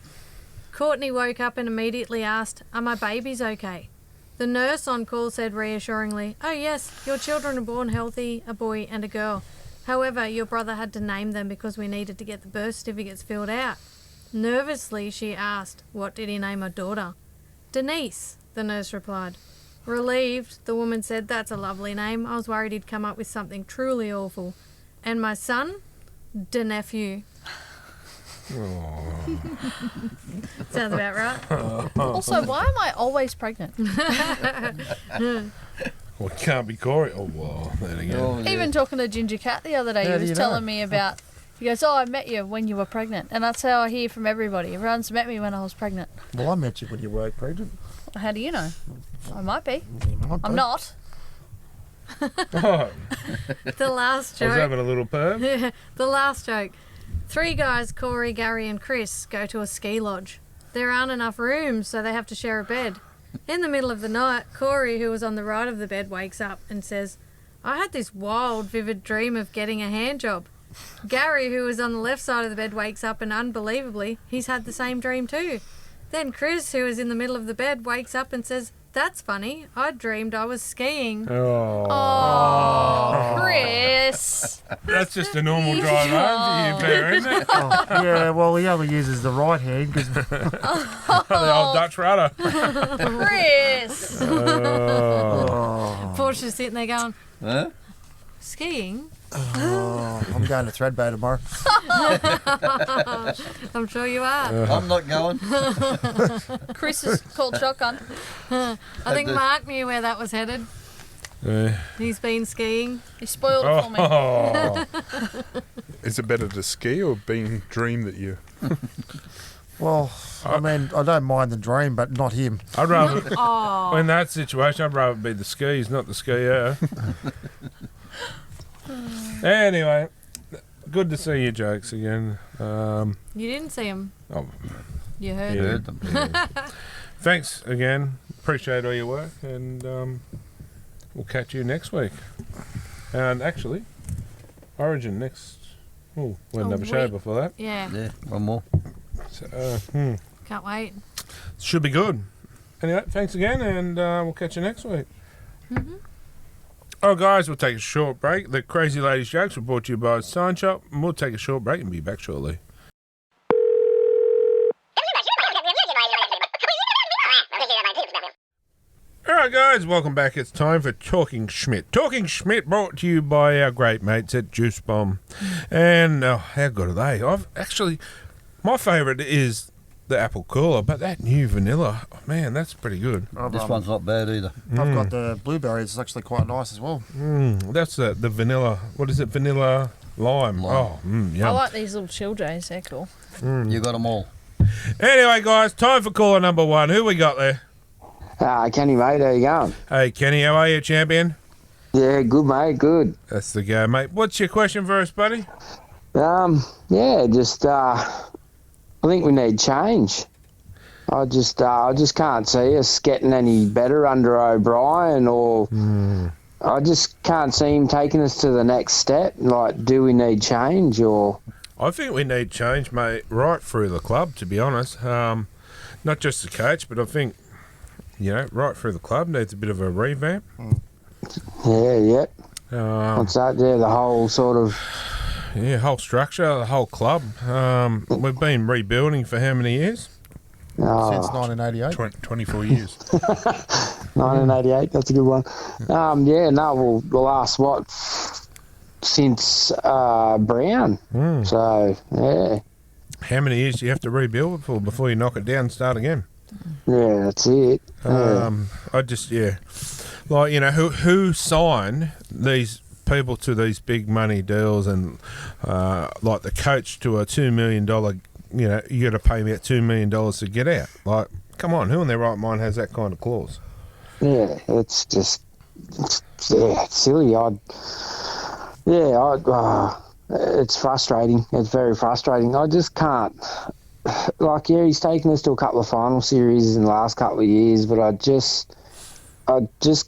Courtney woke up and immediately asked, "Are my babies okay?" The nurse on call said reassuringly, "Oh yes, your children are born healthy, a boy and a girl. However, your brother had to name them because we needed to get the birth certificates filled out." Nervously, she asked, "What did he name her daughter?" "Denise," the nurse replied. Relieved, the woman said, "That's a lovely name. I was worried he'd come up with something truly awful." "And my son?" "De-nephew." Sounds about right. Also, why am I always pregnant? Well, it can't be Corey. Oh, well, then again. Oh, yeah. Even talking to Ginger Cat the other day, How he do was you telling know? me about. He goes, "Oh, I met you when you were pregnant," and that's how I hear from everybody. Everyone's met me when I was pregnant. Well, I met you when you were pregnant. How do you know? I might be. I'm I'm not. Oh, The last I was joke. having a little perm. The last joke. 3 guys, Corey, Gary and Chris, go to a ski lodge. There aren't enough rooms, so they have to share a bed. In the middle of the night, Corey, who was on the right of the bed, wakes up and says, "I had this wild, vivid dream of getting a hand job." Gary, who was on the left side of the bed, wakes up and unbelievably, he's had the same dream too. Then Chris, who is in the middle of the bed, wakes up and says, "That's funny. I dreamed I was skiing." Oh, Oh, Chris. that's just a normal drive home for you, Bear, isn't it? yeah, well, he only uses the right hand because The old Dutch rudder. Chris. Portia's sitting there going, Huh? "Skiing? I'm going to Threadbow tomorrow. I'm sure you are." I'm not going. Chris is called shotgun. I think Mark knew where that was headed. He's been skiing. He spoiled it for me. Oh, Is it better to ski or being dream that you? Well, I mean, I don't mind the dream, but not him. I'd rather, Oh, in that situation, I'd rather be the skis, not the skier. Anyway, good to see your jokes again. you didn't see him. Oh, You heard Yeah. him. Heard them. thanks again. Appreciate all your work, and we'll catch you next week. And actually, Origin next. Oh, we'll have a show week. before that. Yeah. Yeah, one more. So, Can't wait. should be good. Anyway, thanks again, and we'll catch you next week. Mm-hmm. Oh, guys, we'll take a short break. The Crazy Ladies Jokes were brought to you by Sign Shop, and we'll take a short break and be back shortly. All right, guys, welcome back. It's time for Talking Schmidt. Talking Schmidt brought to you by our great mates at Juice Bomb. And how good are they? My favourite is the apple cooler, but that new vanilla, man, that's pretty good. This one's not bad either. I've got the blueberries. It's actually quite nice as well. That's the vanilla. What is it? Vanilla lime. Oh, yum. I like these little chill J's. They're cool. You got them all. Anyway, guys, time for caller number one. Who we got there? Kenny, mate, how you going? Hey, Kenny, how are you, champion? Yeah, good, mate, good. That's the go, mate. What's your question for us, buddy? Yeah, just, I think we need change. I just can't see us getting any better under O'Brien, or I just can't see him taking us to the next step. Like, do we need change, or? I think we need change, mate, right through the club, to be honest. Not just the coach, but I think, right through the club needs a bit of a revamp. Yeah. What's that? Yeah, the whole sort of... Yeah, whole structure, the whole club. We've been rebuilding for how many years? Since 1988. 24 years. 1988, that's a good one. The last, since Brown. So, yeah. How many years do you have to rebuild for before you knock it down and start again? Yeah, that's it. I just, who signed these people to these big money deals, and like the coach to a $2 million, you got to pay me at $2 million to get out. Like, come on, who in their right mind has that kind of clause? Yeah, it's just, it's silly. It's frustrating. It's very frustrating. I just can't. Like, yeah, he's taken us to a couple of final series in the last couple of years, but I just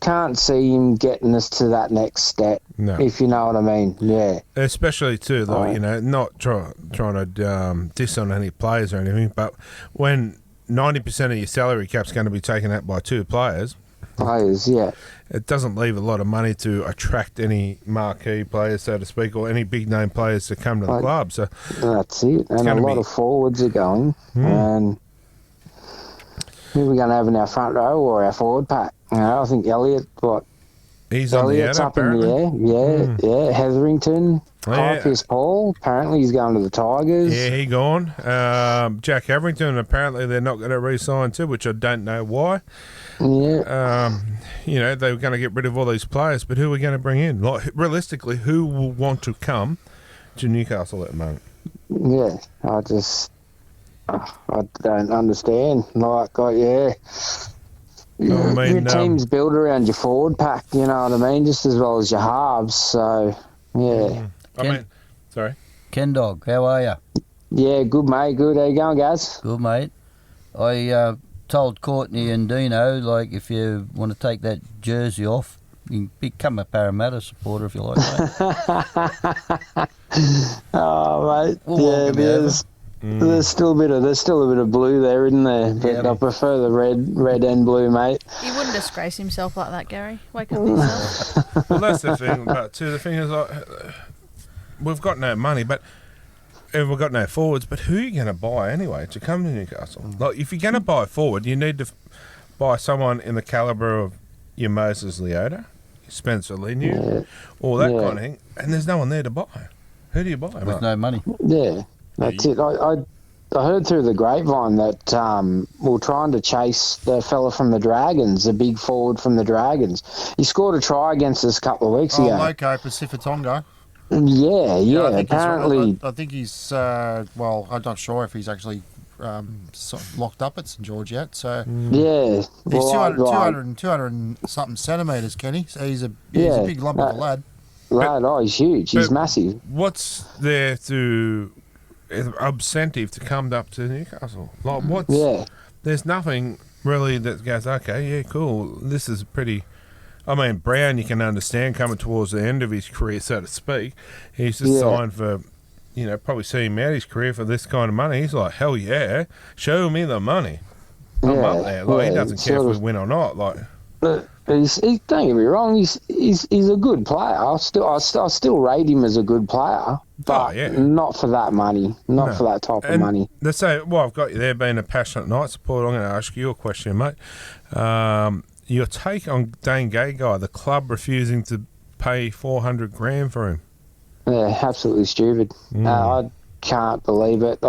can't see him getting us to that next step. No. If you know what I mean. Yeah. Especially too, like, not trying to diss on any players or anything, but when 90% of your salary cap's going to be taken out by two players, yeah. It doesn't leave a lot of money to attract any marquee players, so to speak, or any big name players to come to the club. So that's it. And a lot of forwards are going. And who are we going to have in our front row or our forward pack? I think Elliott, he's Elliott's on the up in the air. Yeah. Hetherington, Pierce Paul. Apparently he's going to the Tigers. Yeah, he gone. Jack Hetherington, apparently they're not going to re-sign too, which I don't know why. Yeah. They were going to get rid of all these players, but who are we going to bring in? Like, realistically, who will want to come to Newcastle at the moment? Yeah, I don't understand. Your team's built around your forward pack, you know what I mean, just as well as your halves. So, yeah. Sorry. Ken Dog, how are you? Yeah, good, mate. Good. How you going, guys? Good, mate. I told Courtney and Dino, if you want to take that jersey off, you can become a Parramatta supporter if you like, mate. Oh, mate. We'll there's still a bit of blue there, isn't there? But I prefer the red and blue, mate. He wouldn't disgrace himself like that, Gary. Wake up yourself. Well, that's the thing. But the thing is, we've got no money, but we've got no forwards. But who are you going to buy anyway to come to Newcastle? Like, if you're going to buy a forward, you need to buy someone in the calibre of your Moses Leota, Spencer Leniu, all that kind of thing. And there's no one there to buy. Who do you buy? With no money. Yeah. That's it. I heard through the grapevine that we're trying to chase the fella from the Dragons, the big forward from the Dragons. He scored a try against us a couple of weeks ago. Loco Pacifitongo. Yeah. Apparently, I think he's. I'm not sure if he's actually locked up at St George yet. So yeah, he's 200 and something centimetres, Kenny. So he's a big lump of a lad. He's huge. He's massive. What's there to incentive to come up to Newcastle? There's nothing really that goes, okay, yeah, cool, this is a pretty I mean, Brown, you can understand coming towards the end of his career, so to speak. He's just signed for, probably seeing him out his career for this kind of money. He's like, hell yeah, show me the money. I'm up there. Like, he doesn't care if we win or not. Like, but don't get me wrong, he's a good player. I still rate him as a good player, but not for that money, for that type of money. Let's say, I've got you there being a passionate Knight supporter. I'm going to ask you a question, mate. Your take on Dane Gagai, the club refusing to pay $400,000 for him? Yeah, absolutely stupid. I can't believe it.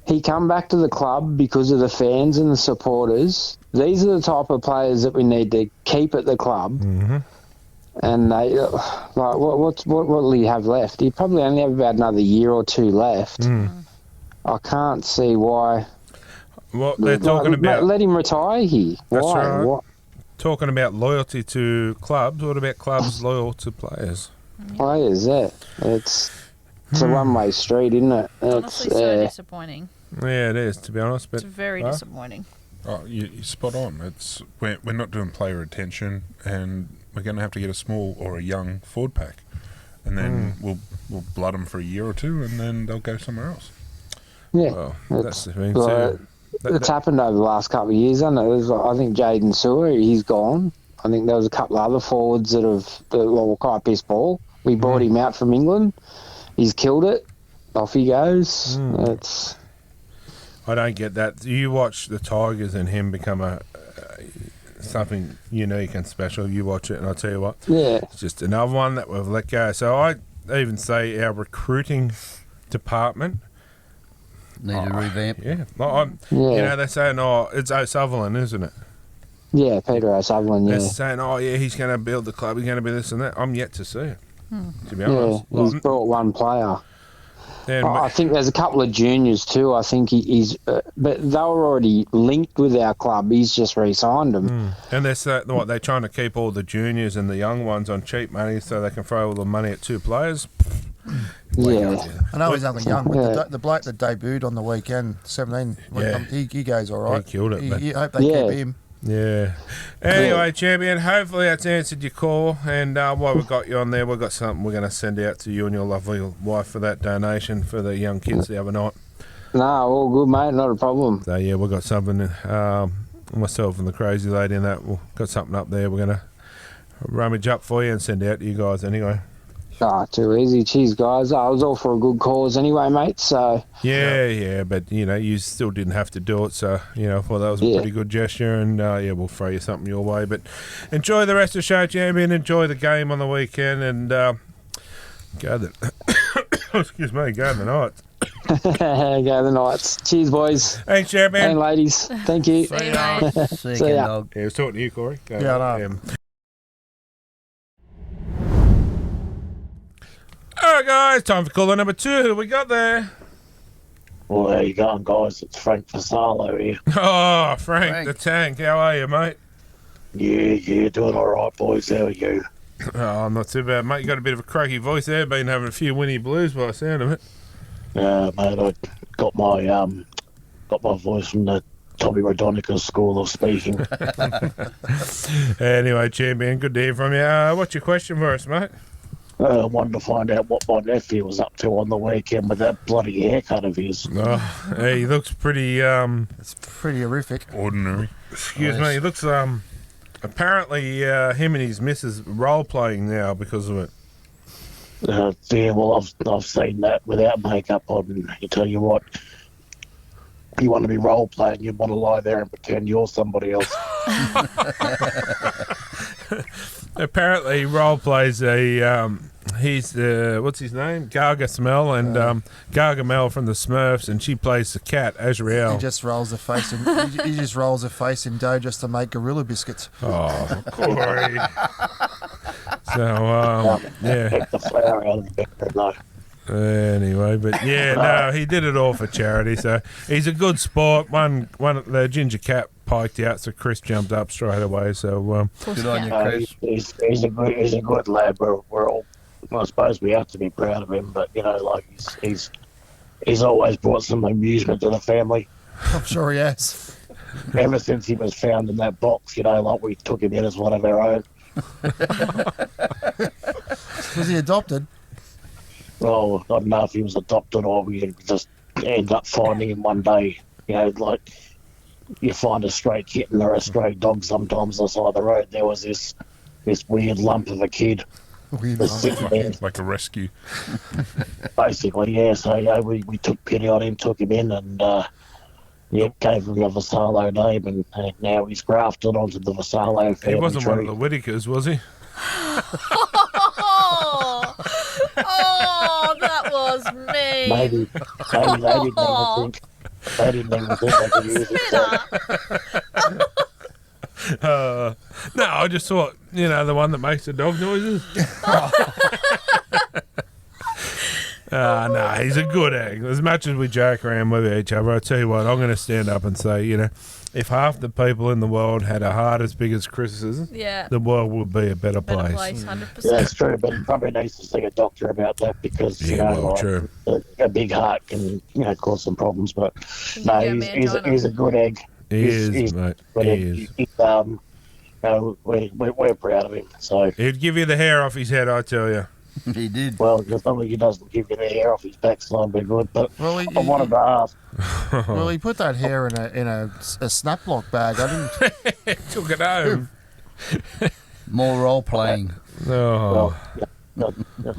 He come back to the club because of the fans and the supporters. These are the type of players that we need to keep at the club. Mm-hmm. And they, what will he have left? He probably only have about another year or two left. I can't see why. What they're talking about? Let him retire here. That's why? right. What? Talking about loyalty to clubs. What about clubs loyal to players? Players, it's a one-way street, isn't it? Honestly, so disappointing. Yeah, it is, to be honest. But it's very disappointing. Oh, you're spot on. We're not doing player retention, and we're going to have to get a small or a young forward pack, and then we'll blood them for a year or two, and then they'll go somewhere else. Yeah, well, that's the thing too. It's happened over the last couple of years, hasn't it? I think Jaden Sewer, he's gone. I think there was a couple of other forwards that quite pissed ball. We brought him out from England. He's killed it. Off he goes. I don't get that. You watch the Tigers and him become something unique and special. You watch it, and I'll tell you what. Yeah. It's just another one that we've let go. So I even say our recruiting department need a revamp. Yeah. They're saying, it's O'Sullivan, isn't it? Yeah, Peter O'Sullivan, They're saying, he's going to build the club, he's going to be this and that. I'm yet to see it, to be honest. He's brought one player. I think there's a couple of juniors too. I think he's... but they were already linked with our club. He's just re-signed them. And they're trying to keep all the juniors and the young ones on cheap money so they can throw all the money at two players. I know he's only young, but the bloke that debuted on the weekend, 17, he goes all right. He killed it. I hope they keep him. Yeah. Anyway, champion, hopefully that's answered your call. And while we've got you on there, we've got something we're going to send out to you and your lovely wife for that donation for the young kids the other night. No, all good, mate. Not a problem. So, we've got something, myself and the crazy lady and that, we've got something up there we're going to rummage up for you and send out to you guys anyway. Too easy. Cheers, guys. I was all for a good cause anyway, mate, so... Yeah, but, you still didn't have to do it, so, I thought that was a pretty good gesture, and, we'll throw you something your way. But enjoy the rest of the show, champion. Enjoy the game on the weekend, and go the... Excuse me, go the Knights. Go the Knights. Cheers, boys. Thanks, champion. And ladies. Thank you. See you, mate. See you, dog. Yeah, I was talking to you, Corey. I know. All right, guys, time for caller number 2. Who we got there? Well, there you go, guys. It's Frank Vassallo here. Oh, Frank the Tank. How are you, mate? Yeah, doing all right, boys. How are you? Oh, I'm not too bad, mate. You got a bit of a croaky voice there. Been having a few Winnie Blues by the sound of it. Mate, I got my voice from the Tommy Rodonica's School of Speaking. Anyway, champion, good to hear from you. What's your question for us, mate? I wanted to find out what my nephew was up to on the weekend with that bloody haircut of his. Oh, he looks pretty... It's pretty horrific. Ordinary. Excuse me. He looks... apparently, him and his missus role-playing now because of it. Well, I've seen that without makeup on. And I tell you what, you want to be role-playing, you want to lie there and pretend you're somebody else. Apparently, he role-plays he's what's his name? Gargamel and Gargamel from the Smurfs, and she plays the cat, Azrael. He just rolls a face in dough just to make gorilla biscuits. Oh, Corey. So Take the flour out of the baker, though. Anyway, but he did it all for charity. So he's a good sport. One the ginger cat piked out, so Chris jumped up straight away. So good on you, Chris. He's a good lad. We're all, I suppose, we have to be proud of him. But he's always brought some amusement to the family. I'm sure he has. ever since he was found in that box, like we took him in as one of our own. Was he adopted? Well, I don't know if he was adopted or we just ended up finding him one day. Like you find a stray kitten or a stray dog sometimes on the side of the road. There was this weird lump of a kid. Like a rescue. Basically, yeah. So we took pity on him, took him in, and gave him a Vassallo name, and now he's grafted onto the Vassallo family. He wasn't tree. one of the Whitakers, was he? Oh, that was me. Maybe they didn't even think they could use it. So. No, I just thought, the one that makes the dog noises. No, he's a good egg. As much as we joke around with each other, I tell you what, I'm going to stand up and say, if half the people in the world had a heart as big as Chris's, the world would be a better place. 100%. Yeah, that's true, but he probably needs to see a doctor about that because, true. A big heart can, cause some problems. But no, he's a good egg. He's mate. He is. We're proud of him. So he'd give you the hair off his head, I tell you. He did. Well, as long as he doesn't give you the hair off his backside, be good. But Well, I wanted to ask. Well, he put that hair in a snap lock bag. I didn't. Took it home. More role playing. Oh. Well,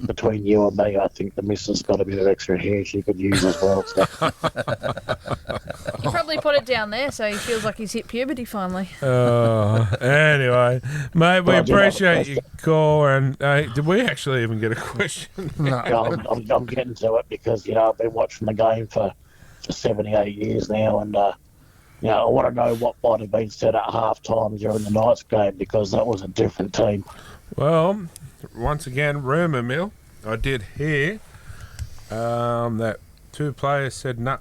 between you and me, I think the missus got a bit of extra hair she could use as well. So. You probably put it down there so he feels like he's hit puberty finally. Anyway, mate, we appreciate your call. And did we actually even get a question? No. I'm getting to it because I've been watching the game for 78 years now, and I want to know what might have been said at half time during the night's game because that was a different team. Well, once again, rumour mill. I did hear that two players said, "Nah,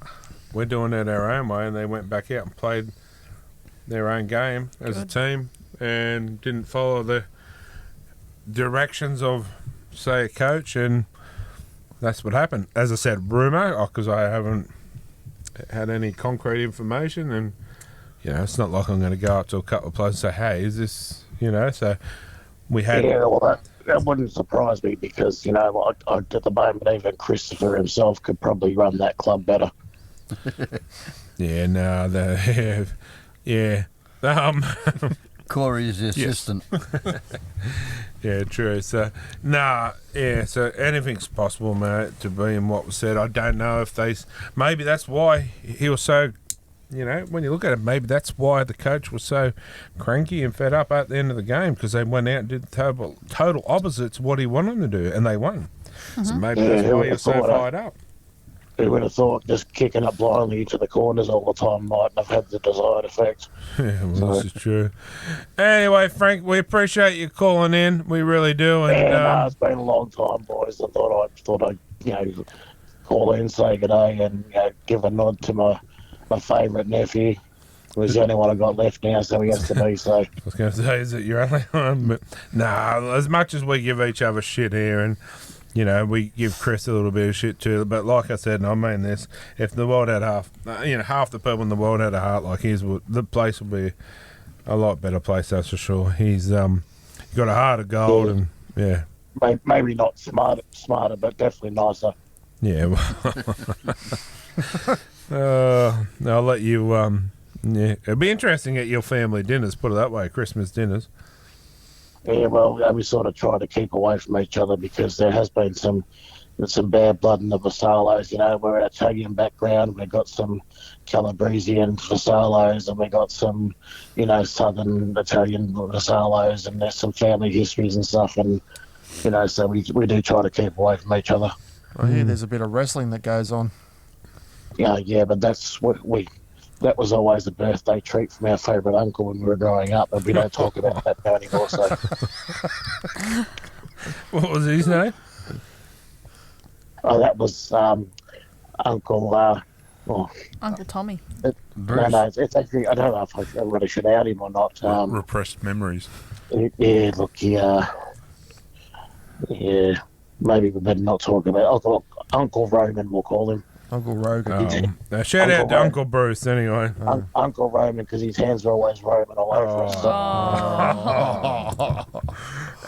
we're doing it our own way," and they went back out and played their own game as a team and didn't follow the directions of, say, a coach, and that's what happened. As I said, rumour, because I haven't had any concrete information, and it's not like I'm going to go up to a couple of players and say, "Hey, is this?" So we had. Yeah, well, that wouldn't surprise me because at the moment even Christopher himself could probably run that club better. Yeah, no, yeah. Corey is the assistant. Yeah, true. So, so anything's possible, mate, to be in what was said. I don't know if maybe that's why he was so, when you look at it, maybe that's why the coach was so cranky and fed up at the end of the game because they went out and did the total opposite to what he wanted them to do, and they won. Mm-hmm. So maybe that's why he was so fired up. Who would have thought just kicking up blindly into the corners all the time mightn't have had the desired effect? Yeah, this is true. Anyway, Frank, we appreciate you calling in. We really do. And, it's been a long time, boys. I thought I'd call in, say good day, and give a nod to my favourite nephew. He was the only one I got left now, so he has to be. So I was going to say, is it your only one? But as much as we give each other shit here, and we give Chris a little bit of shit too. But like I said, and I mean this: if the world had half the people in the world had a heart like his, the place would be a lot better place. That's for sure. He's got a heart of gold, and yeah. Maybe not smarter, but definitely nicer. Yeah. Well, I'll let you. It'd be interesting at your family dinners. Put it that way, Christmas dinners. Yeah, well, we sort of try to keep away from each other because there has been some bad blood in the Vassallos. We're an Italian background. We've got some Calabresian Vassallos, and we got some, Southern Italian Vassallos, and there's some family histories and stuff. And so we do try to keep away from each other. I hear there's a bit of wrestling that goes on. Yeah, but that's what that was always a birthday treat from our favourite uncle when we were growing up, and we don't talk about that now anymore. So, what was his name? Oh, that was Uncle. Uncle Tommy. No, it's actually, I don't know if I really should out him or not. Repressed memories. Yeah, look, yeah, maybe we better not talk about Uncle Roman, we'll call him. Uncle Rogan. Shout out to Roman. Uncle Bruce anyway. Uncle Roman, because his hands are always roaming all over us.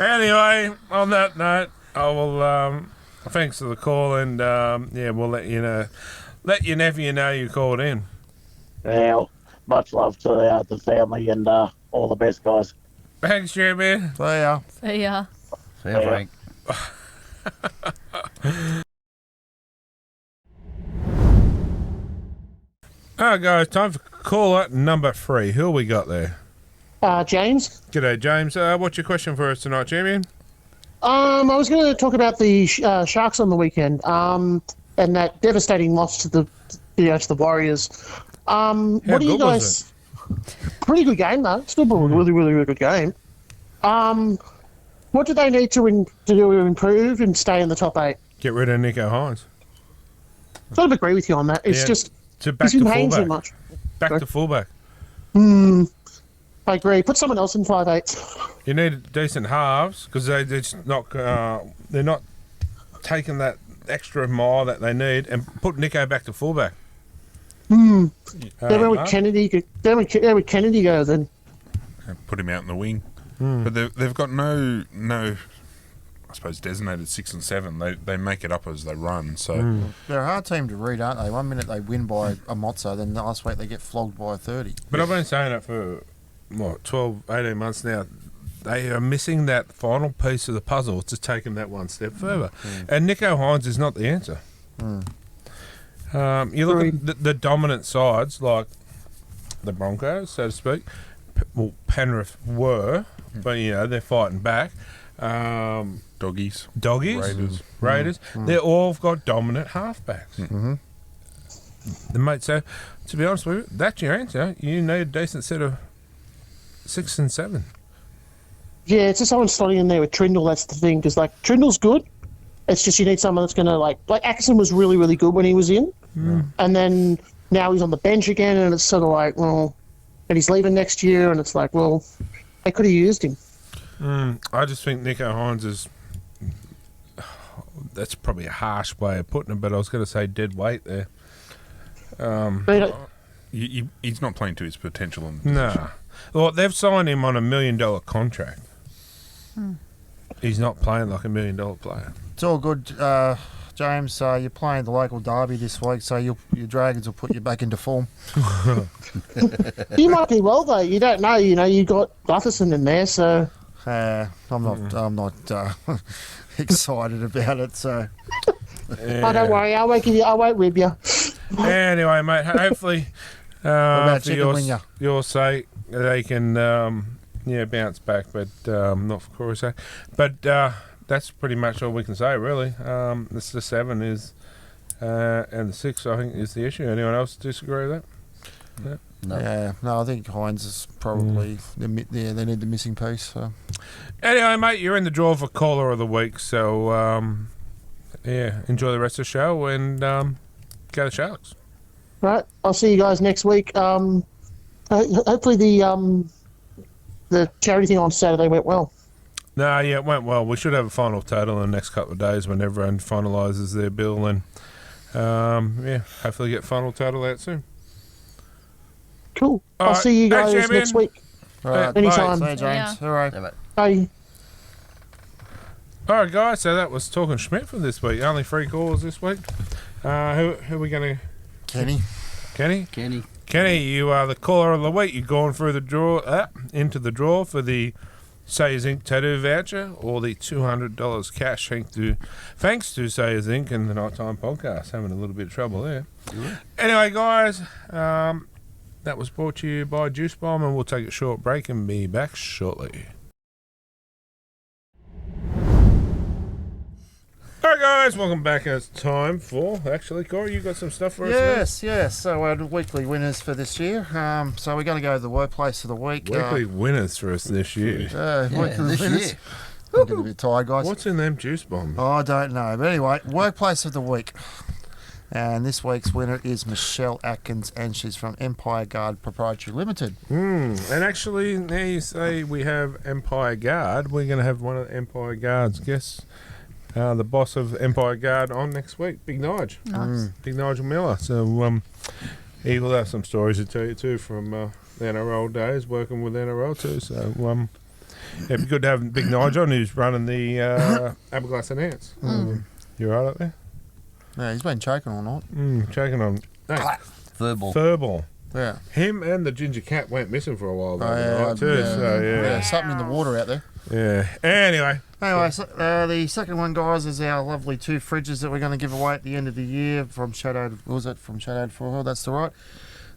Anyway, on that note, I will. Thanks for the call, and we'll let your nephew know you called in. Now, much love to the family and all the best, guys. Thanks, Jeremy. So, yeah. See ya. See you, Frank. All right, guys, time for caller number 3. Who we got there? James. G'day, James. What's your question for us tonight, champion? I was going to talk about the Sharks on the weekend, and that devastating loss to the Warriors. What do you good was guys? Pretty good game though. Still a really, really, really good game. What do they need to do to improve and stay in the top 8? Get rid of Nico Hines. Sort of agree with you on that. It's Yeah. just To back he's to been paying too fullback. much. Back to fullback. I agree. Put someone else in 5/8. You need decent halves because they're not taking that extra mile that they need, and put Nico back to fullback. Then where would Mark? Kennedy go then? Put him out in the wing. But they've got no, I suppose, designated 6 and 7. They make it up as they run. So They're a hard team to read, aren't they? One minute they win by a mozzo, then the last week they get flogged by 30. But I've been saying it for 12, 18 months now. They are missing that final piece of the puzzle to take them that one step further. And Nico Hines is not the answer. You look at the dominant sides, like the Broncos, so to speak. Penrith were, but they're fighting back. doggies, Raiders. They're all got dominant halfbacks. The mate, so to be honest with you, that's your answer. You need a decent set of 6 and 7. Yeah, it's just someone slotting in there with Trindle. That's the thing, because Trindle's good. It's just you need someone that's going to like Atkinson was really, really good when he was in, and then now he's on the bench again, and it's sort of like, well, and he's leaving next year, and it's like, well, they could have used him. I just think Nico Hines is. That's probably a harsh way of putting it, but I was going to say dead weight there. He's not playing to his potential in the position. No. Well, they've signed him on $1 million contract. He's not playing like $1 million player. It's all good, James. You're playing the local derby this week, so your Dragons will put you back into form. He might be well though. You don't know. You got Gutherson in there, so I'm not excited about it. So oh, don't worry. I won't rib you. Anyway, mate, hopefully about for chicken winger? your sake, they can bounce back, but not for Corey's sake. But that's pretty much all we can say, really. It's the 7 is and the 6, I think, is the issue. Anyone else disagree with that? No, I think Hines is probably they need the missing piece. So. Anyway, mate, you're in the draw for caller of the week, so enjoy the rest of the show and go to Sharks. Right. I'll see you guys next week. Hopefully the charity thing on Saturday went well. No, yeah, it went well. We should have a final total in the next couple of days when everyone finalises their bill, and hopefully get final total out soon. Cool. All I'll right. see you Thanks, guys champion. next week. All right, Anytime. Bye, James. Yeah. All right. Yeah, mate. Bye. All right, guys, so that was Talking Schmidt for this week. Only 3 calls this week. Who are we going to... Kenny. Kenny? Kenny. You are the caller of the week. You're going through the draw, into the draw for the Sayers Inc. tattoo voucher or the $200 cash thanks to Sayers Inc. and the Nighttime Podcast. Having a little bit of trouble there. Anyway, guys, that was brought to you by Juice Bomb, and we'll take a short break and be back shortly. All right, guys, welcome back. It's time for... Actually, Corey, you got some stuff for us? Yes. So our weekly winners for this year. So we're going to go to the workplace of the week. Weekly winners for us this year. Weekly this winners. year. I'm getting a bit tired, guys. What's in them Juice Bombs? I don't know. But anyway, workplace of the week. And this week's winner is Michelle Atkins, and she's from Empire Guard Proprietary Limited. And actually, now you say we have Empire Guard, we're going to have one of the Empire Guard's guests the boss of Empire Guard, on next week. Big Nige. Nice. Big Nigel Miller. So he will have some stories to tell you too from the NRL days, working with NRL too. So it'd be good to have Big Nige on, who's running the Aberglass and Ants. You right up there? Yeah, he's been choking all night. Checking on Furball. Yeah. Him and the ginger cat went missing for a while though, yeah, too. yeah. So Yeah, something in the water out there. yeah. Anyway, So, the second one, guys, is our lovely 2 fridges that we're going to give away at the end of the year from Shadow. Was it from Shadow for? That's the right.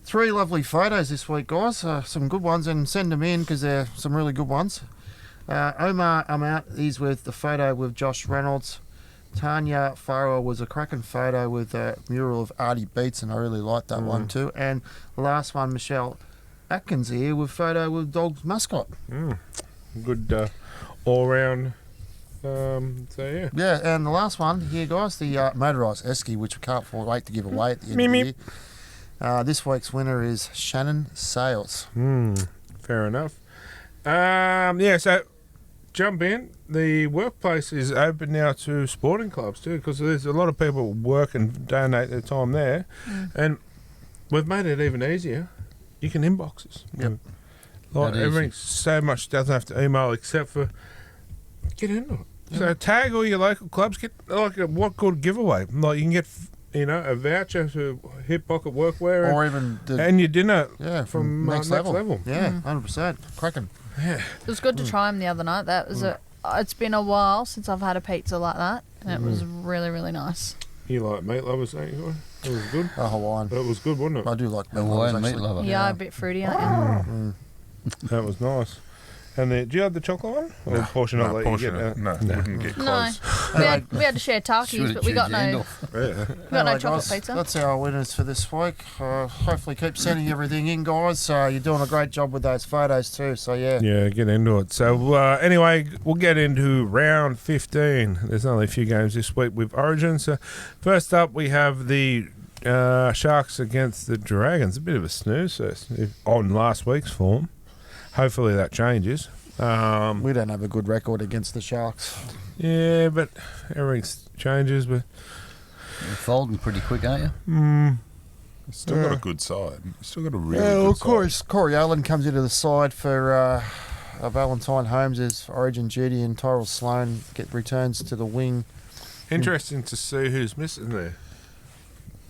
3 lovely photos this week, guys. Some good ones, and send them in because they're some really good ones. Omar, I'm out. He's with the photo with Josh Reynolds. Tanya Farrell was a cracking photo with a mural of Artie Beats, and I really liked that one too. And the last one, Michelle Atkins here with photo with dog's mascot. good all-round. So yeah. Yeah, and the last one here, guys, the motorised esky, which we can't wait to give away at the end of the year. This week's winner is Shannon Sales. Fair enough. So jump in. The workplace is open now to sporting clubs too, because there's a lot of people work and donate their time there, and we've made it even easier. You can inbox us. Yep. Like That easy. everything, so much doesn't have to email except for get into it. So tag all your local clubs. Get like a what good giveaway. Like you can get a voucher to Hip Pocket Workwear, Or even and your dinner. yeah, from next level. Yeah, 100%. Cracking. It was good to try them the other night. That was it's been a while since I've had a pizza like that, and it was really, really nice. You like meat lovers, don't you? It was good. Hawaiian. But it was good, wasn't it? I do like meat Hawaiian lovers, meat actually. lover. Yeah, a bit fruity, aren't you? That was nice. And do you have the chocolate one? Or a portion of it? Portion wouldn't get No, close. we had to share Takis, but we got no Anyway, chocolate guys, pizza. That's our winners for this week. Hopefully keep sending everything in, guys. You're doing a great job with those photos too, so yeah. Yeah, get into it. So anyway, we'll get into round 15. There's only a few games this week with Origin. So first up, we have the Sharks against the Dragons. A bit of a snooze on last week's form. Hopefully that changes. We don't have a good record against the Sharks. Yeah, but everything changes. But You're folding pretty quick, aren't you? Still got a good side. Still got a really Yeah, good of course, Corey Allen comes into the side for Valentine Holmes as Origin duty, and Tyrell Sloan returns to the wing. interesting to see who's missing there.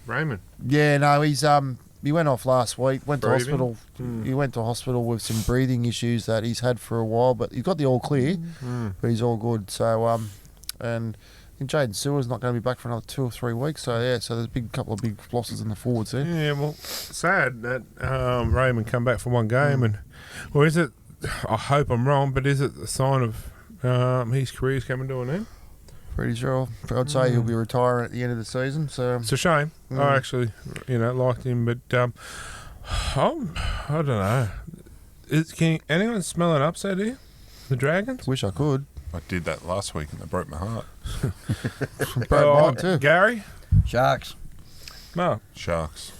Raymond. Yeah, no, he went off last week. Went to Breathing? hospital. He went to hospital with some breathing issues that he's had for a while, but he's got the all clear. But he's all good. So and I think Jaden Sewer's not going to be back for another 2 or 3 weeks. So yeah, so there's a couple of big losses in the forwards there. Yeah, well, sad that Raymond come back for one game, or is it? I hope I'm wrong, but is it a sign of his career's coming to an end? Pretty sure. I'd say he'll be retiring at the end of the season. So It's a shame. I actually, liked him, but I don't know. Can anyone smell an upset here? The Dragons? wish I could. I did that last week and it broke my heart. Broke mine too. Gary? Sharks. Mark? Sharks.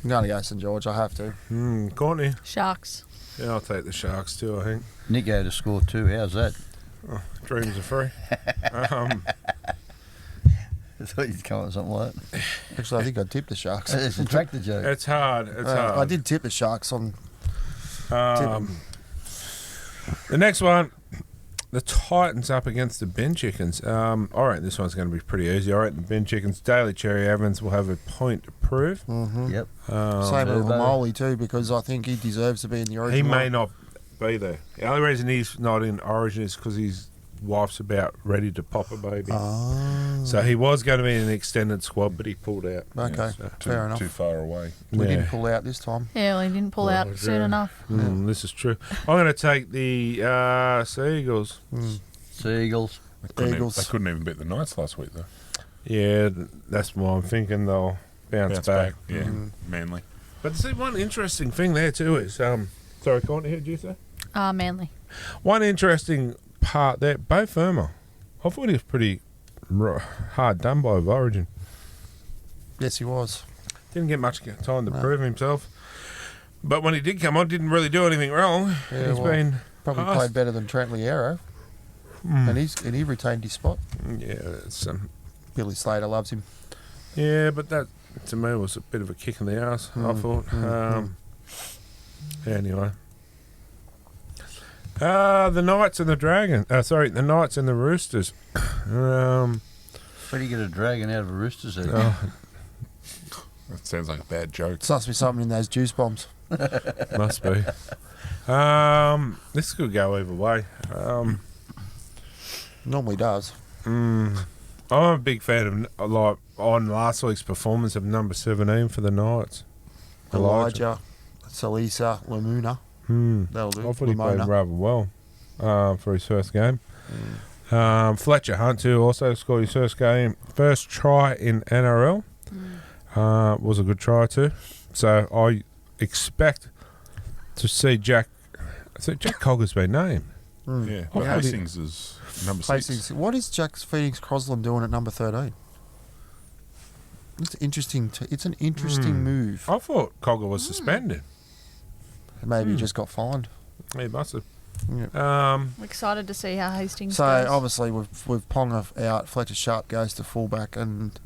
I'm going to go St George. I have to. Courtney? Sharks. Yeah, I'll take the Sharks too, I think. Nico to score 2. How's that? Dreams are free. I thought you'd come up with something like that. Actually, I think I tipped the Sharks. It's a tractor joke. It's hard. It's hard. I did tip the Sharks on. The next one, the Titans up against the Ben Chickens. I reckon this one's going to be pretty easy. I reckon the Ben Chickens, Daly Cherry Evans will have a point to prove. Yep. Same with Hamoli too, because I think he deserves to be in the Origin. He may not be there. The only reason he's not in Origin is because his wife's about ready to pop a baby. So he was going to be in an extended squad, but he pulled out. Okay, fair enough. Too far away. We didn't pull out this time. Yeah, well, he didn't pull out soon enough. This is true. I'm going to take the Seagulls. Seagulls. They Eagles. couldn't even beat the Knights last week, though. Yeah, that's what I'm thinking. They'll bounce back. Yeah, Manly. But see, one interesting thing there too is, sorry, Courtney, who did you say? Manly. One interesting part there, Bo Firma. I thought he was pretty hard done by with Origin. Yes, he was. Didn't get much time to prove himself. But when he did come on, didn't really do anything wrong. Yeah, He's well, been Probably asked. played better than Trent Liero. And he retained his spot. Yeah, it's Billy Slater loves him. yeah, but that to me was a bit of a kick in the ass. I thought. Anyway, the Knights and the Dragon. The Knights and the Roosters. Where do you get a dragon out of a rooster's head? That sounds like a bad joke. Must be something in those juice bombs. Must be. This could go either way. Normally does. I'm a big fan of on last week's performance of number 17 for the Knights. Elijah, Salisa, Lamuna. That'll do. I thought he played Lamona. rather well for his first game. Fletcher Hunt, who also scored his first try in NRL. Was a good try too. So I expect to see Jack. So Jack Cogger's been named. Yeah, but Hastings is number 6. Hastings. What is Jack Phoenix Crosland doing at number 13? It's interesting. It's an interesting move. I thought Cogger was suspended. Maybe he just got fined. He must have. Yeah. I'm excited to see how Hastings So goes. obviously with Ponga out, Fletcher Sharp goes to fullback and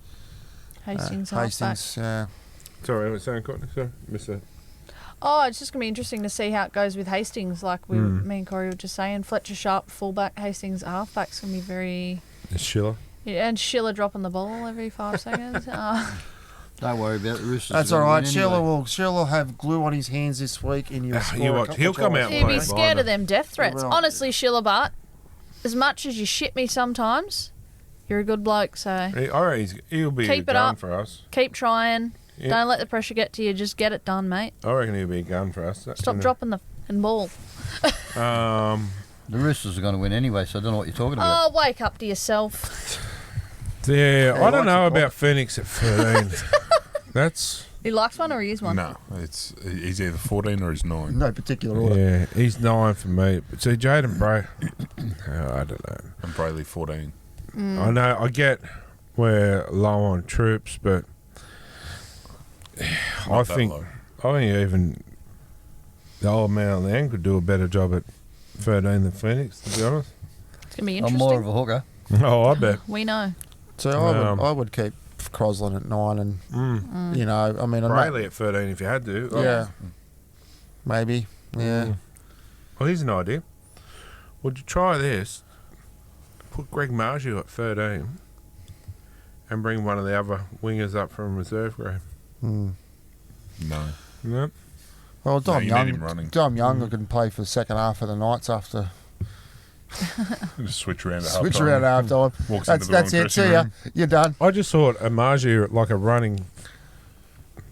Hastings halfback. Hastings. Sorry, I was saying, Courtney. Sorry, missed that. Oh, it's just going to be interesting to see how it goes with Hastings. Like me and Corey were just saying, Fletcher Sharp, fullback, Hastings, halfback's going to be very... It's Schiller. Yeah, and Schiller dropping the ball every 5 seconds. Don't worry about the Roosters. That's all right. Schiller will have glue on his hands this week, and you'll score You a watch, couple he'll of come goals. out He'd be playing scared blinder. of them death threats. He will. Honestly, Schiller Bart, as much as you shit me sometimes, you're a good bloke, so I reckon he'll be Keep a it gun up. for us. keep trying. Yeah. Don't let the pressure get to you. Just get it done, mate. I reckon he'll be a gun for us. That's Stop gonna- dropping the f***ing ball. The Roosters are going to win anyway, so I don't know what you're talking about. Oh, wake up to yourself. Yeah, I don't likes know it, about Phoenix at 13. That's... He likes one or he is one? No, he's either 14 or he's 9. No particular order. Yeah, he's 9 for me. But see, Jaden Bray... I don't know. And Brayley 14. I know, I get we're low on troops, but... I Not that think low. even the old man on the end could do a better job at 13 than Phoenix, to be honest. It's going to be I'm interesting. more of a hooker. Oh, I bet. We know. So I would keep Crosland at 9, and you know, I mean, Brayley at 13 if you had to. yeah, maybe, yeah. Well, here's an idea. Would you try this? Put Greg Marju at 13 and bring one of the other wingers up from reserve grade. No. Yep. Well, Dom you need him running. Young can play for the second half of the Knights after Just switch around at switch half-time. around at half time. Walks That's into the wrong it. dressing See ya. room. You're done. I just thought Marju like a running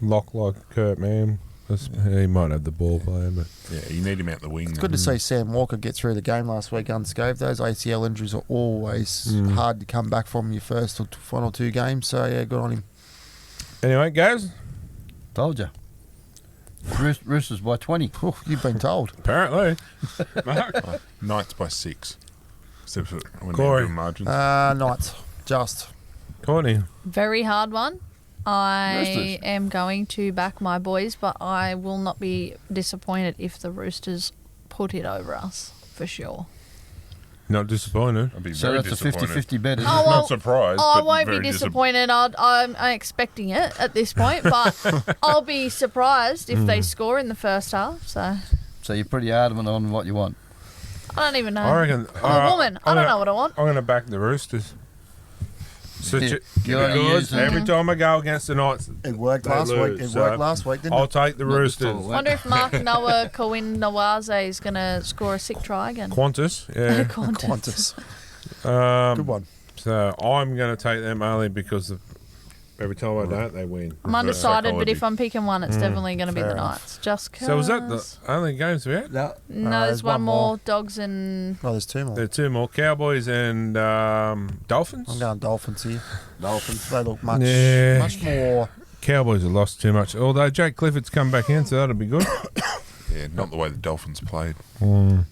lock like Kurt Mann. He might have the ball player, but Yeah, you need him out the wing. It's good to see Sam Walker get through the game last week unscathed. Those ACL injuries are always hard to come back from your first or one or two games. So yeah, good on him. anyway, guys. Told you. Roosters by 20. Oh, you've been told. Apparently, Mark. Knights by 6. Except for when Corey. they're doing margins. Knights, just. Courtney. Very hard one. I Roosters. am going to back my boys, but I will not be disappointed if the Roosters put it over us, for sure. Not disappointed. I'd be So very that's a disappointed. 50-50 bet, isn't Oh, it? well, Not surprised. I but won't be very disappointed. I'm expecting it at this point, but I'll be surprised if they score in the first half. So So you're pretty adamant on what you want. I don't even know. I reckon. I'm a woman. I don't know what I want. I'm going to back the Roosters. You're only Because using- every time I go against the Knights, It worked They last lose, week. It so worked last week, didn't I'll it? take the Not this Roosters. time. Wonder if Mark Noah Kowin Nawaze is going to score a sick try again. Qantas, yeah. Qantas. Qantas. Good one. So I'm going to take them only because of every time I don't, they win. I'm undecided, but psychology. if I'm picking one, it's definitely going to be fair the enough. Knights. Just because. So was that the only games we had? No. No, No, there's one more. Dogs and Oh, there's two more. There are two more, Cowboys and Dolphins. I'm going Dolphins here. Dolphins. They look much, Yeah. much more. Cowboys have lost too much. Although Jake Clifford's come back in, so that'll be good. Yeah, not the way the Dolphins played. Oh, No,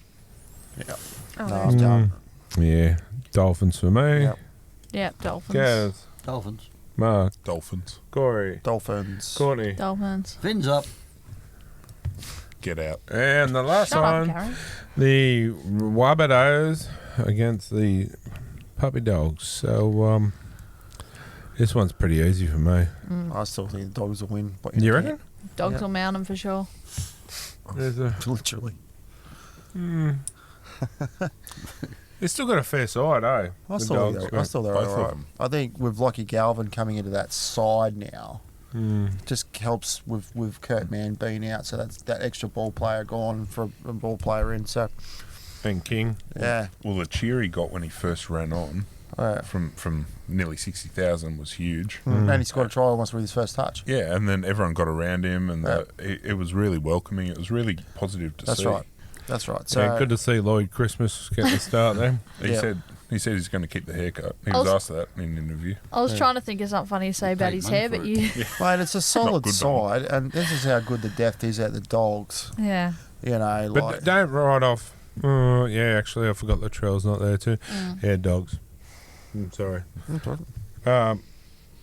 I'm going. Yeah, Dolphins for me. Yep. yeah, Dolphins. Gaz, Dolphins. Mark, Dolphins. Corey, Dolphins. Courtney, Dolphins. Fins up. Get out. and the last Shut up, one, Karen. the Wabados against the puppy dogs. So this one's pretty easy for me. I still think the Dogs will win. But You reckon? Dogs Yeah. will mount them for sure. There's a, Literally. they still got a fair side, eh? I The still Dogs, think but- they're both all of right. them. I think with Lockie Galvin coming into that side now, Mm. just helps with Kurt Mann being out. So that's that extra ball player gone for a ball player in. So And King. yeah, Well, the cheer he got when he first ran on yeah. from nearly 60,000 was huge. And he scored a try almost with his first touch. Yeah, and then everyone got around him, and Yeah. it was really welcoming. It was really positive to That's see. right. That's right. So Yeah, good to see Lloyd Christmas getting the start there. He Yeah. said he's going to keep the haircut. He I was was- asked that in an interview. I was trying to think of something funny to say about paid his money hair, for but it. you. mate, it's a solid good, side, and this is how good the depth is at the Dogs. Yeah. You know, But like don't write off. Yeah, actually, I forgot Latrell's not there too. Yeah, Dogs. I'm sorry. no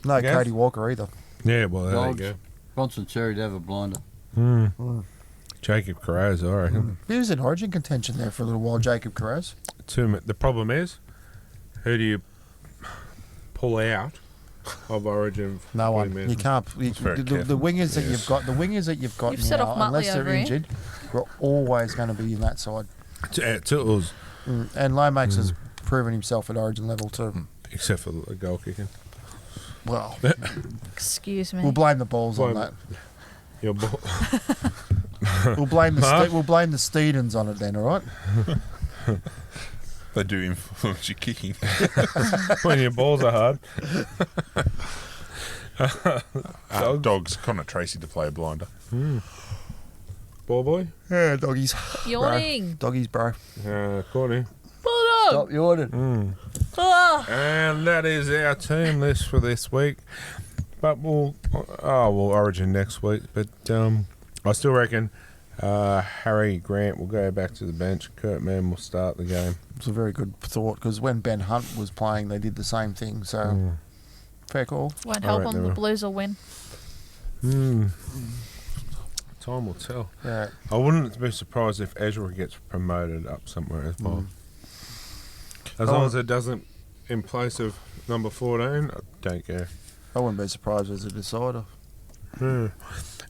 Gav? Cody Walker either. Yeah, well, there Dogs. you Bronson Cherry to have a blinder. go. Jacob Carraz, I reckon. He was in Origin contention there for a little while, Jacob Carraz. The problem is, who do you pull out of Origin? No one. Fully You can't. very The careful. wingers that Yes. you've got, the wingers that you've got You've set now, off Muttley unless they're over here. injured, are always going to be in that side. Tootles, And Lomax has proven himself at Origin level too. except for the goal kicking. Well, Excuse me. we'll blame the balls on that. Your ball. We'll blame the Mark? we'll blame the Steedens on it then. All right. They do influence your kicking. When your balls are hard. Dogs, Connor Tracy to play a blinder. Ball boy. Yeah, doggies. Yawning. Doggies, bro. Courtney. Bulldog. Stop yawning. Ah. And that is our team list for this week. But we'll Origin next week. But I still reckon Harry Grant will go back to the bench. Kurt Mann will start the game. It's a very good thought because when Ben Hunt was playing, they did the same thing. So fair call. Won't I help reckon them. they The will. Blues will win. Time will tell. Yeah. I wouldn't be surprised if Ezra gets promoted up somewhere as well. As long as it doesn't in place of number 14, I don't care. I wouldn't be surprised as a decider. Anyway,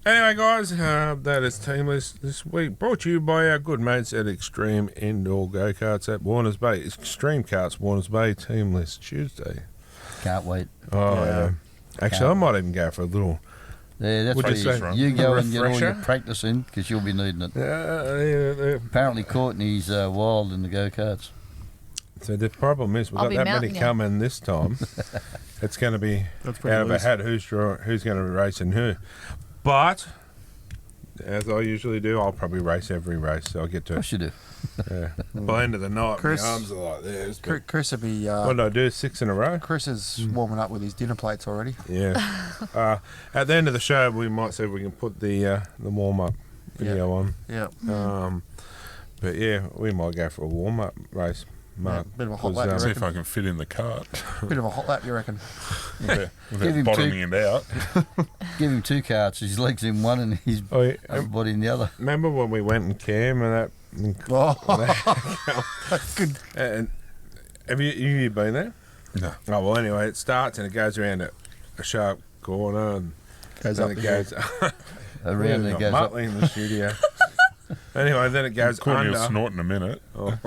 guys, that is Team List this week. Brought to you by our good mates at Extreme Indoor Go-Karts at Warners Bay. Extreme Karts, Warners Bay, Team List Tuesday. Can't wait. Oh, yeah. Actually, I might even go for a little... Yeah, that's Would what you you say You go and get all your refresher? practice in because you'll be needing it. Yeah. Apparently, Courtney's wild in the go-karts. So the problem is we've I'll got be that many mounting it. coming this time. It's going to be That's pretty out of a loose. hat who's going to be racing who. But, as I usually do, I'll probably race every race. So I'll get Of to course you do. by the end of the night, Chris- my arms are like this. but Chris will be. What did I do? 6 in a row? Chris is warming up with his dinner plates already. Yeah. At the end of the show, we might see if we can put the warm-up video on. Yeah. But yeah, we might go for a warm-up race, Mark. Bit of a hot 'cause, lap, you See reckon? if I can fit in the cart Bit of a hot lap, you reckon? without Give him bottoming it out. Give him two carts. His legs in one and his Oh, yeah. upper body in the other. Remember when we went and came and that? Good. And have you been there? No. Oh well. Anyway, it starts and it goes around a sharp corner and Goes then up it the goes Around and it goes up. Muttley in the studio. Anyway, then it goes Courtney will under. snort in a minute. Oh,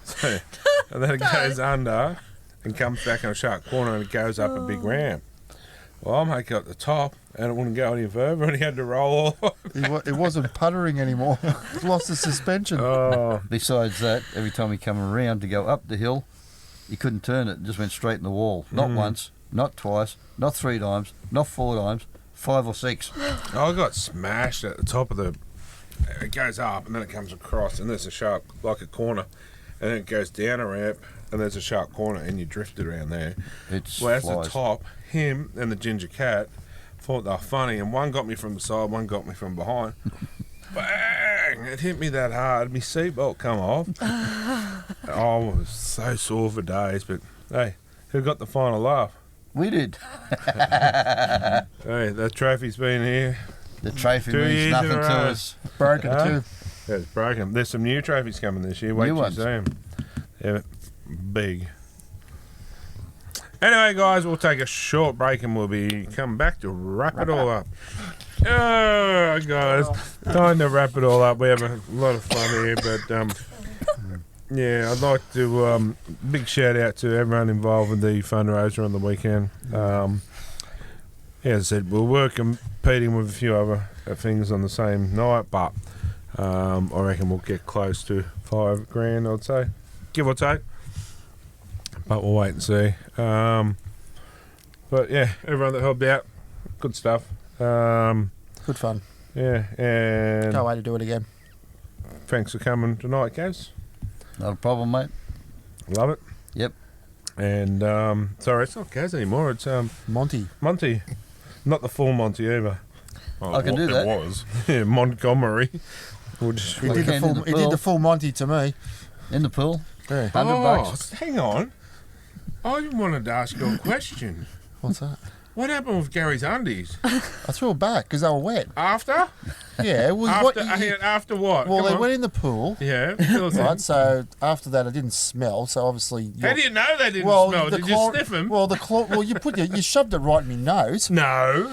so- and then it goes under and comes back in a sharp corner and it goes up a big ramp. Well, I'm making at the top and it wouldn't go any further and he had to roll all It wasn't puttering anymore. It lost the suspension. Oh, Besides that, every time he come around to go up the hill, he couldn't turn it. It just went straight in the wall. Not once, not twice, not 3 times, not 4 times, 5 or 6. I got smashed at the top of the. It goes up and then it comes across and there's a sharp, like a corner, and then it goes down a ramp and there's a sharp corner and you drifted around there. It's Whereas the flies. top, him and the ginger cat thought they were funny, and one got me from the side, one got me from behind. Bang! It hit me that hard. My seatbelt come off. I was so sore for days, but hey, who got the final laugh? We did. Hey, the trophy's been here. The trophy 2 means years in nothing a to row. us. Broken Huh? too. Yeah, it's broken. There's some new trophies coming this year. Wait New till you ones. see them. Yeah, big. Anyway, guys, we'll take a short break and we'll be coming back to wrap it all up. Oh, guys, time to wrap it all up. We have a lot of fun here, but yeah, I'd like to big shout out to everyone involved with the fundraiser on the weekend. As I said, we're competing with a few other things on the same night, but I reckon we'll get close to $5,000, I'd say, give or take. But we'll wait and see. But yeah, everyone that helped out, good stuff. Good fun. Yeah, and Can't wait to do it again. thanks for coming tonight, Gaz. Not a problem, mate. Love it. Yep. And sorry, it's not Gaz anymore. It's Monty. Monty, not the full Monty either. I can do that. It was. Yeah, Montgomery. We'll just He did the full Monty to me. In the pool. Yeah. $100. Hang on. I wanted to ask you a question. What's that? What happened with Gary's undies? I threw it back because they were wet. After? Yeah, it was After what? Well, Come they on. went in the pool. Yeah. fill us in. Right, so after that, it didn't smell. So obviously, How do you know they didn't smell? Did you sniff them? Well, you shoved it right in my nose. No.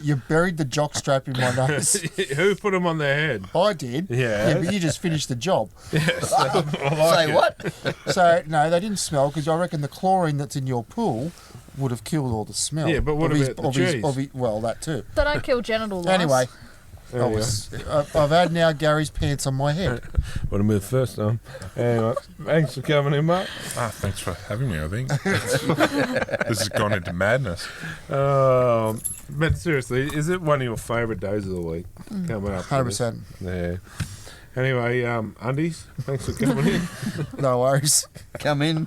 You buried the jock strap in my nose. Who put them on their head? I did. Yeah. but you just finished the job. Yes. I like Say it. what? So no, they didn't smell because I reckon the chlorine that's in your pool would have killed all the smell. Yeah, but what of about the cheese? Well, that too. They don't kill genital lice. Anyway, There you I've had now Gary's pants on my head. Would have moved first time. Anyway, thanks for coming in, mate. Thanks for having me, I think. This has gone into madness. But seriously, is it one of your favourite days of the week? Coming up. 100%. Yeah. Anyway, undies, thanks for coming in. No worries. Come in.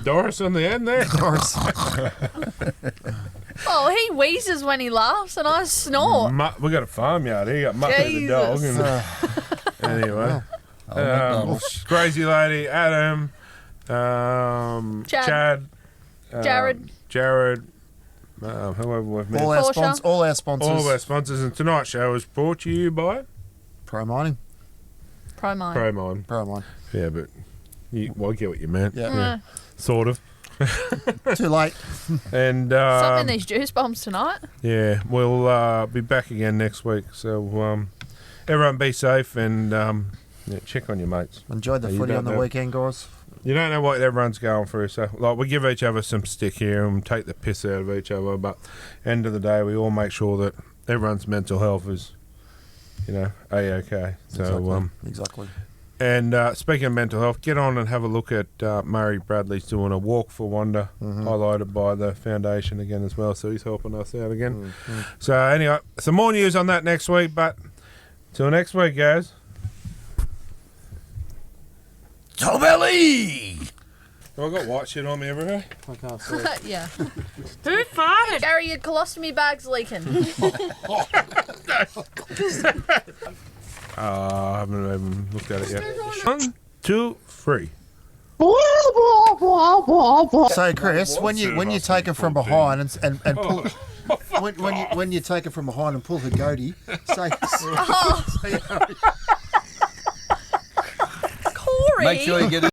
Doris on the end there. Doris. Oh, he wheezes when he laughs, and I snort. We got a farmyard here. You got Muppet the dog. Jesus. And, anyway, Oh, McDonald's. Crazy Lady, Adam, Chad, Jared. whoever we've met. All our Porsche. sponsors. All of our sponsors, and tonight's show is brought to you by Pro Mining. Pro-mine. ProMine. Pro Mine. Yeah, but I get what you meant. Yeah. Sort of. Too late. And Something in these juice bombs tonight. yeah, we'll be back again next week. So everyone be safe and check on your mates. Enjoyed the You footy don't on the know. weekend, guys. You don't know what everyone's going through, so like we give each other some stick here and take the piss out of each other, but end of the day we all make sure that everyone's mental health is, a-okay. So Exactly. and speaking of mental health, get on and have a look at Murray Bradley's doing a Walk for Wonder, highlighted by the foundation again as well, so he's helping us out again. So anyway, some more news on that next week, but till next week, guys. Tobelli! Have I got white shit on me everywhere? I can't see. Yeah. Who farted? Gary, your colostomy bag's leaking. I haven't even looked at it yet. 1, 2, 3. So, Chris, when you take it from behind and pull when you take it from behind and pull the goatee, say Corey. Make sure you get it.